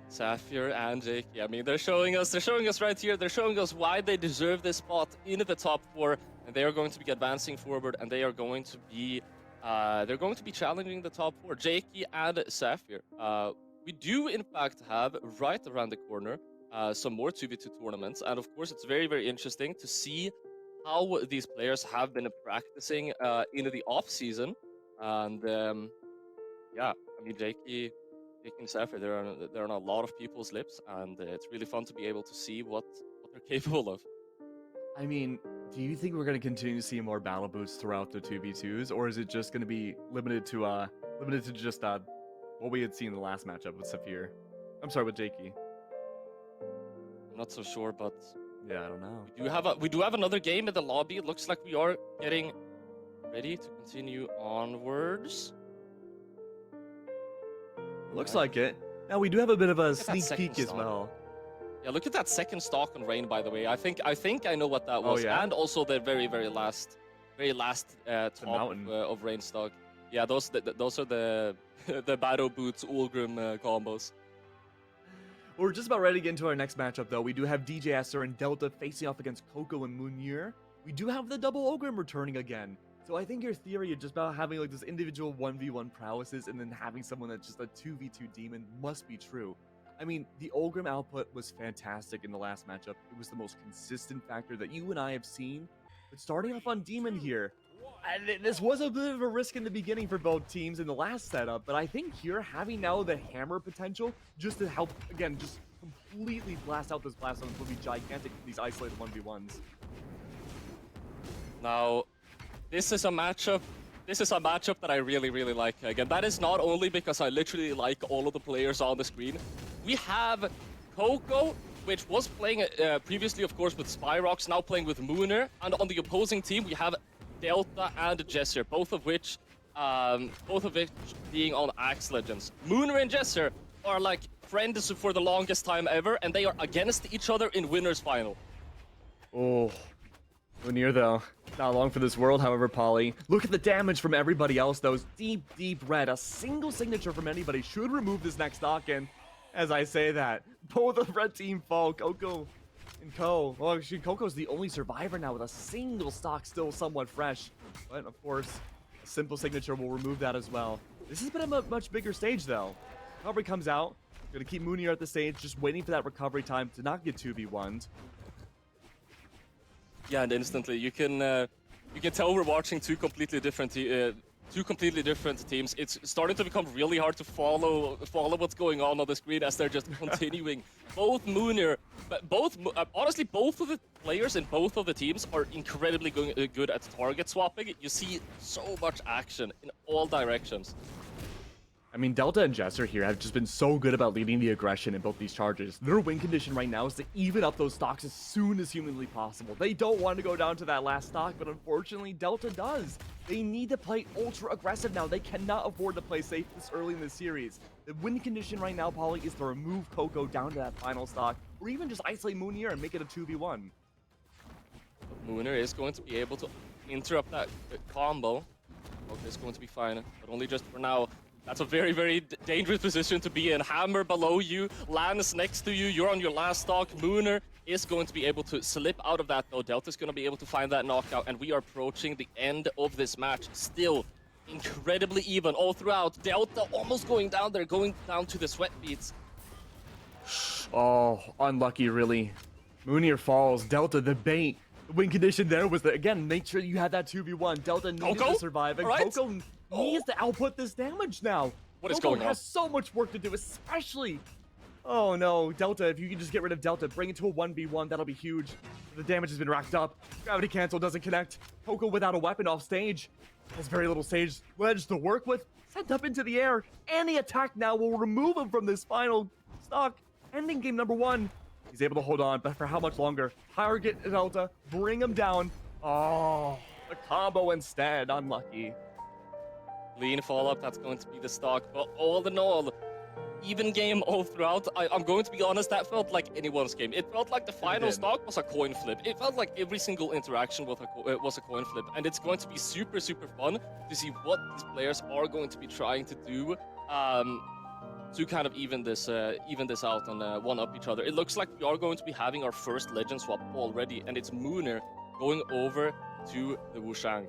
Sapphire and Jakey, I mean, they're showing us right here, they're showing us why they deserve this spot in the top 4, and they are going to be advancing forward, and they are going to be, they're going to be challenging the top 4, Jakey and Sapphire. We do, in fact, have right around the corner some more 2v2 tournaments, and of course, it's very, very interesting to see how these players have been practicing into the off season. And yeah, I mean, Jakey and Sapphire, they're on a lot of people's lips, and it's really fun to be able to see what they're capable of.
I mean, do you think we're going to continue to see more battle boots throughout the 2v2s, or is it just going to be limited to just what we had seen in the last matchup with Saphir? I'm sorry, with Jakey.
I'm not so sure, but
yeah, I don't know.
We do have another game in the lobby. It looks like we are getting ready to continue onwards.
Looks like it. Now we do have a bit of a
at that
sneak
second
peek as
stock.
well.
Yeah, look at that second stock on Rain, by the way. I think I know what that was,
yeah?
and also the very last top
mountain.
of Rain stock. Yeah, those are the the Battle Boots Ulgrim combos.
We're just about ready to get into our next matchup, though. We do have DJ Esser and Delta facing off against Coco and Munir. We do have the double Ogrim returning again. So I think your theory of just about having like this individual 1v1 prowesses and then having someone that's just a 2v2 demon must be true. I mean, the Ogrim output was fantastic in the last matchup. It was the most consistent factor that you and I have seen. But starting off on Demon here, and this was a bit of a risk in the beginning for both teams in the last setup, but I think here having now the hammer potential just to help, again, just completely blast out this blast zone will be gigantic for these isolated 1v1s.
Now, this is a matchup that I really like. Again, that is not only because I literally like all of the players on the screen. We have Coco, which was playing previously, of course, with Spyrox, now playing with Mooner, and on the opposing team we have Delta and Jesser, both of which being on Axe Legends. Mooner and Jesser are like friends for the longest time ever, and they are against each other in winners final.
Oh, Munir though, not long for this world, however, Polly. Look at the damage from everybody else, though. It's deep red. A single signature from anybody should remove this next stock, and as I say that, both the red team fall. Coco And Ko, well, actually, Coco's the only survivor now with a single stock still somewhat fresh. But of course, a simple signature will remove that as well. This has been a much bigger stage though. Recovery comes out. Gonna keep Moonier at the stage, just waiting for that recovery time to not get 2v1'd.
Yeah, and instantly you can tell we're watching two completely different teams. It's starting to become really hard to follow what's going on the screen as they're just continuing. Both Moonier, honestly, both of the players in both of the teams are incredibly good at target swapping. You see so much action in all directions.
I mean, Delta and Jester here have just been so good about leading the aggression in both these charges. Their win condition right now is to even up those stocks as soon as humanly possible. They don't want to go down to that last stock, but unfortunately, Delta does. They need to play ultra aggressive now. They cannot afford to play safe this early in the series. The win condition right now, Polly, is to remove Coco down to that final stock, or even just isolate Moonier and make it a 2v1.
Moonier is going to be able to interrupt that combo. Coco is going to be fine, but only just for now. That's a very, very dangerous position to be in. Hammer below you, Lannis next to you, you're on your last stock. Moonier is going to be able to slip out of that though. Delta's going to be able to find that knockout, and we are approaching the end of this match. Still incredibly even all throughout. Delta almost going down there, going down to the sweat beats.
Oh, unlucky really. Moonier falls, Delta the bait. The win condition there was that, again, make sure you had that 2v1. Delta needed
Coco?
to survive, and
Right.
Coco needs to output this damage now.
What is
Coco
going on?
has so much work to do, especially... Oh no, Delta, if you can just get rid of Delta, bring it to a 1v1, that'll be huge. The damage has been racked up. Gravity cancel doesn't connect. Coco without a weapon off stage. Has very little stage ledge to work with. Sent up into the air. Any attack now will remove him from this final stock. Ending game number 1. He's able to hold on, but for how much longer? Target Delta, bring him down. Oh, the combo instead, unlucky.
Clean follow-up, that's going to be the stock. But all in all, even game all throughout. I'm going to be honest, that felt like anyone's game. It felt like the final stock was a coin flip. It felt like every single interaction was a coin flip. And it's going to be super, super fun to see what these players are going to be trying to do to kind of even this out and one-up each other. It looks like we are going to be having our first legend swap already, and it's Moonier going over to the Wushang.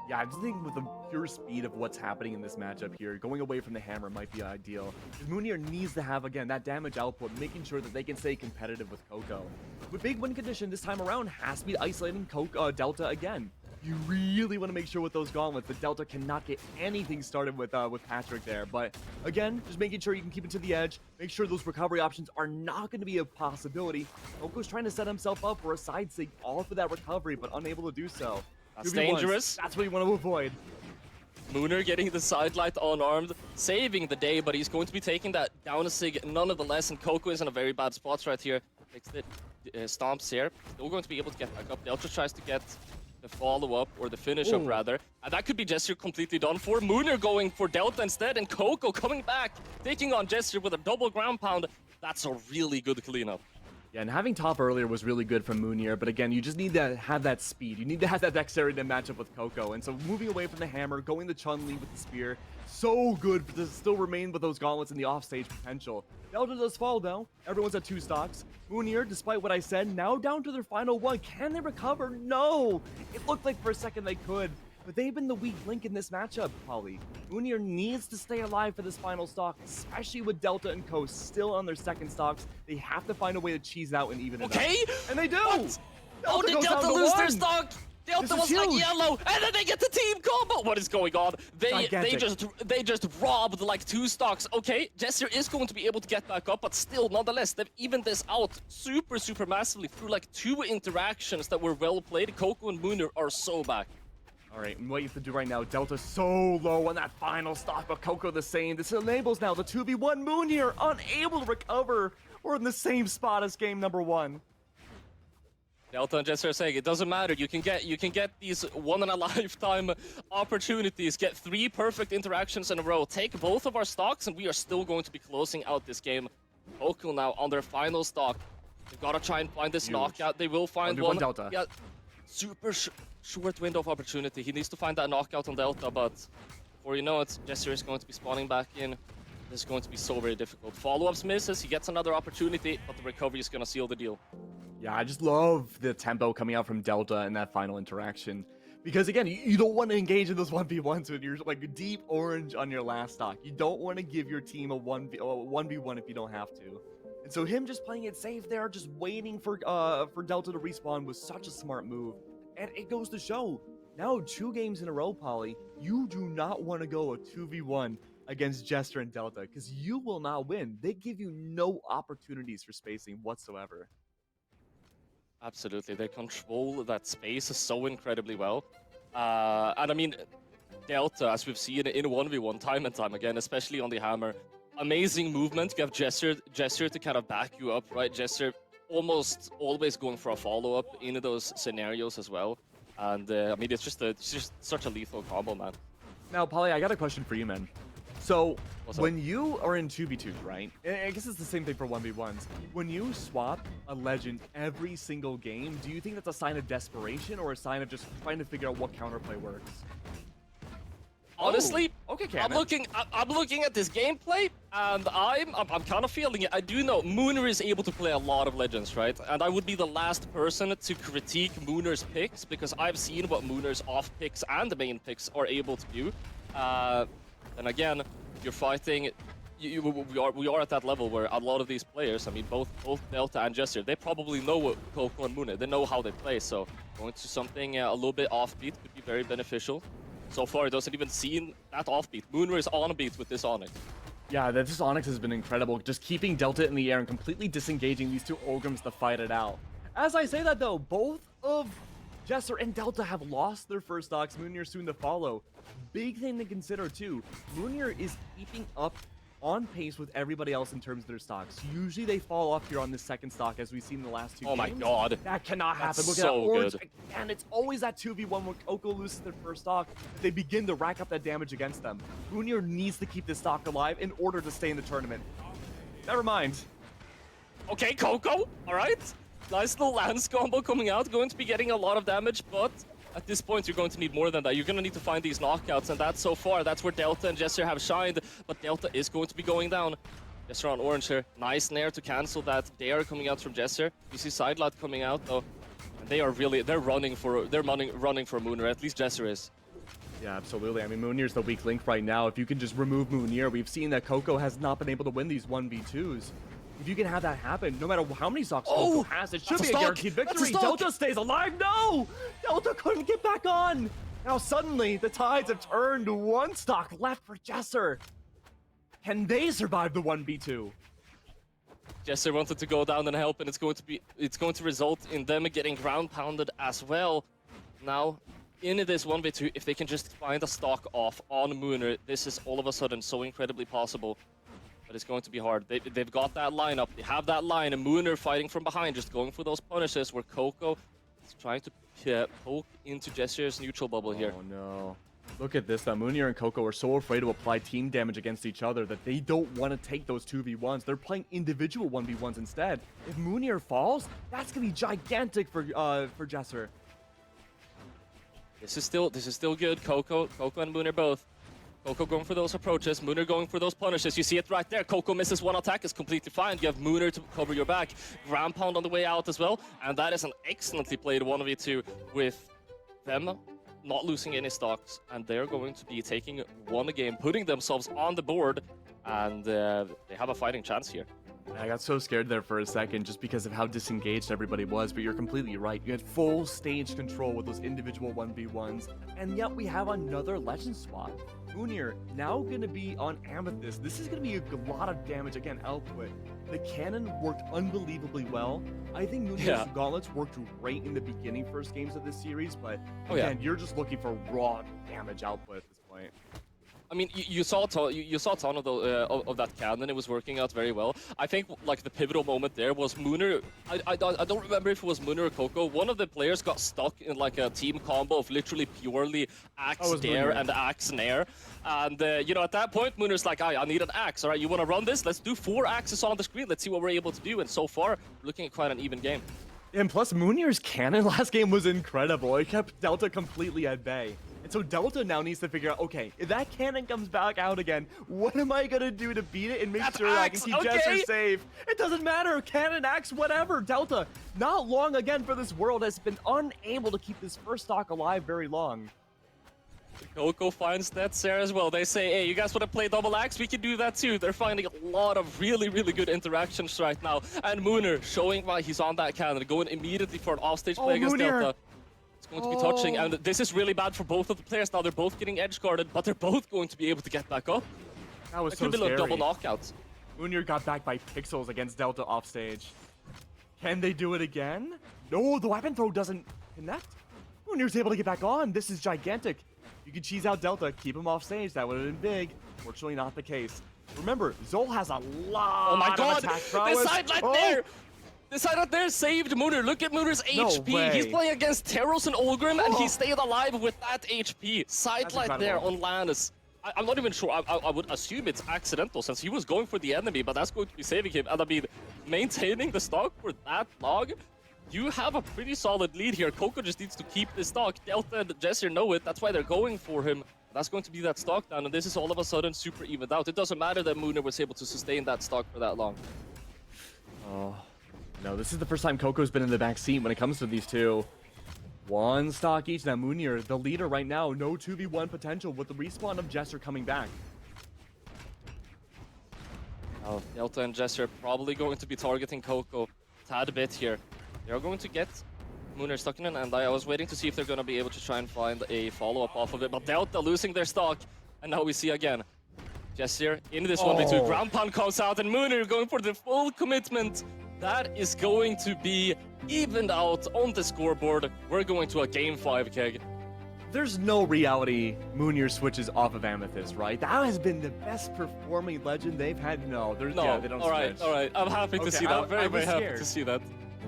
Yeah, I just think with the pure speed of what's happening in this matchup here, going away from the hammer might be ideal. Because Moonier needs to have, again, that damage output, making sure that they can stay competitive with Coco. With big win condition this time around has to be isolating Delta again. You really want to make sure with those gauntlets that Delta cannot get anything started with Patrick there. But again, just making sure you can keep it to the edge, make sure those recovery options are not going to be a possibility. Coco's trying to set himself up for a side sig all for that recovery, but unable to do so.
That's dangerous.
That's what you want to avoid.
Moonier getting the sidelight unarmed, saving the day, but he's going to be taking that down a sig nonetheless, and Coco is in a very bad spot right here. Takes the stomps here. Still going to be able to get back up. Delta tries to get the follow-up, or the finish-up rather. And that could be Gesture completely done for. Moonier going for Delta instead, and Coco coming back, taking on Gesture with a double ground pound. That's a really good cleanup.
Yeah, and having top earlier was really good from Moonier, but again, you just need to have that speed. You need to have that dexterity to match up with Coco. And so moving away from the hammer, going to Chun-Li with the spear, so good to still remain with those gauntlets and the offstage potential. Delta does fall though. Everyone's at 2 stocks. Moonier, despite what I said, now down to their final 1. Can they recover? No! It looked like for a second they could. But they've been the weak link in this matchup, Polly. Moonier needs to stay alive for this final stock, especially with Delta and Co still on their second stocks. They have to find a way to cheese out and even it up. And they do!
What? Oh, did
goes
Delta
down to
lose
1.
their stock? Delta was like yellow, and then they get the team combo. What is going on? They just robbed like 2 stocks. Okay, Gesture is going to be able to get back up, but still, nonetheless, they've evened this out super, super massively through like 2 interactions that were well played. Coco and Moonier are so back.
All right, and what you have to do right now, Delta's so low on that final stock, but Coco the same. This enables now the 2v1. Moonier unable to recover. We're in the same spot as game number 1.
Delta and Jester are saying it doesn't matter. You can get these one-in-a-lifetime opportunities. Get 3 perfect interactions in a row. Take both of our stocks, and we are still going to be closing out this game. Coco now on their final stock. They've got to try and find this knockout. They will find one.
Delta.
Yeah, super short window of opportunity. He needs to find that knockout on Delta, but before you know it, Gesture is going to be spawning back in. This is going to be so very difficult. Follow-ups misses. He gets another opportunity, but the recovery is going to seal the deal.
Yeah, I just love the tempo coming out from Delta in that final interaction. Because again, you don't want to engage in those 1v1s when you're like deep orange on your last stock. You don't want to give your team a 1v1 if you don't have to. And so him just playing it safe there, just waiting for Delta to respawn was such a smart move. And it goes to show, now 2 games in a row, Polly, you do not want to go a 2v1 against Jester and Delta, because you will not win. They give you no opportunities for spacing whatsoever.
Absolutely, they control that space so incredibly well. And I mean, Delta, as we've seen in 1v1 time and time again, especially on the hammer, amazing movement. You have Jester to kind of back you up, right? Jester almost always going for a follow-up in those scenarios as well. And I mean, it's just such a lethal combo, man.
Now, Polly, I got a question for you, man. So,
What's up?
when you are in 2v2s, right? I guess it's the same thing for 1v1s. When you swap a legend every single game, do you think that's a sign of desperation or a sign of just trying to figure out what counterplay works?
Honestly,
okay,
I'm looking at this gameplay, and I'm kind of feeling it. I do know Mooner is able to play a lot of legends, right? And I would be the last person to critique Mooner's picks because I've seen what Mooner's off picks and the main picks are able to do. And again, you're fighting. We are at that level where a lot of these players, I mean, both Delta and Jester, they probably know what Coco and Mooner. They know how they play. So going to something a little bit offbeat could be very beneficial. So far, it doesn't even seem that offbeat. Mooner is on beat with this Onyx.
Yeah, this Onyx has been incredible. Just keeping Delta in the air and completely disengaging these 2 Ograms to fight it out. As I say that, though, both of Jester and Delta have lost their first stocks. Moonir soon to follow. Big thing to consider, too. Moonir is keeping up on pace with everybody else in terms of their stocks. Usually they fall off here on this second stock, as we've seen in the last 2 games.
Oh my god.
That cannot happen.
That's
Look at
so
that orange.
good.
And it's always that 2v1 when Coco loses their first stock. They begin to rack up that damage against them. Moonir needs to keep this stock alive in order to stay in the tournament. Never mind.
Okay, Coco. All right. Nice little lance combo coming out. Going to be getting a lot of damage, but at this point, you're going to need more than that. You're going to need to find these knockouts, and that's so far. That's where Delta and Jester have shined, but Delta is going to be going down. Jester on orange here. Nice nair to cancel that dare coming out from Jester. You see Sidelight coming out, though. And they're running for Mooner. At least Jester is.
Yeah, absolutely. I mean, Moonir's the weak link right now. If you can just remove Moonir, we've seen that Coco has not been able to win these 1v2s. If you can have that happen, no matter how many stocks Coco has, it should be a guaranteed victory. Delta stays alive. No! Delta couldn't get back on. Now suddenly, the tides have turned. 1 stock left for Jester. Can they survive the 1v2?
Jester wanted to go down and help, and it's going to result in them getting ground pounded as well. Now, in this 1v2, if they can just find a stock off on Mooner, this is all of a sudden so incredibly possible. But it's going to be hard. They've got that lineup. They have that line, and Mooner fighting from behind, just going for those punishes, where Coco is trying to poke into Jester's neutral bubble here.
Oh no. Look at this, that Moonir and Coco are so afraid to apply team damage against each other that they don't want to take those 2v1s. They're playing individual 1v1s instead. If Moonir falls, that's going to be gigantic for Jester.
This is still good. Coco and Mooner both. Coco going for those approaches, Mooner going for those punishes. You see it right there. Coco misses 1 attack, it's completely fine. You have Mooner to cover your back. Ground pound on the way out as well. And that is an excellently played 1v2 with them not losing any stocks. And they're going to be taking 1 game, putting themselves on the board. And they have a fighting chance here.
I got so scared there for a second just because of how disengaged everybody was, but you're completely right. You had full stage control with those individual 1v1s, and yet we have another legend swap. Moonir now going to be on Amethyst. This is going to be a lot of damage, again, output. The cannon worked unbelievably well. I think Moonir's gauntlets worked great in the beginning first games of this series, but again, you're just looking for raw damage output at this point.
I mean, you saw a ton of that cannon. It was working out very well. I think like the pivotal moment there was Mooner. I don't remember if it was Mooner or Coco. One of the players got stuck in like a team combo of literally purely axe dare and axe nair. And you know, at that point, Mooner's like, I need an axe. All right, you want to run this? Let's do 4 axes on the screen. Let's see what we're able to do. And so far, looking at quite an even game.
And plus, Moonir's cannon last game was incredible. It kept Delta completely at bay. And so Delta now needs to figure out, okay, if that cannon comes back out again, what am I gonna do to beat it and make
That's
sure I can
Axe,
keep
okay.
Jester safe? It doesn't matter, cannon, axe, whatever. Delta, not long again for this world, has been unable to keep this first stock alive very long.
Coco finds that there as well. They say, hey, you guys want to play double axe? We can do that too. They're finding a lot of really, really good interactions right now. And Mooner showing why he's on that cannon, going immediately for an offstage play against
Mooner.
Delta. It's going to be touching, and this is really bad for both of the players. Now they're both getting edge guarded, but they're both going to be able to get back up.
That was
It
so
could be
scary.
a double knockout.
Munir got back by pixels against Delta offstage. Can they do it again? No, the weapon throw doesn't connect. Munir's able to get back on. This is gigantic. You can cheese out Delta, keep him off stage. That would have been big. Fortunately, not the case. Remember, Zol has a lot
Oh my god!
of attack
The
prowess.
side right there! The side right there saved Mooner. Look at Mooner's
No
HP.
way.
He's playing against Teros and Olgrim, and
Oh.
he stayed alive with that HP. Side
That's
light there
incredible.
on Lannis. I'm not even sure. I would assume it's accidental since he was going for the enemy, but that's going to be saving him. And I mean, maintaining the stock for that long, you have a pretty solid lead here. Coco just needs to keep this stock. Delta and Jessier know it. That's why they're going for him. That's going to be that stock down, and this is all of a sudden super evened out. It doesn't matter that Mooner was able to sustain that stock for that long.
Oh, no, this is the first time Coco's been in the back seat when it comes to these two. One stock each. Now, Munir, the leader right now, no 2v1 potential with the respawn of Jester coming back.
Oh, Delta and Jester probably going to be targeting Coco a tad bit here. They're going to get Mooner stuck in, and I was waiting to see if they're going to be able to try and find a follow-up off of it, but Delta losing their stock, and now we see again. Jester in this 1v2, ground pound comes out, and Mooner going for the full commitment. That is going to be evened out on the scoreboard. We're going to a game 5, Keg.
There's no reality Munir switches off of Amethyst, right? That has been the best performing legend they've had. No, there's
No,
yeah, they don't switch.
all right. I'm happy to
Okay,
see that.
I
Very,
was
very happy
scared.
to see that.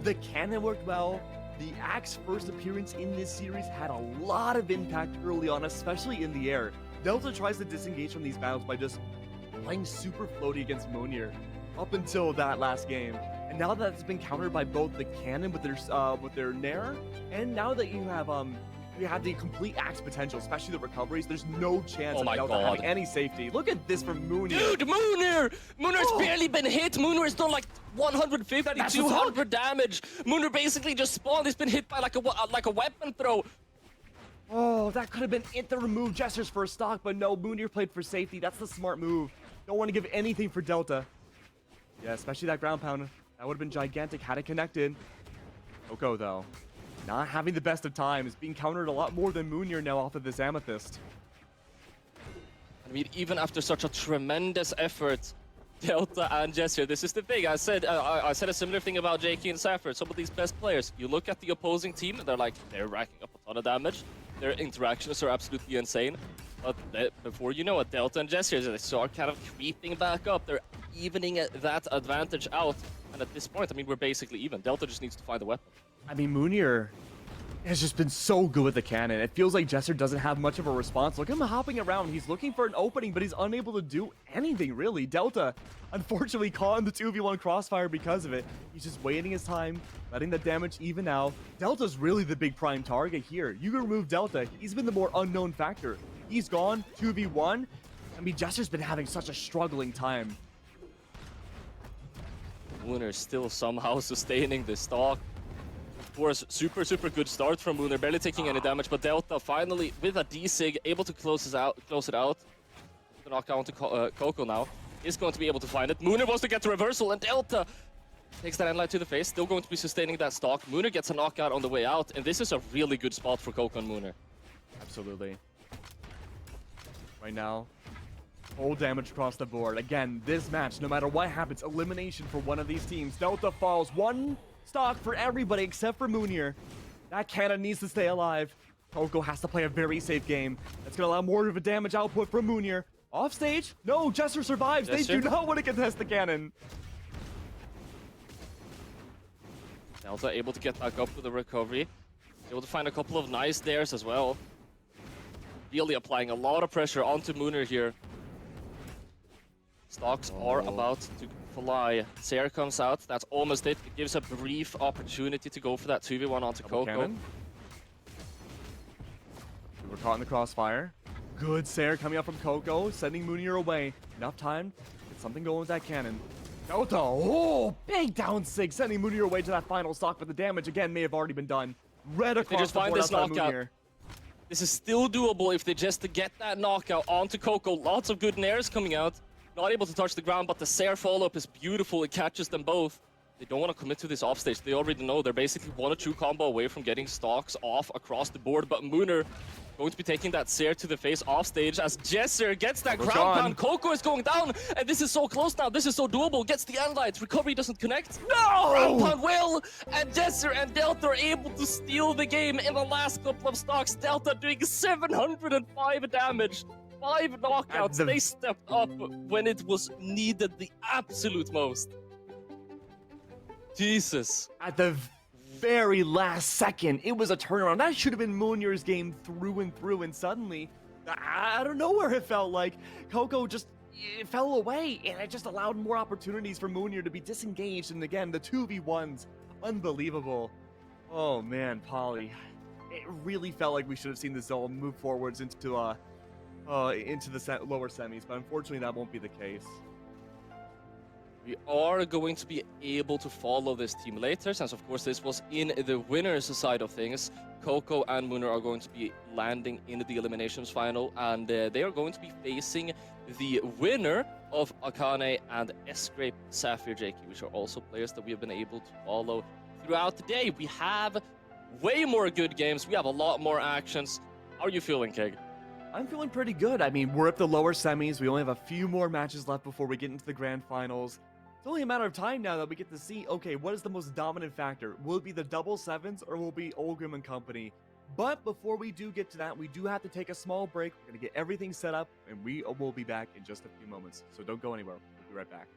The cannon worked well. The Axe first appearance in this series had a lot of impact early on, especially in the air. Delta tries to disengage from these battles by just playing super floaty against Munir up until that last game. And now that's been countered by both the cannon with their Nair, and now that you have the complete Axe potential, especially the recoveries, there's no chance
Oh
of
my
Delta
God.
having any safety. Look at this from Munir.
Dude, Mooner! Mooner's
Oh.
barely been hit. Mooner's done like 150,
That's the
200 damage. Mooner basically just spawned. He's been hit by like a weapon throw.
Oh, that could have been it to remove Jester's first stock, but no, Munir played for safety. That's the smart move. Don't want to give anything for Delta. Yeah, especially that ground pound. That would have been gigantic had it connected. Coco, though, not having the best of times, being countered a lot more than Munir now off of this Amethyst.
I mean, even after such a tremendous effort, Delta and Jessier, this is the thing. I said a similar thing about JK and Sapphire. Some of these best players, you look at the opposing team, and they're racking up a ton of damage. Their interactions are absolutely insane. But before you know it, Delta and Jessier, they start kind of creeping back up. They're evening that advantage out. And at this point, I mean, we're basically even. Delta just needs to find a weapon.
I mean, Munir has just been so good with the cannon. It feels like Jester doesn't have much of a response. Look at him hopping around. He's looking for an opening, but he's unable to do anything, really. Delta, unfortunately, caught in the 2v1 crossfire because of it. He's just waiting his time, letting the damage even out. Delta's really the big prime target here. You can remove Delta. He's been the more unknown factor. He's gone, 2v1. I mean, Jester's been having such a struggling time.
Mooner still somehow sustaining the stock. Of course, super good start from Mooner, barely taking any damage, but Delta finally, with a D-Sig, able to close it out. The knockout to Coco now is going to be able to find it. Mooner wants to get the reversal, and Delta takes that endlight to the face, still going to be sustaining that stock. Mooner gets a knockout on the way out, and this is a really good spot for Coco and Mooner.
Absolutely. Right now, full damage across the board. Again, this match, no matter what happens, elimination for one of these teams. Delta falls. One stock for everybody except for Munir. That cannon needs to stay alive. Coco has to play a very safe game. That's going to allow more of a damage output from Munir. Off stage? No, Jester survives. They do not want to contest the cannon.
Delta able to get back up with the recovery. Able to find a couple of nice dares as well. Really applying a lot of pressure onto Mooner here. Stocks are about to fly. Sair comes out. That's almost it. It gives a brief opportunity to go for that 2v1 onto
Double
Coco.
cannon. We're caught in the crossfire. Good Sair coming up from Coco, sending Moonir away. Enough time to get something going with that cannon. Kota, oh, big down 6, sending Moonir away to that final stock, but the damage again may have already been done. Red across
just
the
find
board
this
outside of
knockout.
Moonir.
This is still doable if they just get that knockout onto Coco. Lots of good nairs coming out. Not able to touch the ground, but the Sair follow-up is beautiful. It catches them both. They don't want to commit to this offstage. They already know they're basically 1 or 2 combo away from getting stocks off across the board. But Mooner going to be taking that Sair to the face offstage as Jesser gets that
Coco's
ground
gone.
pound. Coco is going down, and this is so close now. This is so doable. Gets the Anlight. Recovery doesn't connect. No! Ground pound will, and Jesser and Delta are able to steal the game in the last couple of stocks. Delta doing 705 damage. 5 knockouts. They stepped up when it was needed the absolute most. Jesus.
At the very last second, it was a turnaround. That should have been Moonir's game through and through, and suddenly, I don't know where it felt like. Coco just it fell away, and it just allowed more opportunities for Moonir to be disengaged, and again, the 2v1s, unbelievable. Oh man, Polly. It really felt like we should have seen the Zone move forwards into the lower semis, but unfortunately that won't be the case.
We are going to be able to follow this team later, since of course this was in the winners side of things. Coco and Mooner are going to be landing in the eliminations final, and they are going to be facing the winner of Akane and Escrape Sapphire JK, which are also players that we have been able to follow throughout the day. We have way more good games. We have a lot more actions. How are you feeling, Keg?
I'm feeling pretty good. I mean, we're at the lower semis. We only have a few more matches left before we get into the grand finals. It's only a matter of time now that we get to see, okay, what is the most dominant factor? Will it be the double sevens or will it be Olgrim and company? But before we do get to that, we do have to take a small break. We're going to get everything set up, and we will be back in just a few moments. So don't go anywhere. We'll be right back.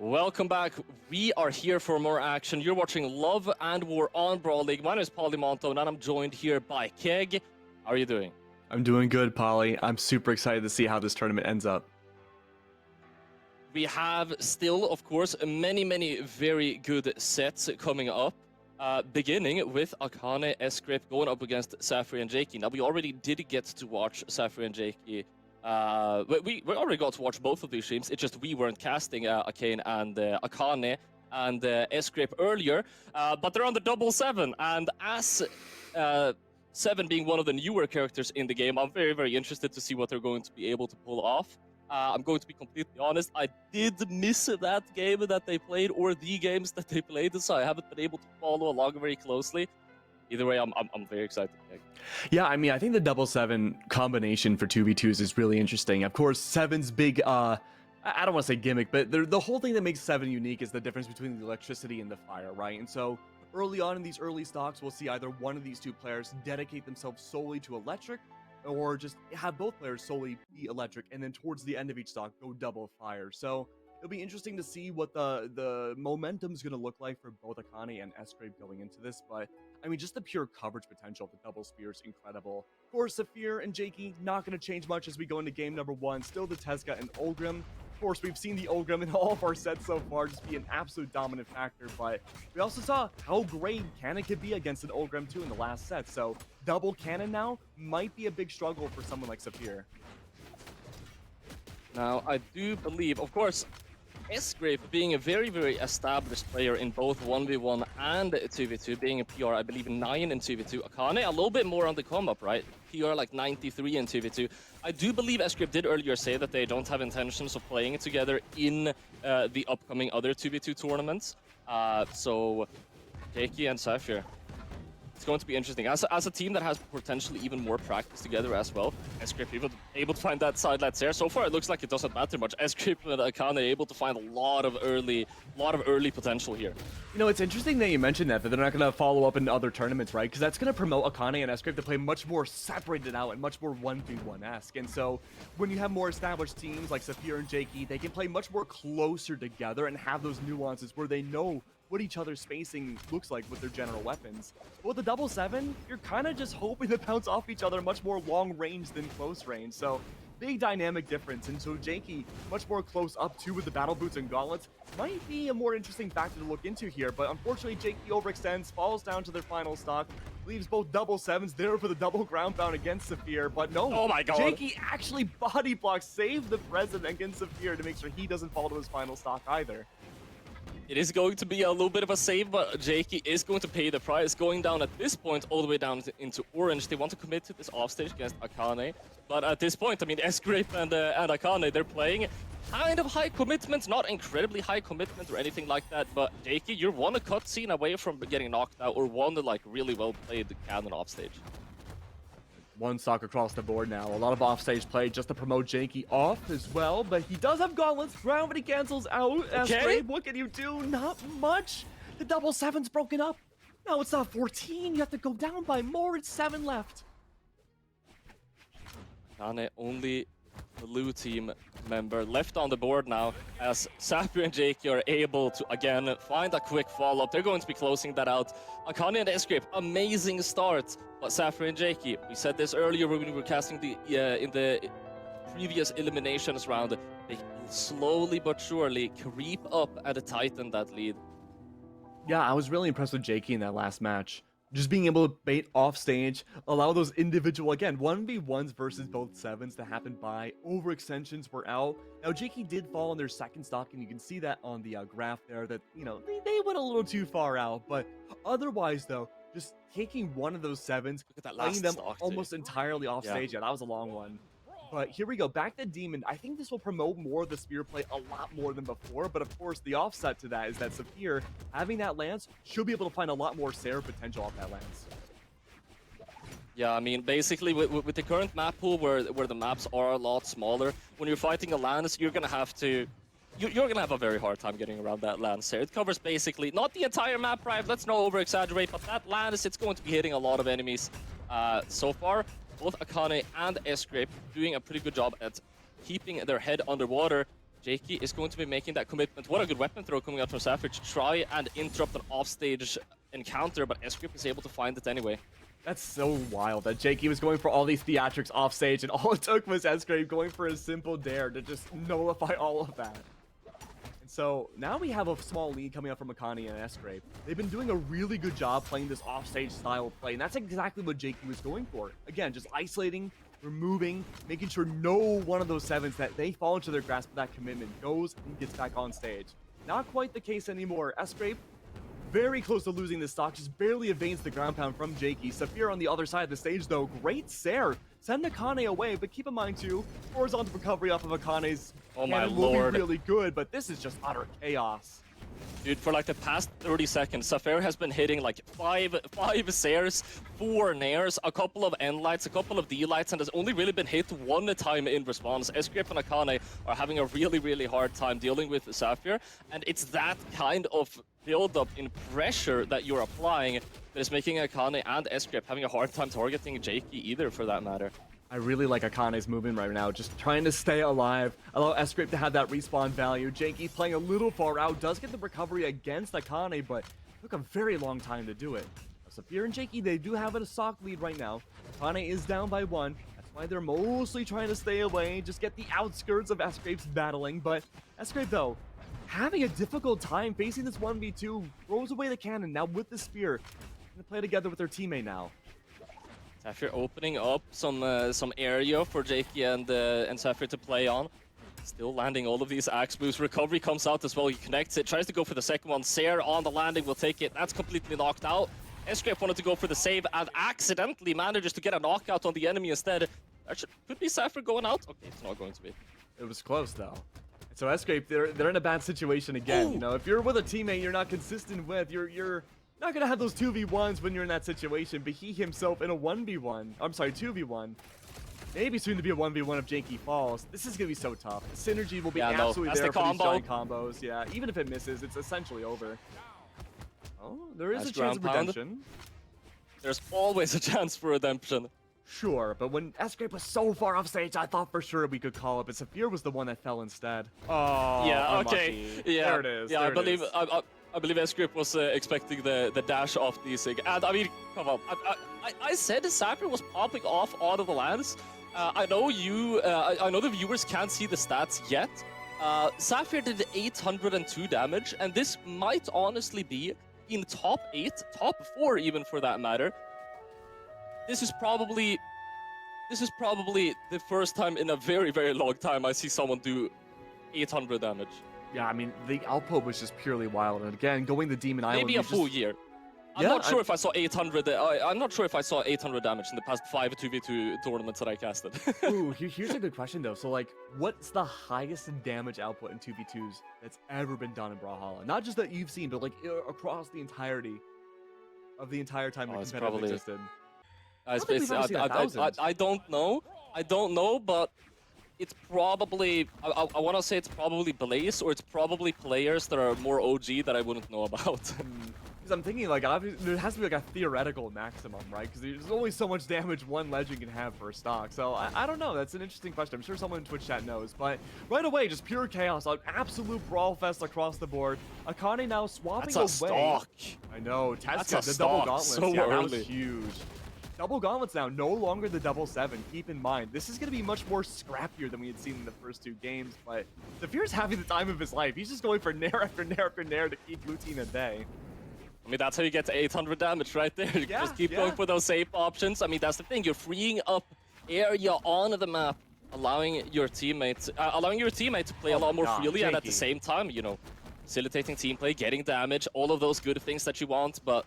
Welcome back. We are here for more action. You're watching Love and War on Brawl League. My name is Polymonto, and I'm joined here by Keg. How are you doing?
I'm doing good, Polly. I'm super excited to see how this tournament ends up.
We have still, of course, many very good sets coming up. Beginning with Akane Escrip going up against Safri and Jakey. Now, we already did get to watch Safri and Jakey. We already got to watch both of these streams. It's just we weren't casting Akane and Akane and Escrip earlier. But they're on the double 7. And as 7 being one of the newer characters in the game, I'm very interested to see what they're going to be able to pull off. I'm going to be completely honest, I did miss that game that they played, or the games that they played, so I haven't been able to follow along very closely. Either way, I'm very excited.
Yeah, I mean, I think the double 7 combination for 2v2s is really interesting. Of course, 7's big, I don't want to say gimmick, but the whole thing that makes 7 unique is the difference between the electricity and the fire, right? And so early on in these early stocks, we'll see either one of these two players dedicate themselves solely to electric, or just have both players solely be electric, and then towards the end of each stock, go double fire. So it'll be interesting to see what the momentum's going to look like for both Akane and Escrip going into this, but I mean, just the pure coverage potential of the double spear is incredible. Of course, Saphir and Jakey, not going to change much as we go into game number 1. Still the Tezca and Ulgrim. Of course, we've seen the Ulgrim in all of our sets so far just be an absolute dominant factor, but we also saw how great Cannon could be against an Ulgrim too in the last set, so double Cannon now might be a big struggle for someone like Saphir.
Now, I do believe, of course, Escrip being a very established player in both 1v1 and 2v2, being a PR, I believe, 9 in 2v2. Akane, a little bit more on the come up, right? PR like 93 in 2v2. I do believe Escrip did earlier say that they don't have intentions of playing it together in the upcoming other 2v2 tournaments. So, Jakey and Saphir. It's going to be interesting. As a team that has potentially even more practice together as well, Escrip able to find that side lats there. So far, it looks like it doesn't matter much. Escrip and Akane able to find a lot of early potential here.
You know, it's interesting that you mentioned that they're not going to follow up in other tournaments, right? Because that's going to promote Akane and Escrip to play much more separated out and much more 1v1-esque. And so when you have more established teams like Saphir and Jakey, they can play much more closer together and have those nuances where they know what each other's spacing looks like with their general weapons. But with the double 7, you're kind of just hoping to bounce off each other much more long range than close range. So big dynamic difference. And so Jakey, much more close up to with the battle boots and gauntlets, might be a more interesting factor to look into here. But unfortunately, Jakey overextends, falls down to their final stock, leaves both double 7s there for the double ground pound against Saphir. But no,
oh my god,
Jakey actually body blocks, save the president against Saphir to make sure he doesn't fall to his final stock either.
It is going to be a little bit of a save, but Jakey is going to pay the price, going down at this point all the way down into orange. They want to commit to this offstage against Akane, but at this point, I mean, Escrip and Akane, they're playing kind of high commitment, not incredibly high commitment or anything like that, but Jakey, you're one a cutscene away from getting knocked out, or one like really well played cannon offstage.
One stock across the board now. A lot of offstage play just to promote Jakey off as well, but he does have gauntlets. Gravity cancels out.
Okay.
What can you do? Not much. The double 7's broken up. Now it's not 14. You have to go down by more. It's 7 left.
Kane, only blue team member left on the board now, as Saphir and Jakey are able to again find a quick follow-up. They're going to be closing that out. Akane and Escrip, amazing start, but Saphir and Jakey, we said this earlier when we were casting the in the previous eliminations round, they slowly but surely creep up and tighten that lead.
Yeah, I was really impressed with Jakey in that last match. Just being able to bait off stage, allow those individual, again, 1v1s versus both 7s to happen by. Overextensions were out. Now, Jakey did fall in their second stock, and you can see that on the graph there that, you know, they went a little too far out. But otherwise, though, just taking one of those 7s,
Look at that
playing
last
them
stock,
almost entirely off stage. Yeah, that was a long one. But here we go, back to Demon. I think this will promote more of the spear play a lot more than before, but of course the offset to that is that Saphir, having that lance, should be able to find a lot more Sarah potential off that lance.
Yeah, I mean, basically with the current map pool where the maps are a lot smaller, when you're fighting a lance, you're gonna have to you're gonna have a very hard time getting around that lance here. It covers basically not the entire map, right? Let's not over exaggerate, but that lance, it's going to be hitting a lot of enemies. So far, both Akane and Escrip doing a pretty good job at keeping their head underwater. Jakey is going to be making that commitment. What a good weapon throw coming out from Sapphire to try and interrupt an offstage encounter, but Escrip is able to find it anyway.
That's so wild that Jakey was going for all these theatrics off stage, and all it took was Escrip going for a simple dare to just nullify all of that. And so now we have a small lead coming up from Akane and Escrip. They've been doing a really good job playing this offstage style of play, and that's exactly what Jakey was going for. Again, just isolating, removing, making sure no one of those sevens that they fall into their grasp of that commitment goes and gets back on stage. Not quite the case anymore. Escrip very close to losing this stock, just barely evades the ground pound from Jakey. Saphir on the other side of the stage, though, great Sair. Send Akane away, but keep in mind, too, horizontal recovery off of Akane's cannon will be really good, but this is just utter chaos.
Dude, for like the past 30 seconds, Saphir has been hitting like five Sairs, 4 Nairs, a couple of End Lights, a couple of D Lights, and has only really been hit one time in response. Escrip and Akane are having a really hard time dealing with Saphir, and it's that kind of build-up in pressure that you're applying that is making Akane and Escrip having a hard time targeting Jakey either, for that matter.
I really like Akane's movement right now, just trying to stay alive, allow Escrip to have that respawn value. Jakey playing a little far out, does get the recovery against Akane, but took a very long time to do it. Saphir and Jakey, they do have a sock lead right now. Akane is down by 1. That's why they're mostly trying to stay away, just get the outskirts of Escrip's battling. But Escrip, though, having a difficult time facing this 1v2, throws away the cannon now with the spear. Gonna play together with their teammate now.
Saphir opening up some area for Jakey and Saphir to play on. Still landing all of these axe moves. Recovery comes out as well. He connects it, tries to go for the second one. Sair on the landing will take it. That's completely knocked out. Escrip wanted to go for the save and accidentally manages to get a knockout on the enemy instead. That could be Saphir going out. Okay, it's not going to be.
It was close though. So Escrip, they're in a bad situation again. You know, if you're with a teammate you're not consistent with, you're not gonna have those 2v1s when you're in that situation. But he himself in a 1v1, I'm sorry, 2v1, maybe soon to be a 1v1 if Jakey falls. This is gonna be so tough. The synergy will be absolutely there for these giant combos. Yeah, even if it misses, it's essentially over. Oh, there is a chance of redemption.
There's always a chance for redemption.
Sure, but when Escrip was so far off stage, I thought for sure we could call it, but Saphir was the one that fell instead. Oh,
yeah,
unlucky.
okay. Yeah,
there it is.
Yeah, I believe Escrip was expecting the dash off the sig. And I mean, come on. I said Saphir was popping off out of the lands. I know I know the viewers can't see the stats yet. Saphir did 802 damage, and this might honestly be in top 8, top 4 even for that matter. This is probably the first time in a very long time I see someone do 800 damage.
Yeah, I mean, the output was just purely wild. And again, going the Demon Island...
Maybe a full year. I'm not sure if I saw 800. I'm not sure if I saw 800 damage in the past 5 2v2 tournaments that I casted.
Ooh, here's a good question though. So like, what's the highest damage output in 2v2s that's ever been done in Brawlhalla? Not just that you've seen, but like across the entirety of the entire time the competitive existed.
I don't know, but it's probably, I want to say it's probably Blaze, or it's probably players that are more OG that I wouldn't know about.
Because I'm thinking, like, obviously, there has to be, like, a theoretical maximum, right? Because there's only so much damage one legend can have per stock. So, I don't know. That's an interesting question. I'm sure someone in Twitch chat knows. But right away, just pure chaos. An absolute brawl fest across the board. Akane now swapping away.
That's a stock.
I know.
That's
the
a
double
stock.
gauntlets.
So
yeah,
early.
That was huge. Double gauntlets now, no longer the double 7. Keep in mind, this is going to be much more scrappier than we had seen in the first 2 games. But Saphir's having the time of his life. He's just going for nair after nair after nair to keep blue team at bay.
I mean, that's how you get to 800 damage right there. You just keep going for those safe options. I mean, that's the thing. You're freeing up area on the map, allowing your teammate to play a lot more freely, and at the same time, you know, facilitating team play, getting damage, all of those good things that you want. But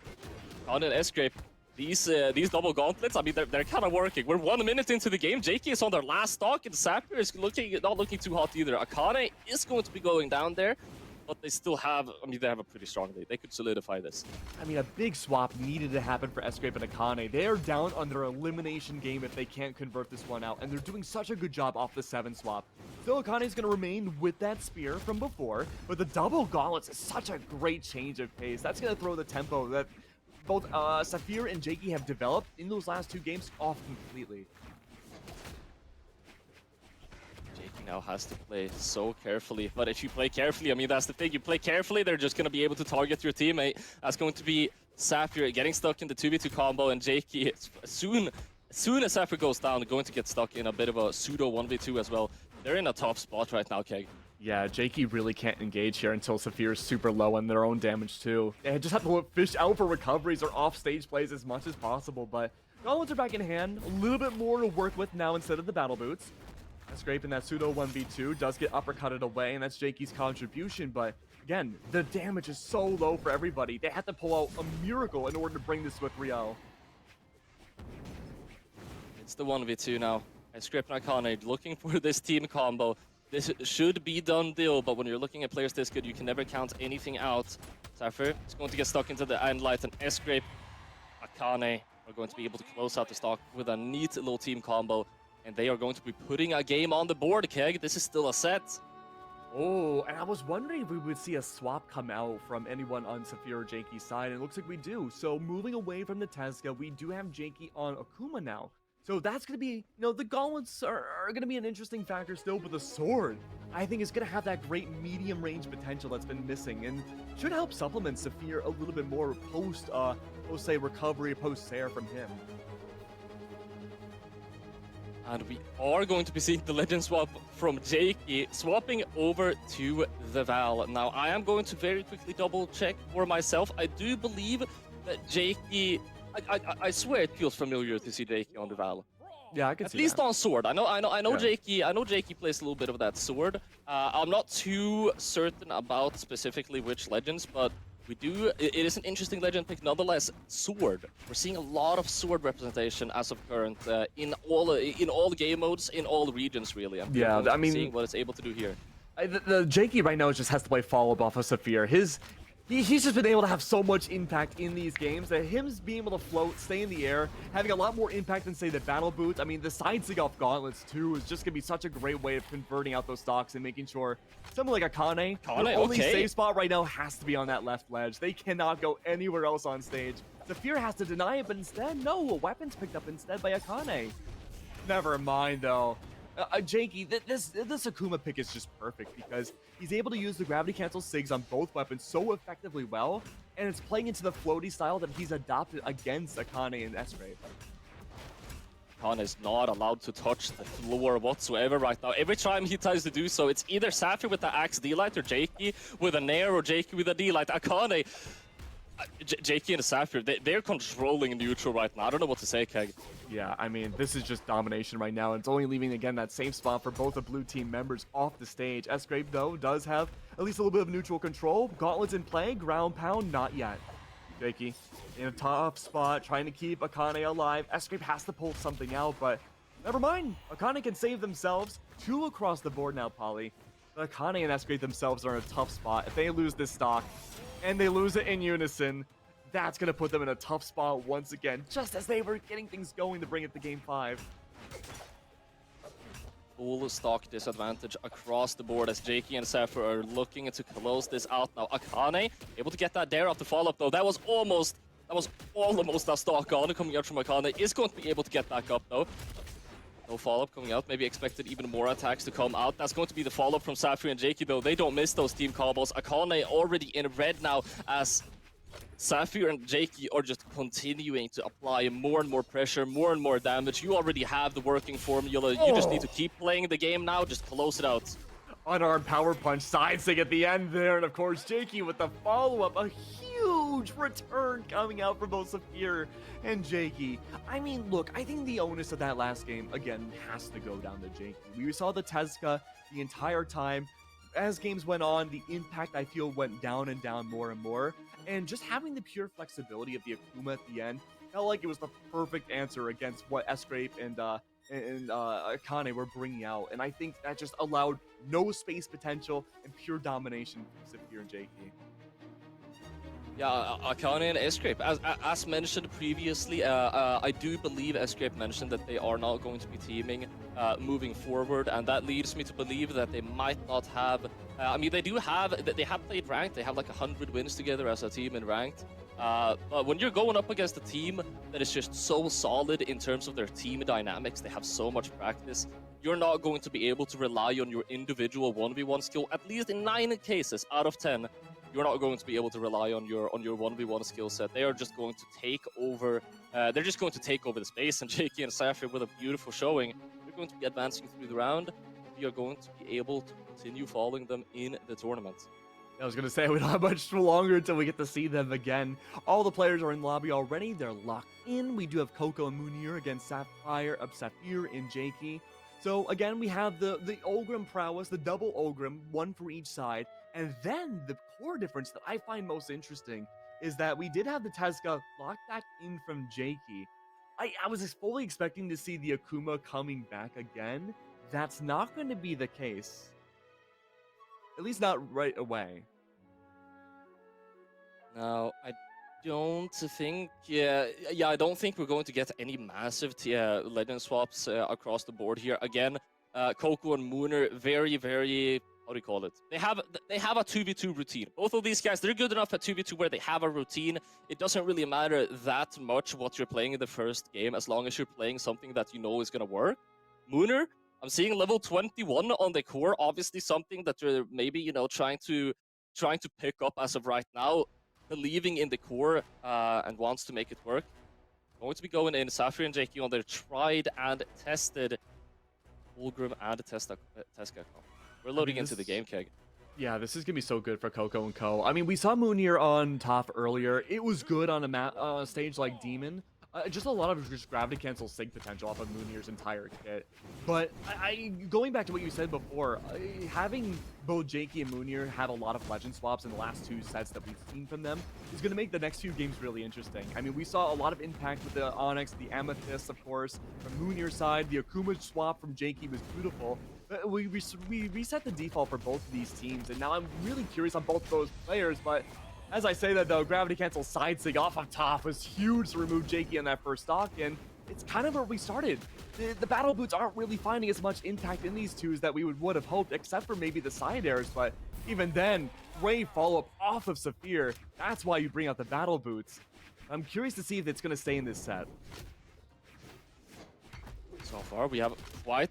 on an Escrip, these double gauntlets, I mean, they're kind of working. We're 1 minute into the game. Jakey is on their last stock, and Saphir is not looking too hot either. Akane is going to be going down there, but they still have, I mean, they have a pretty strong lead. They could solidify this.
I mean, a big swap needed to happen for Escrip and Akane. They are down on their elimination game if they can't convert this one out, and they're doing such a good job off the 7 swap. Still, Akane's going to remain with that spear from before, but the double gauntlets is such a great change of pace. That's going to throw the tempo that both Saphir and Jakey have developed in those last 2 games off completely.
Jakey now has to play so carefully. But if you play carefully, I mean, that's the thing. You play carefully, they're just going to be able to target your teammate. That's going to be Sapphire getting stuck in the 2v2 combo, and Jakey, as soon as Sapphire goes down, going to get stuck in a bit of a pseudo 1v2 as well. They're in a tough spot right now, Keg.
Yeah, Jakey really can't engage here until Saphir's super low on their own damage too. They just have to fish out for recoveries or off-stage plays as much as possible, but Gauntlets are back in hand. A little bit more to work with now instead of the battle boots. Scraping that pseudo 1v2 does get uppercutted away, and that's Jakey's contribution, but again, the damage is so low for everybody. They have to pull out a miracle in order to bring this with Riel.
It's the 1v2 now. And Script and Akane looking for this team combo. This should be done deal, but when you're looking at players this good, you can never count anything out. Sapphire is going to get stuck into the end light, and Scrape, Akane are going to be able to close out the stock with a neat little team combo, and they are going to be putting a game on the board, Keg. This is still a set.
Oh, and I was wondering if we would see a swap come out from anyone on Saphir or Jakey's side, and it looks like we do. So moving away from the Tezca, we do have Jakey on Akuma now. So that's going to be, the gauntlets are going to be an interesting factor still, but the sword, I think, is going to have that great medium range potential that's been missing, and should help supplement Saphir a little bit more post say, recovery, post-Sair from him.
And we are going to be seeing the legend swap from Jakey, swapping over to the Val. Now, I am going to very quickly double check for myself. I do believe that Jakey, I swear it feels familiar to see Jakey on the Val.
Yeah, I can
At
see
least
that.
on sword. I know
Yeah.
Jakey. I know Jakey plays a little bit of that sword. I'm not too certain about specifically which legends, but we do. It is an interesting legend pick, nonetheless. Sword. We're seeing a lot of sword representation as of current in all game modes, in all regions, really.
Yeah, I mean,
seeing what it's able to do here.
The Jakey right now just has to play follow-up off of Saphir. He's just been able to have so much impact in these games that him being able to float, stay in the air, having a lot more impact than, say, the battle boots. I mean, the side-sig off gauntlets, too, is just going to be such a great way of converting out those stocks and making sure someone like Akane, the only safe spot right now has to be on that left ledge. They cannot go anywhere else on stage. Saphir has to deny it, but instead, no, a weapon's picked up instead by Akane. Never mind, though. Jakey, this Akuma pick is just perfect because he's able to use the gravity cancel SIGs on both weapons so effectively well, and it's playing into the floaty style that he's adopted against Akane and Esrape.
Akane is not allowed to touch the floor whatsoever right now. Every time he tries to do so, it's either Sapphire with the Axe D-Light or Jakey with a Nair or Jakey with a D-Light. Akane, Jakey and Sapphire, they're controlling neutral right now. I don't know what to say, Keg.
Yeah, I mean, this is just domination right now, and it's only leaving, again, that same spot for both the blue team members off the stage. Escrape, though, does have at least a little bit of neutral control. Gauntlets in play, ground pound, not yet. Jakey in a tough spot, trying to keep Akane alive. Escrape has to pull something out, but never mind. Akane can save themselves. 2 across the board now, Polly. But Akane and Escrape themselves are in a tough spot. If they lose this stock, and they lose it in unison, that's going to put them in a tough spot once again, just as they were getting things going to bring it to Game 5.
Full stock disadvantage across the board as Jakey and Sapphire are looking to close this out now. Akane able to get that dare off the follow-up, though. That was almost a stock on coming out from Akane. Is going to be able to get back up, though. No follow-up coming out. Maybe expected even more attacks to come out. That's going to be the follow-up from Sapphire and Jakey, though. They don't miss those team combos. Akane already in red now as Sapphire and Jakey are just continuing to apply more and more pressure, more and more damage. You already have the working formula. You just need to keep playing the game now. Just close it out.
Unarmed power punch, side sig at the end there, and of course Jakey with the follow-up. A huge return coming out from both Saphir and Jakey. I mean, look, I think the onus of that last game, again, has to go down to Jakey. We saw the Tezca the entire time. As games went on, the impact, I feel, went down and down more and more. And just having the pure flexibility of the Akuma at the end felt like it was the perfect answer against what Escrape and Akane were bringing out. And I think that just allowed no space potential and pure domination from Saphir and Jakey.
Yeah, Akane and Escape. As mentioned previously, I do believe Escape mentioned that they are not going to be teaming moving forward, and that leads me to believe that they might not have. I mean, they have played ranked. They have like 100 wins together as a team in ranked. But when you're going up against a team that is just so solid in terms of their team dynamics. They have so much practice. You're not going to be able to rely on your individual 1v1 skill, at least in 9 cases out of 10. You're not going to be able to rely on your 1v1 skill set. They are just going to take over. They're just going to take over the space. And Jakey and Sapphire with a beautiful showing. They're going to be advancing through the round. We are going to be able to continue following them in the tournament.
I was gonna say we don't have much longer until we get to see them again. All the players are in lobby already. They're locked in. We do have Coco and Munir against Sapphire, Sapphire and Jakey. So again, we have the Ulgrim prowess, the double Ulgrim, one for each side. And then the core difference that I find most interesting is that we did have the Tezca lock back in from Jakey. I was fully expecting to see the Akuma coming back again. That's not going to be the case. At least not right away.
Now, I don't think, I don't think we're going to get any massive legend swaps across the board here. Again, Coco and Mooner, very, very, how do you call it? They have a 2v2 routine. Both of these guys, they're good enough at 2v2 where they have a routine. It doesn't really matter that much what you're playing in the first game, as long as you're playing something that you know is going to work. Mooner, I'm seeing level 21 on the core, obviously something that you're maybe, trying to pick up as of right now, believing in the core and wants to make it work. Going to be going in Sapphire and Jakey on their tried and tested Ulgrim and Tezca. We're loading into the game, Keg.
Yeah, this is gonna be so good for Coco and Co. I mean, we saw Munir on top earlier. It was good on a stage like Demon. Just a lot of just gravity cancel sig potential off of Munir's entire kit. But going back to what you said before, having both Jakey and Munir have a lot of legend swaps in the last 2 sets that we've seen from them is going to make the next few games really interesting. I mean, we saw a lot of impact with the Onyx, the Amethyst, of course, from Munir's side. The Akuma swap from Jakey was beautiful. We reset the default for both of these teams, and now I'm really curious on both of those players, but as I say that, though, gravity cancel side sig off of top was huge to remove Jakey on that first stock, and it's kind of where we started. The battle boots aren't really finding as much impact in these twos that we would have hoped, except for maybe the side airs, but even then, great follow-up off of Saphir. That's why you bring out the battle boots. I'm curious to see if it's going to stay in this set.
So far, we have quite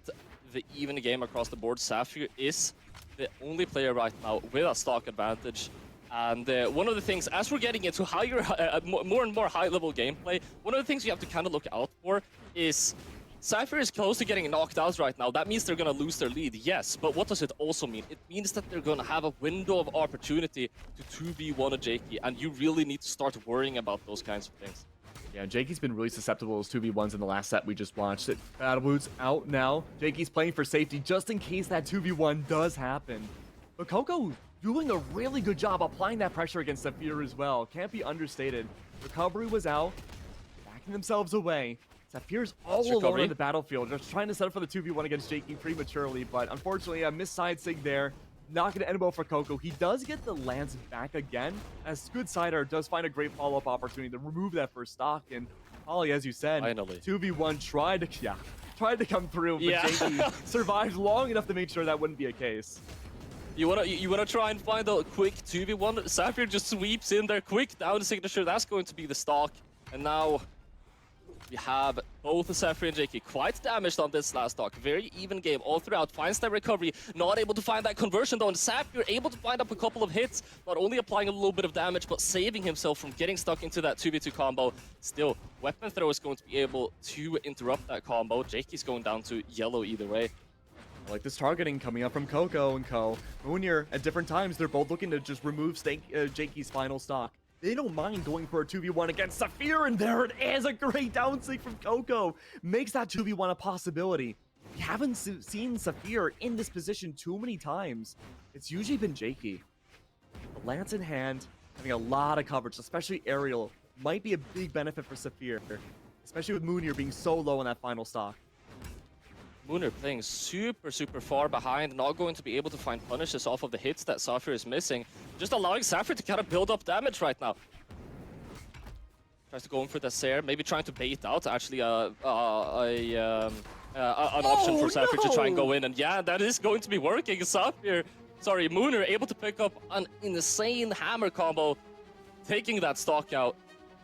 the even game across the board. Sapphire is the only player right now with a stock advantage. And one of the things, as we're getting into higher, more and more high-level gameplay, one of the things you have to kind of look out for is Sapphire is close to getting knocked out right now. That means they're going to lose their lead, yes. But what does it also mean? It means that they're going to have a window of opportunity to 2v1 a Jakey, and you really need to start worrying about those kinds of things.
Yeah, Jakey's been really susceptible to 2v1s in the last set we just watched. Battle boots out now. Jakey's playing for safety just in case that 2v1 does happen. But Coco doing a really good job applying that pressure against Saphir as well. Can't be understated. Recovery was out, backing themselves away. Saphir's all alone on the battlefield, just trying to set up for the 2v1 against Jakey prematurely, but unfortunately a missed side sig there. Not going to end well for Coco. He does get the lance back again, as Good Sider does find a great follow-up opportunity to remove that first stock, and Ollie, as you said,
finally
2v1 tried to come through, but Jakey survived long enough to make sure that wouldn't be a case.
You wanna try and find a quick 2v1? Sapphire just sweeps in there, quick down signature. That's going to be the stock. And now we have both Sapphire and Jakey quite damaged on this last stock. Very even game all throughout. Finds that recovery, not able to find that conversion though. And Sapphire able to find up a couple of hits, not only applying a little bit of damage, but saving himself from getting stuck into that 2v2 combo. Still, weapon throw is going to be able to interrupt that combo. Jakey's going down to yellow either way.
I like this targeting coming up from Coco and Co. Munir, at different times, they're both looking to just remove Jakey's final stock. They don't mind going for a 2v1 against Saphir, and there it is, a great down sync from Coco. Makes that 2v1 a possibility. We haven't seen Saphir in this position too many times. It's usually been Jakey. The lance in hand, having a lot of coverage, especially aerial, might be a big benefit for Saphir, especially with Munir being so low on that final stock.
Mooner playing super far behind, not going to be able to find punishes off of the hits that Sapphire is missing. Just allowing Sapphire to kind of build up damage right now. Tries to go in for the Sair, maybe trying to bait out actually an option for Sapphire to try and go in. And yeah, that is going to be working. Mooner able to pick up an insane hammer combo, taking that stock out.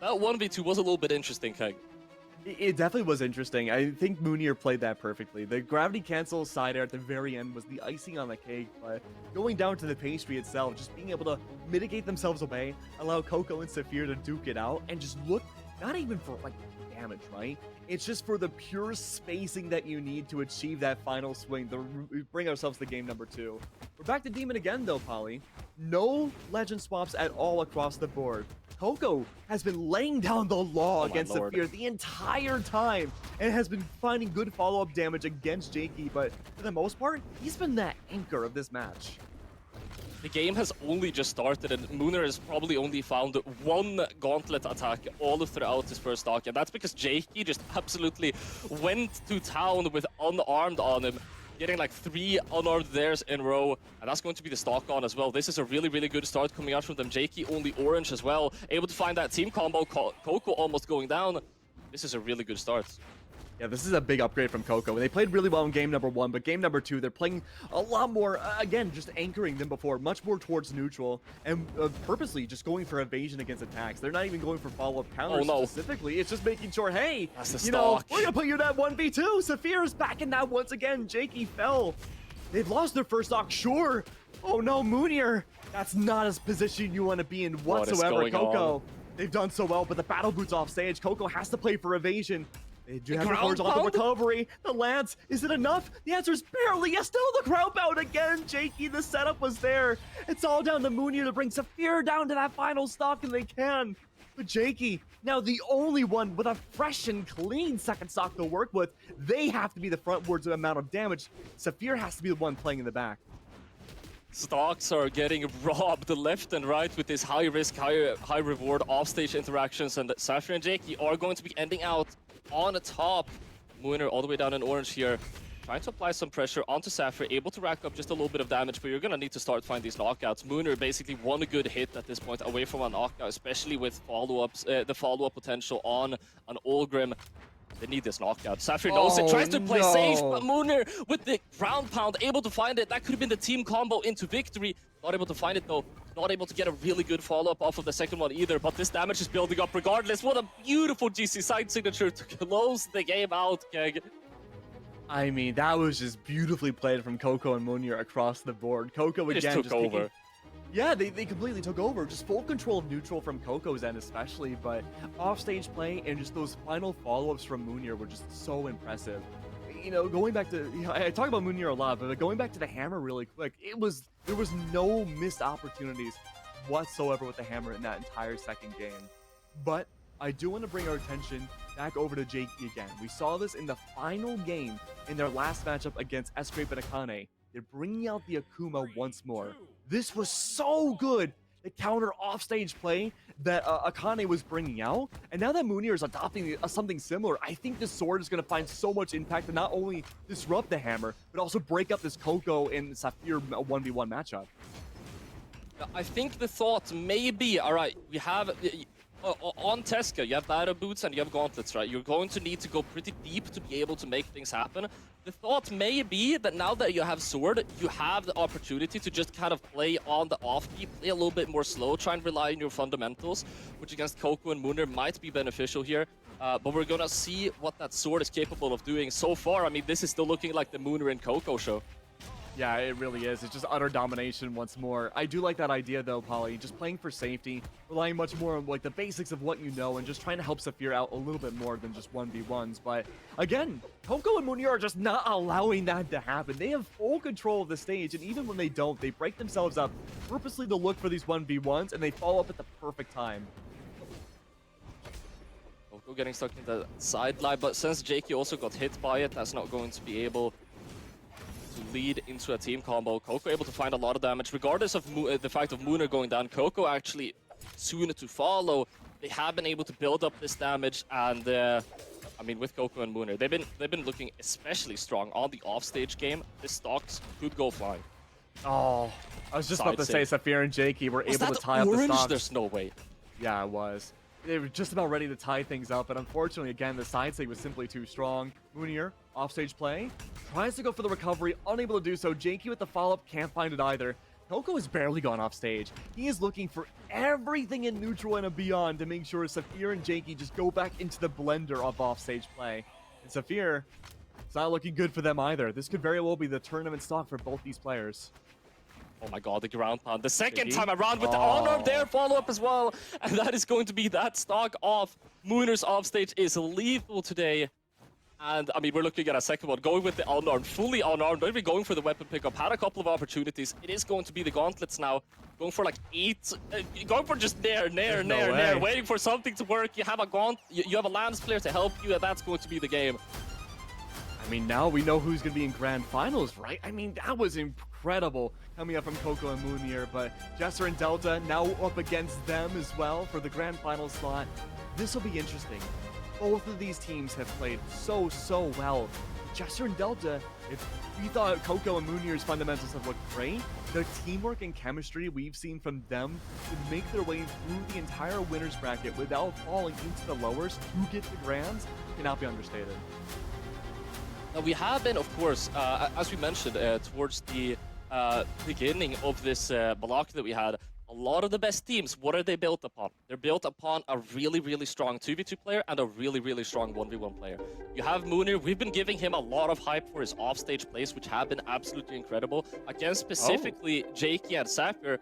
That 1v2 was a little bit interesting, Keg.
It definitely was interesting. I think Moonier played that perfectly. The gravity cancel side air at the very end was the icing on the cake, but going down to the pastry itself, just being able to mitigate themselves away, allow Coco and Saphir to duke it out, and just look, not even for like damage, right? It's just for the pure spacing that you need to achieve that final swing to bring ourselves to game number 2. We're back to Demon again though, Polly. No legend swaps at all across the board. Coco has been laying down the law against Saphir the entire time and has been finding good follow-up damage against Jakey, but for the most part, he's been that anchor of this match.
The game has only just started, and Mooner has probably only found one gauntlet attack all throughout his first stock, and that's because Jakey just absolutely went to town with unarmed on him, getting like 3 unarmed theirs in a row, and that's going to be the stock on as well. This is a really, really good start coming out from them. Jakey only orange as well, able to find that team combo, Coco almost going down. This is a really good start.
Yeah, this is a big upgrade from Coco. They played really well in game number 1, but game number 2, they're playing a lot more, again, just anchoring than before, much more towards neutral, and purposely just going for evasion against attacks. They're not even going for follow-up counters specifically. It's just making sure, hey, you know, we're going to put you in that 1v2. Saphir is back in that once again. Jakey fell. They've lost their first stock, sure. Oh no, Moonier. That's not a position you want to be in whatsoever, Coco. They've done so well, but the battle boots off stage. Coco has to play for evasion. They do have the horizontal recovery. The lance, is it enough? The answer is barely. Yes, still the crowd bound again. Jakey, the setup was there. It's all down to Moonier to bring Saphir down to that final stock, and they can. But Jakey, now the only one with a fresh and clean second stock to work with, they have to be the frontwards amount of damage. Saphir has to be the one playing in the back.
Stocks are getting robbed left and right with this high risk, high reward offstage interactions, and Saphir and Jakey are going to be ending out on the top. Mooner all the way down in orange here, trying to apply some pressure onto Saphir, able to rack up just a little bit of damage, but you're gonna need to start finding these knockouts. Mooner basically one good hit at this point away from a knockout, especially with follow-ups, the follow-up potential on an Olgrim. They need this knockout. Saphir knows it, tries to play safe, but Mooner with the ground pound, able to find it. That could have been the team combo into victory. Not able to find it though. Not able to get a really good follow-up off of the second one either, but this damage is building up regardless. What a beautiful GC side signature to close the game out, Keg.
I mean, that was just beautifully played from Coco and Moonier across the board. Coco again
just took over.
Yeah, they completely took over. Just full control of neutral from Coco's end especially, but offstage play and just those final follow-ups from Moonier were just so impressive. You know, going back to, you know, I talk about Moonier a lot, but going back to the hammer really quick, there was no missed opportunities whatsoever with the hammer in that entire second game. But I do want to bring our attention back over to Jakey again. We saw this in the final game in their last matchup against S-Grape and Akane. They're bringing out the Akuma once more. This was so good. The counter offstage play that Akane was bringing out. And now that Moonier is adopting something similar, I think this sword is going to find so much impact to not only disrupt the hammer, but also break up this Coco and Saphir 1v1 matchup.
I think the thought may be, all right, we have... on Teska, you have battle boots and you have gauntlets, right? You're going to need to go pretty deep to be able to make things happen. The thought may be that now that you have sword, you have the opportunity to just kind of play on the offbeat, play a little bit more slow, try and rely on your fundamentals, which against Coco and Mooner might be beneficial here. But we're gonna see what that sword is capable of doing. So far, I mean, this is still looking like the Mooner and Coco show.
Yeah, it really is. It's just utter domination once more. I do like that idea though, Polly. Just playing for safety, relying much more on like the basics of what you know, and just trying to help Saphir out a little bit more than just 1v1s. But again, Coco and Moonier are just not allowing that to happen. They have full control of the stage, and even when they don't, they break themselves up purposely to look for these 1v1s, and they follow up at the perfect time.
Coco getting stuck in the sideline, but since Jakey also got hit by it, that's not going to be able to lead into a team combo. Coco able to find a lot of damage, regardless of the fact of Mooner going down. Coco actually soon to follow. They have been able to build up this damage, and I mean, with Coco and Mooner, they've been looking especially strong on the offstage game. The stocks could go flying.
Oh, I was just about to say Saphir and Jakey were able to tie up the stocks.
There's no way.
Yeah, it was. They were just about ready to tie things up, but unfortunately, again, the side sig was simply too strong. Moonier, offstage play, tries to go for the recovery, unable to do so. Jakey with the follow-up, can't find it either. Coco has barely gone off stage. He is looking for everything in neutral and beyond to make sure Saphir and Jakey just go back into the blender of offstage play. And Saphir, it's not looking good for them either. This could very well be the tournament stock for both these players.
Oh my god, the ground pound. The second
Jakey?
time around with the honor there, follow-up as well. And that is going to be that stock off. Mooner's offstage is lethal today. And, I mean, we're looking at a second one, going with the unarmed, fully unarmed, not even going for the weapon pickup, had a couple of opportunities. It is going to be the gauntlets now, going for like 8, going for just nair, waiting for something to work. You have a you have a Lance player to help you, and that's going to be the game.
I mean, now we know who's going to be in grand finals, right? I mean, that was incredible coming up from Coco and Moonier, but Jester and Delta now up against them as well for the grand final slot. This will be interesting. Both of these teams have played so well. Jester and Delta, if we thought Coco and Moonier's fundamentals have looked great, the teamwork and chemistry we've seen from them to make their way through the entire winner's bracket without falling into the lowers to get the grands cannot be understated.
Now we have been, of course, as we mentioned towards the beginning of this block that we had, a lot of the best teams, what are they built upon? They're built upon a really strong 2v2 player and a really strong 1v1 player. You have Moonir, we've been giving him a lot of hype for his offstage plays, which have been absolutely incredible. Against specifically Jakey and Sapphire,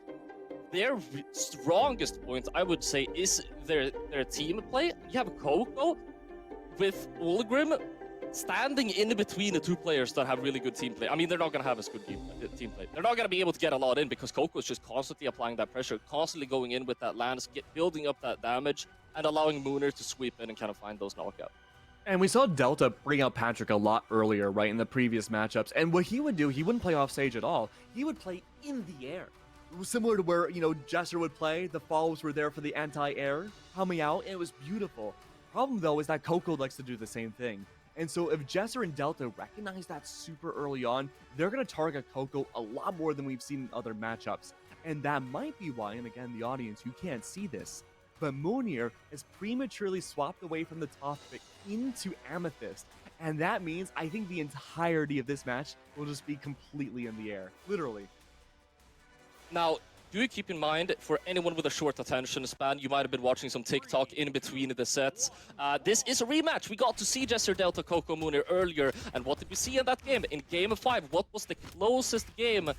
their strongest point, I would say, is their team play. You have Coco with Ulgrim standing in between the two players that have really good team play. I mean, they're not going to have as good team play. They're not going to be able to get a lot in because Coco is just constantly applying that pressure, constantly going in with that lance, building up that damage, and allowing Mooner to sweep in and kind of find those knockouts.
And we saw Delta bring out Patrick a lot earlier, right, in the previous matchups. And what he would do, he wouldn't play off stage at all. He would play in the air. It was similar to where, you know, Jester would play. The follows were there for the anti-air coming out, and it was beautiful. Problem, though, is that Coco likes to do the same thing. And so if Jester and Delta recognize that super early on, they're going to target Coco a lot more than we've seen in other matchups. And that might be why, and again, the audience, you can't see this, but Moonir has prematurely swapped away from the top pick into Amethyst. And that means I think the entirety of this match will just be completely in the air. Literally.
Now, do keep in mind, for anyone with a short attention span, you might have been watching some TikTok in between the sets. This is a rematch. We got to see Jester, Delta, Coco, Moonir earlier. And what did we see in that game? In Game 5, what was the closest game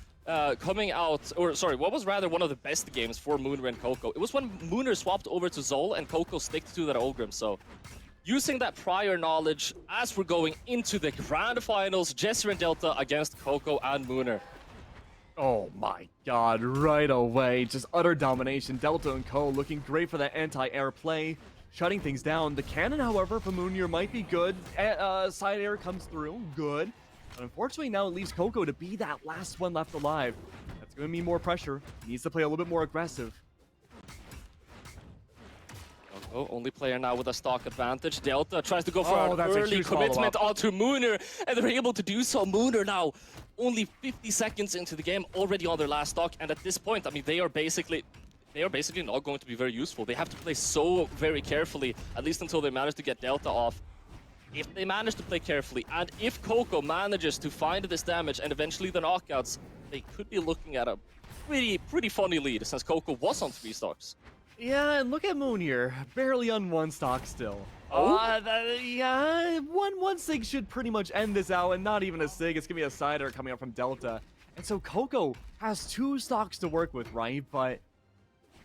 coming out? Or, sorry, what was rather one of the best games for Moonir and Coco? It was when Moonir swapped over to Zol and Coco sticked to that Ulgrim. So, using that prior knowledge as we're going into the grand finals, Jester and Delta against Coco and Moonir.
Oh my god, right away. Just utter domination. Delta and Co. looking great for that anti-air play. Shutting things down. The cannon, however, for Moonir might be good. Side air comes through. Good. But unfortunately, now it leaves Coco to be that last one left alive. That's going to mean more pressure. He needs to play a little bit more aggressive.
Coco, only player now with a stock advantage. Delta tries to go for an
that's a
early
huge
commitment
follow-up.
onto Moonir, and they're able to do so. Moonir now only 50 seconds into the game, already on their last stock, and at this point, I mean, they are basically not going to be very useful. They have to play so very carefully, at least until they manage to get Delta off. If they manage to play carefully, and if Coco manages to find this damage and eventually the knockouts, they could be looking at a pretty funny lead, since Coco was on 3 stocks.
Yeah, and look at Moonir. Barely on 1 stock still.
Oh?
Yeah, one sig should pretty much end this out, and not even a sig. It's gonna be a cider coming up from Delta. And so Coco has 2 stocks to work with, right? But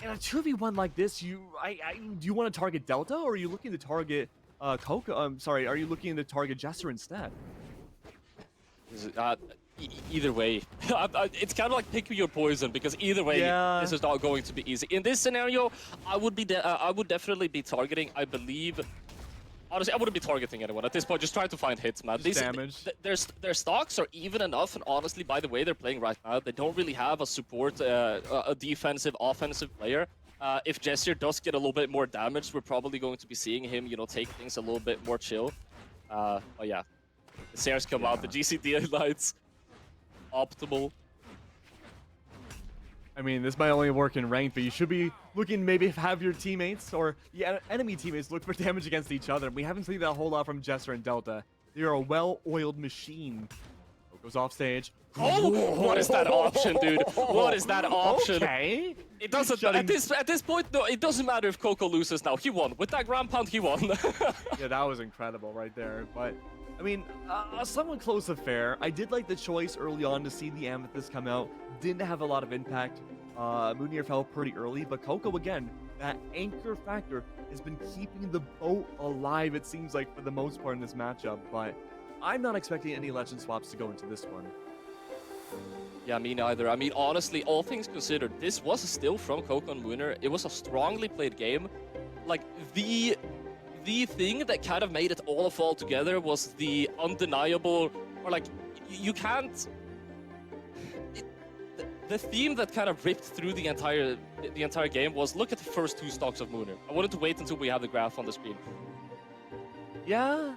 in a 2v1 like this, do you want to target Delta, or are you looking to target Coco? Are you looking to target Jester instead?
Either way, it's kind of like picking your poison, because either way, this is not going to be easy. In this scenario, I would definitely be targeting, I believe. Honestly, I wouldn't be targeting anyone at this point. Just trying to find hits, man.
Damage.
Their stocks are even enough, and honestly, by the way they're playing right now, they don't really have a support, a defensive, offensive player. If Jester does get a little bit more damage, we're probably going to be seeing him, you know, take things a little bit more chill. But yeah, the Sears come out, the GCD lights, optimal.
I mean, this might only work in ranked, but you should be looking maybe have your teammates or the enemy teammates look for damage against each other. We haven't seen that a whole lot from Jester and Delta. They are a well-oiled machine. Goes off stage.
Oh, what is that option, dude? What is that option?
Okay.
It doesn't
Shutting-
at this point. No, it doesn't matter if Coco loses now. He won with that ground pound. He won.
Yeah, that was incredible right there. But I mean, a somewhat close affair. I did like the choice early on to see the Amethyst come out. Didn't have a lot of impact. Moonir fell pretty early, but Coco again, that anchor factor has been keeping the boat alive. It seems like for the most part in this matchup. But I'm not expecting any legend swaps to go into this one.
Yeah, me neither. I mean, honestly, all things considered, this was still from Coco and Mooner. It was a strongly played game. Like, the thing that kind of made it all fall together was the undeniable, or like, you can't... The theme that kind of ripped through the entire game was, look at the first 2 stocks of Mooner. I wanted to wait until we have the graph on the screen.
Yeah,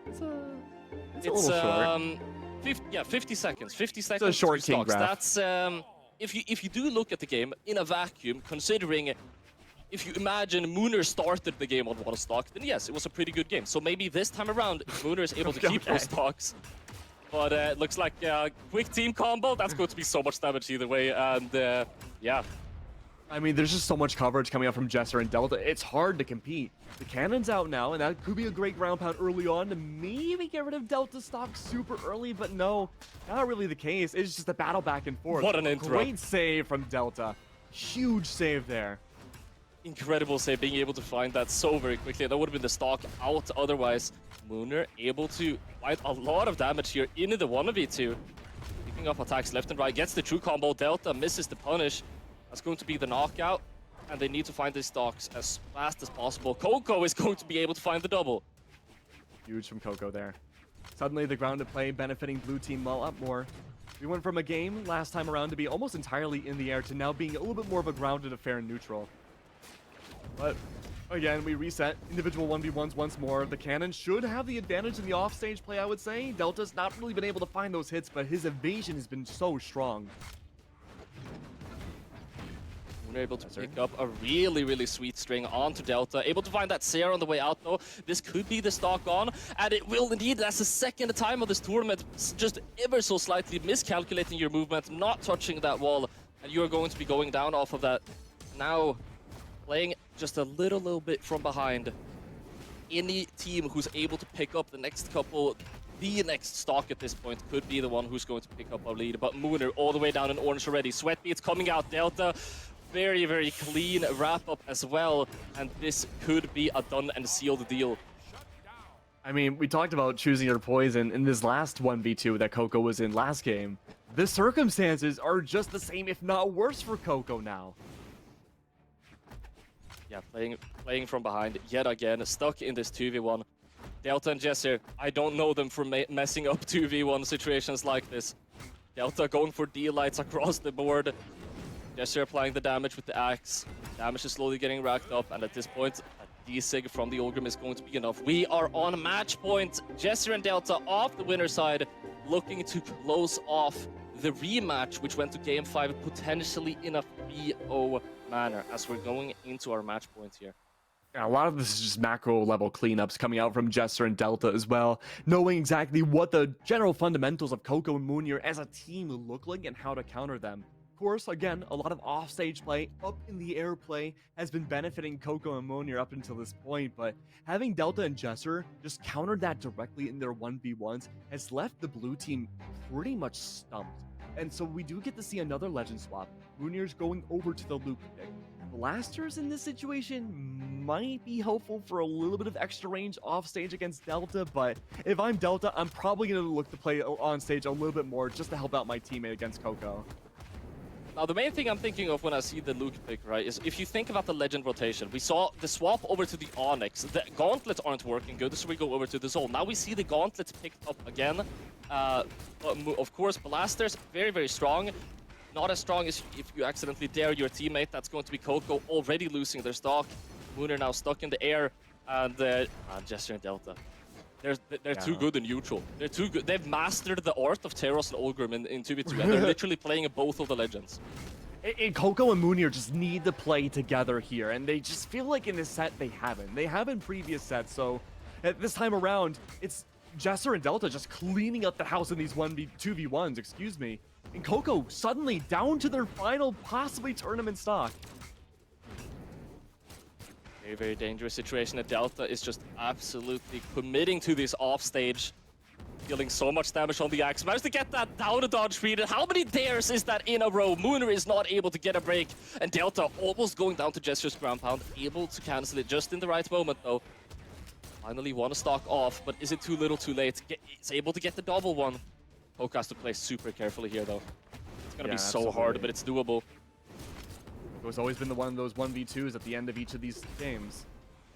it's a little short.
50 seconds. 50 seconds.
It's a short
2
king
stocks.
graph.
That's if you do look at the game in a vacuum, considering if you imagine Mooner started the game on 1 stock, then yes, it was a pretty good game. So maybe this time around, if Mooner is able to keep those stocks. But it looks like a quick team combo. That's going to be so much damage either way. And yeah.
I mean, there's just so much coverage coming out from Jesser and Delta. It's hard to compete. The cannon's out now, and that could be a great ground pound early on to maybe get rid of Delta stock super early, but no, not really the case. It's just a battle back and forth.
What an intro.
Great save from Delta. Huge save there.
Incredible save, being able to find that so very quickly. That would have been the stock out otherwise. Mooner able to fight a lot of damage here into the 1v2. Picking up attacks left and right, gets the true combo. Delta misses the punish. That's going to be the knockout. And they need to find these stocks as fast as possible. Coco is going to be able to find the double.
Huge from Coco there. Suddenly the grounded play benefiting blue team well up more. We went from a game last time around to be almost entirely in the air to now being a little bit more of a grounded affair in neutral. But again, we reset individual 1v1s once more. The cannon should have the advantage in the offstage play, I would say. Delta's not really been able to find those hits, but his evasion has been so strong.
We're able to pick up a really, really sweet string onto Delta. Able to find that Sarah on the way out, though. This could be the stock on, and it will indeed. That's the second time of this tournament. Just ever so slightly miscalculating your movement, not touching that wall, and you are going to be going down off of that. Now, playing just a little bit from behind. Any team who's able to pick up the next stock at this point could be the one who's going to pick up a lead. But Mooner all the way down in orange already. Sweat beats coming out. Delta, very, very clean wrap-up as well. And this could be a done and sealed deal.
I mean, we talked about choosing your poison in this last 1v2 that Coco was in last game. The circumstances are just the same, if not worse, for Coco now.
Yeah, playing from behind yet again, stuck in this 2v1. Delta and Jesser, I don't know them for messing up 2v1 situations like this. Delta going for D-lights across the board. Jesser applying the damage with the axe. Damage is slowly getting racked up, and at this point, a D-sig from the Ulgrim is going to be enough. We are on match point. Jesser and Delta off the winner's side, looking to close off the rematch, which went to Game 5, potentially in a 3-0 manner, as we're going into our match point here.
Yeah, a lot of this is just macro level cleanups coming out from Jesser and Delta as well, knowing exactly what the general fundamentals of Coco and Moonir as a team look like and how to counter them. Of course, again, a lot of offstage play, up in the air play has been benefiting Coco and Moonir up until this point, but having Delta and Jesser just countered that directly in their 1v1s has left the blue team pretty much stumped. And so we do get to see another legend swap. Moonir's going over to the Luke pick. Blasters in this situation might be helpful for a little bit of extra range off stage against Delta, but if I'm Delta, I'm probably going to look to play on stage a little bit more just to help out my teammate against Coco.
Now, the main thing I'm thinking of when I see the Luke pick, right, is if you think about the Legend rotation, we saw the swap over to the Onyx. The Gauntlets aren't working good, so we go over to the Soul. Now we see the Gauntlets picked up again. But of course, Blasters, very, very strong. Not as strong as if you accidentally dare your teammate. That's going to be Coco, already losing their stock. Mooner now stuck in the air. And Jesser and Delta. They're too good in neutral. They're too good. They've mastered the art of Teros and Ulgrim in 2v2, and they're literally playing both of the legends.
And Coco and Moonir just need to play together here, and they just feel like in this set they haven't. They have in previous sets, so at this time around, it's Jesser and Delta just cleaning up the house in these 2v1s, excuse me. And Coco suddenly down to their final, possibly tournament stock.
Very, very dangerous situation. And Delta is just absolutely committing to this offstage. Dealing so much damage on the axe. Managed to get that down a dodge speed. And how many dares is that in a row? Mooner is not able to get a break. And Delta almost going down to Jesser's ground pound. Able to cancel it just in the right moment, though. Finally one stock off, but is it too little too late? He's able to get the double one. Coco has to play super carefully here, though. It's gonna be so hard, but it's doable.
Coco's always been one of those 1v2s at the end of each of these games.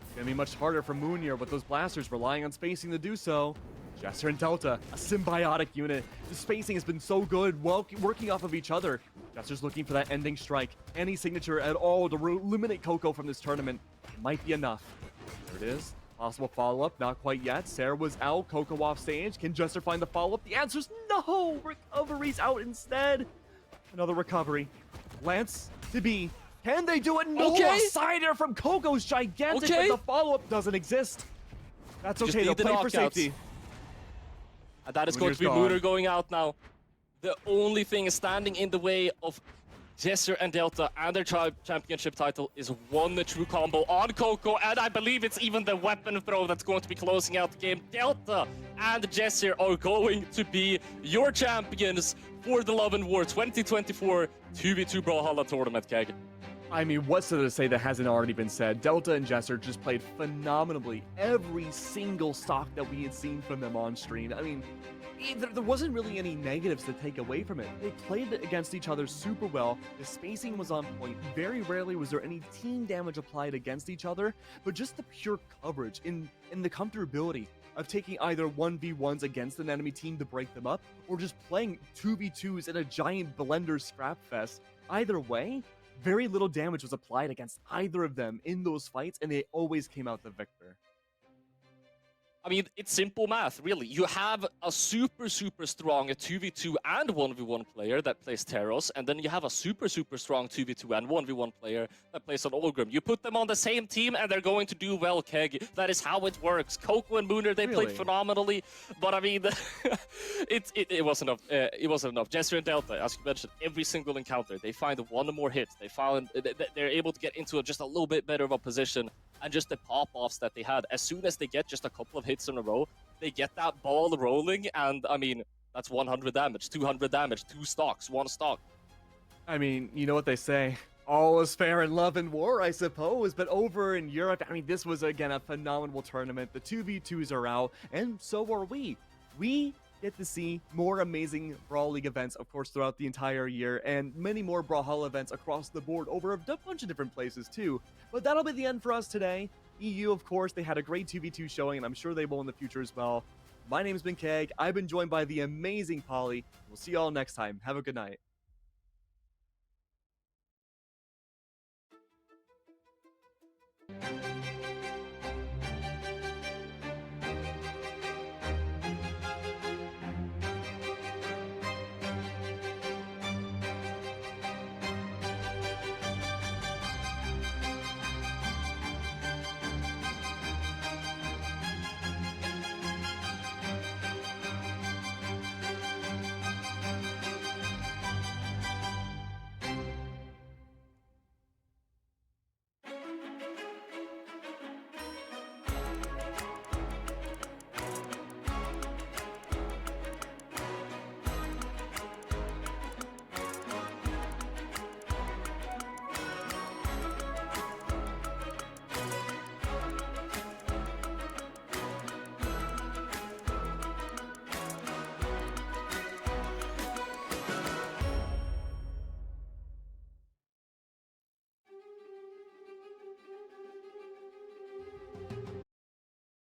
It's gonna be much harder for Moonir with those blasters relying on spacing to do so. Jesser and Delta, a symbiotic unit. The spacing has been so good, working off of each other. Jesser's looking for that ending strike. Any signature at all to eliminate Coco from this tournament might be enough. There it is. Possible follow-up, not quite yet. Sarah was out, Coco off stage. Can Jesser find the follow-up? The answer's no! Recovery's out instead. Another recovery. Lance to B. Can they do it? No!
Okay.
A cider from Coco's gigantic, but the follow-up doesn't exist. That's okay, they'll play for safety.
And that is going to be Mooner going out now. The only thing standing in the way of Jesser and Delta and their championship title is one true combo on Coco, and I believe it's even the weapon throw that's going to be closing out the game. Delta and Jesser are going to be your champions for the Love and War 2024 2v2 Brawlhalla tournament, Keg.
I mean, what's there to say that hasn't already been said? Delta and Jesser just played phenomenally every single stock that we had seen from them on stream. I mean, there wasn't really any negatives to take away from it. They played against each other super well. The spacing was on point. Very rarely was there any team damage applied against each other, but just the pure coverage in the comfortability of taking either 1v1s against an enemy team to break them up, or just playing 2v2s in a giant blender scrap fest. Either way, very little damage was applied against either of them in those fights, and they always came out the victor.
I mean, it's simple math, really. You have a super strong 2v2 and 1v1 player that plays Teros, and then you have a super strong 2v2 and 1v1 player that plays on Olgrim. You put them on the same team, and they're going to do well, Keg. That is how it works. Coco and Mooner, they played phenomenally, but I mean, it wasn't enough. It wasn't enough. Jesser and Delta, as you mentioned, every single encounter, they find one more hit. They're able to get into just a little bit better of a position. And just the pop-offs that they had. As soon as they get just a couple of hits in a row, they get that ball rolling, and I mean, that's 100 damage, 200 damage, 2 stocks, 1 stock.
I mean, you know what they say. All is fair in love and war, I suppose, but over in Europe, I mean, this was, again, a phenomenal tournament. The 2v2s are out, and so are we. We get to see more amazing Brawl League events, of course, throughout the entire year, and many more Brawlhalla events across the board over a bunch of different places, too. But that'll be the end for us today. EU, of course, they had a great 2v2 showing, and I'm sure they will in the future as well. My name's been Keg. I've been joined by the amazing Polly. We'll see you all next time. Have a good night.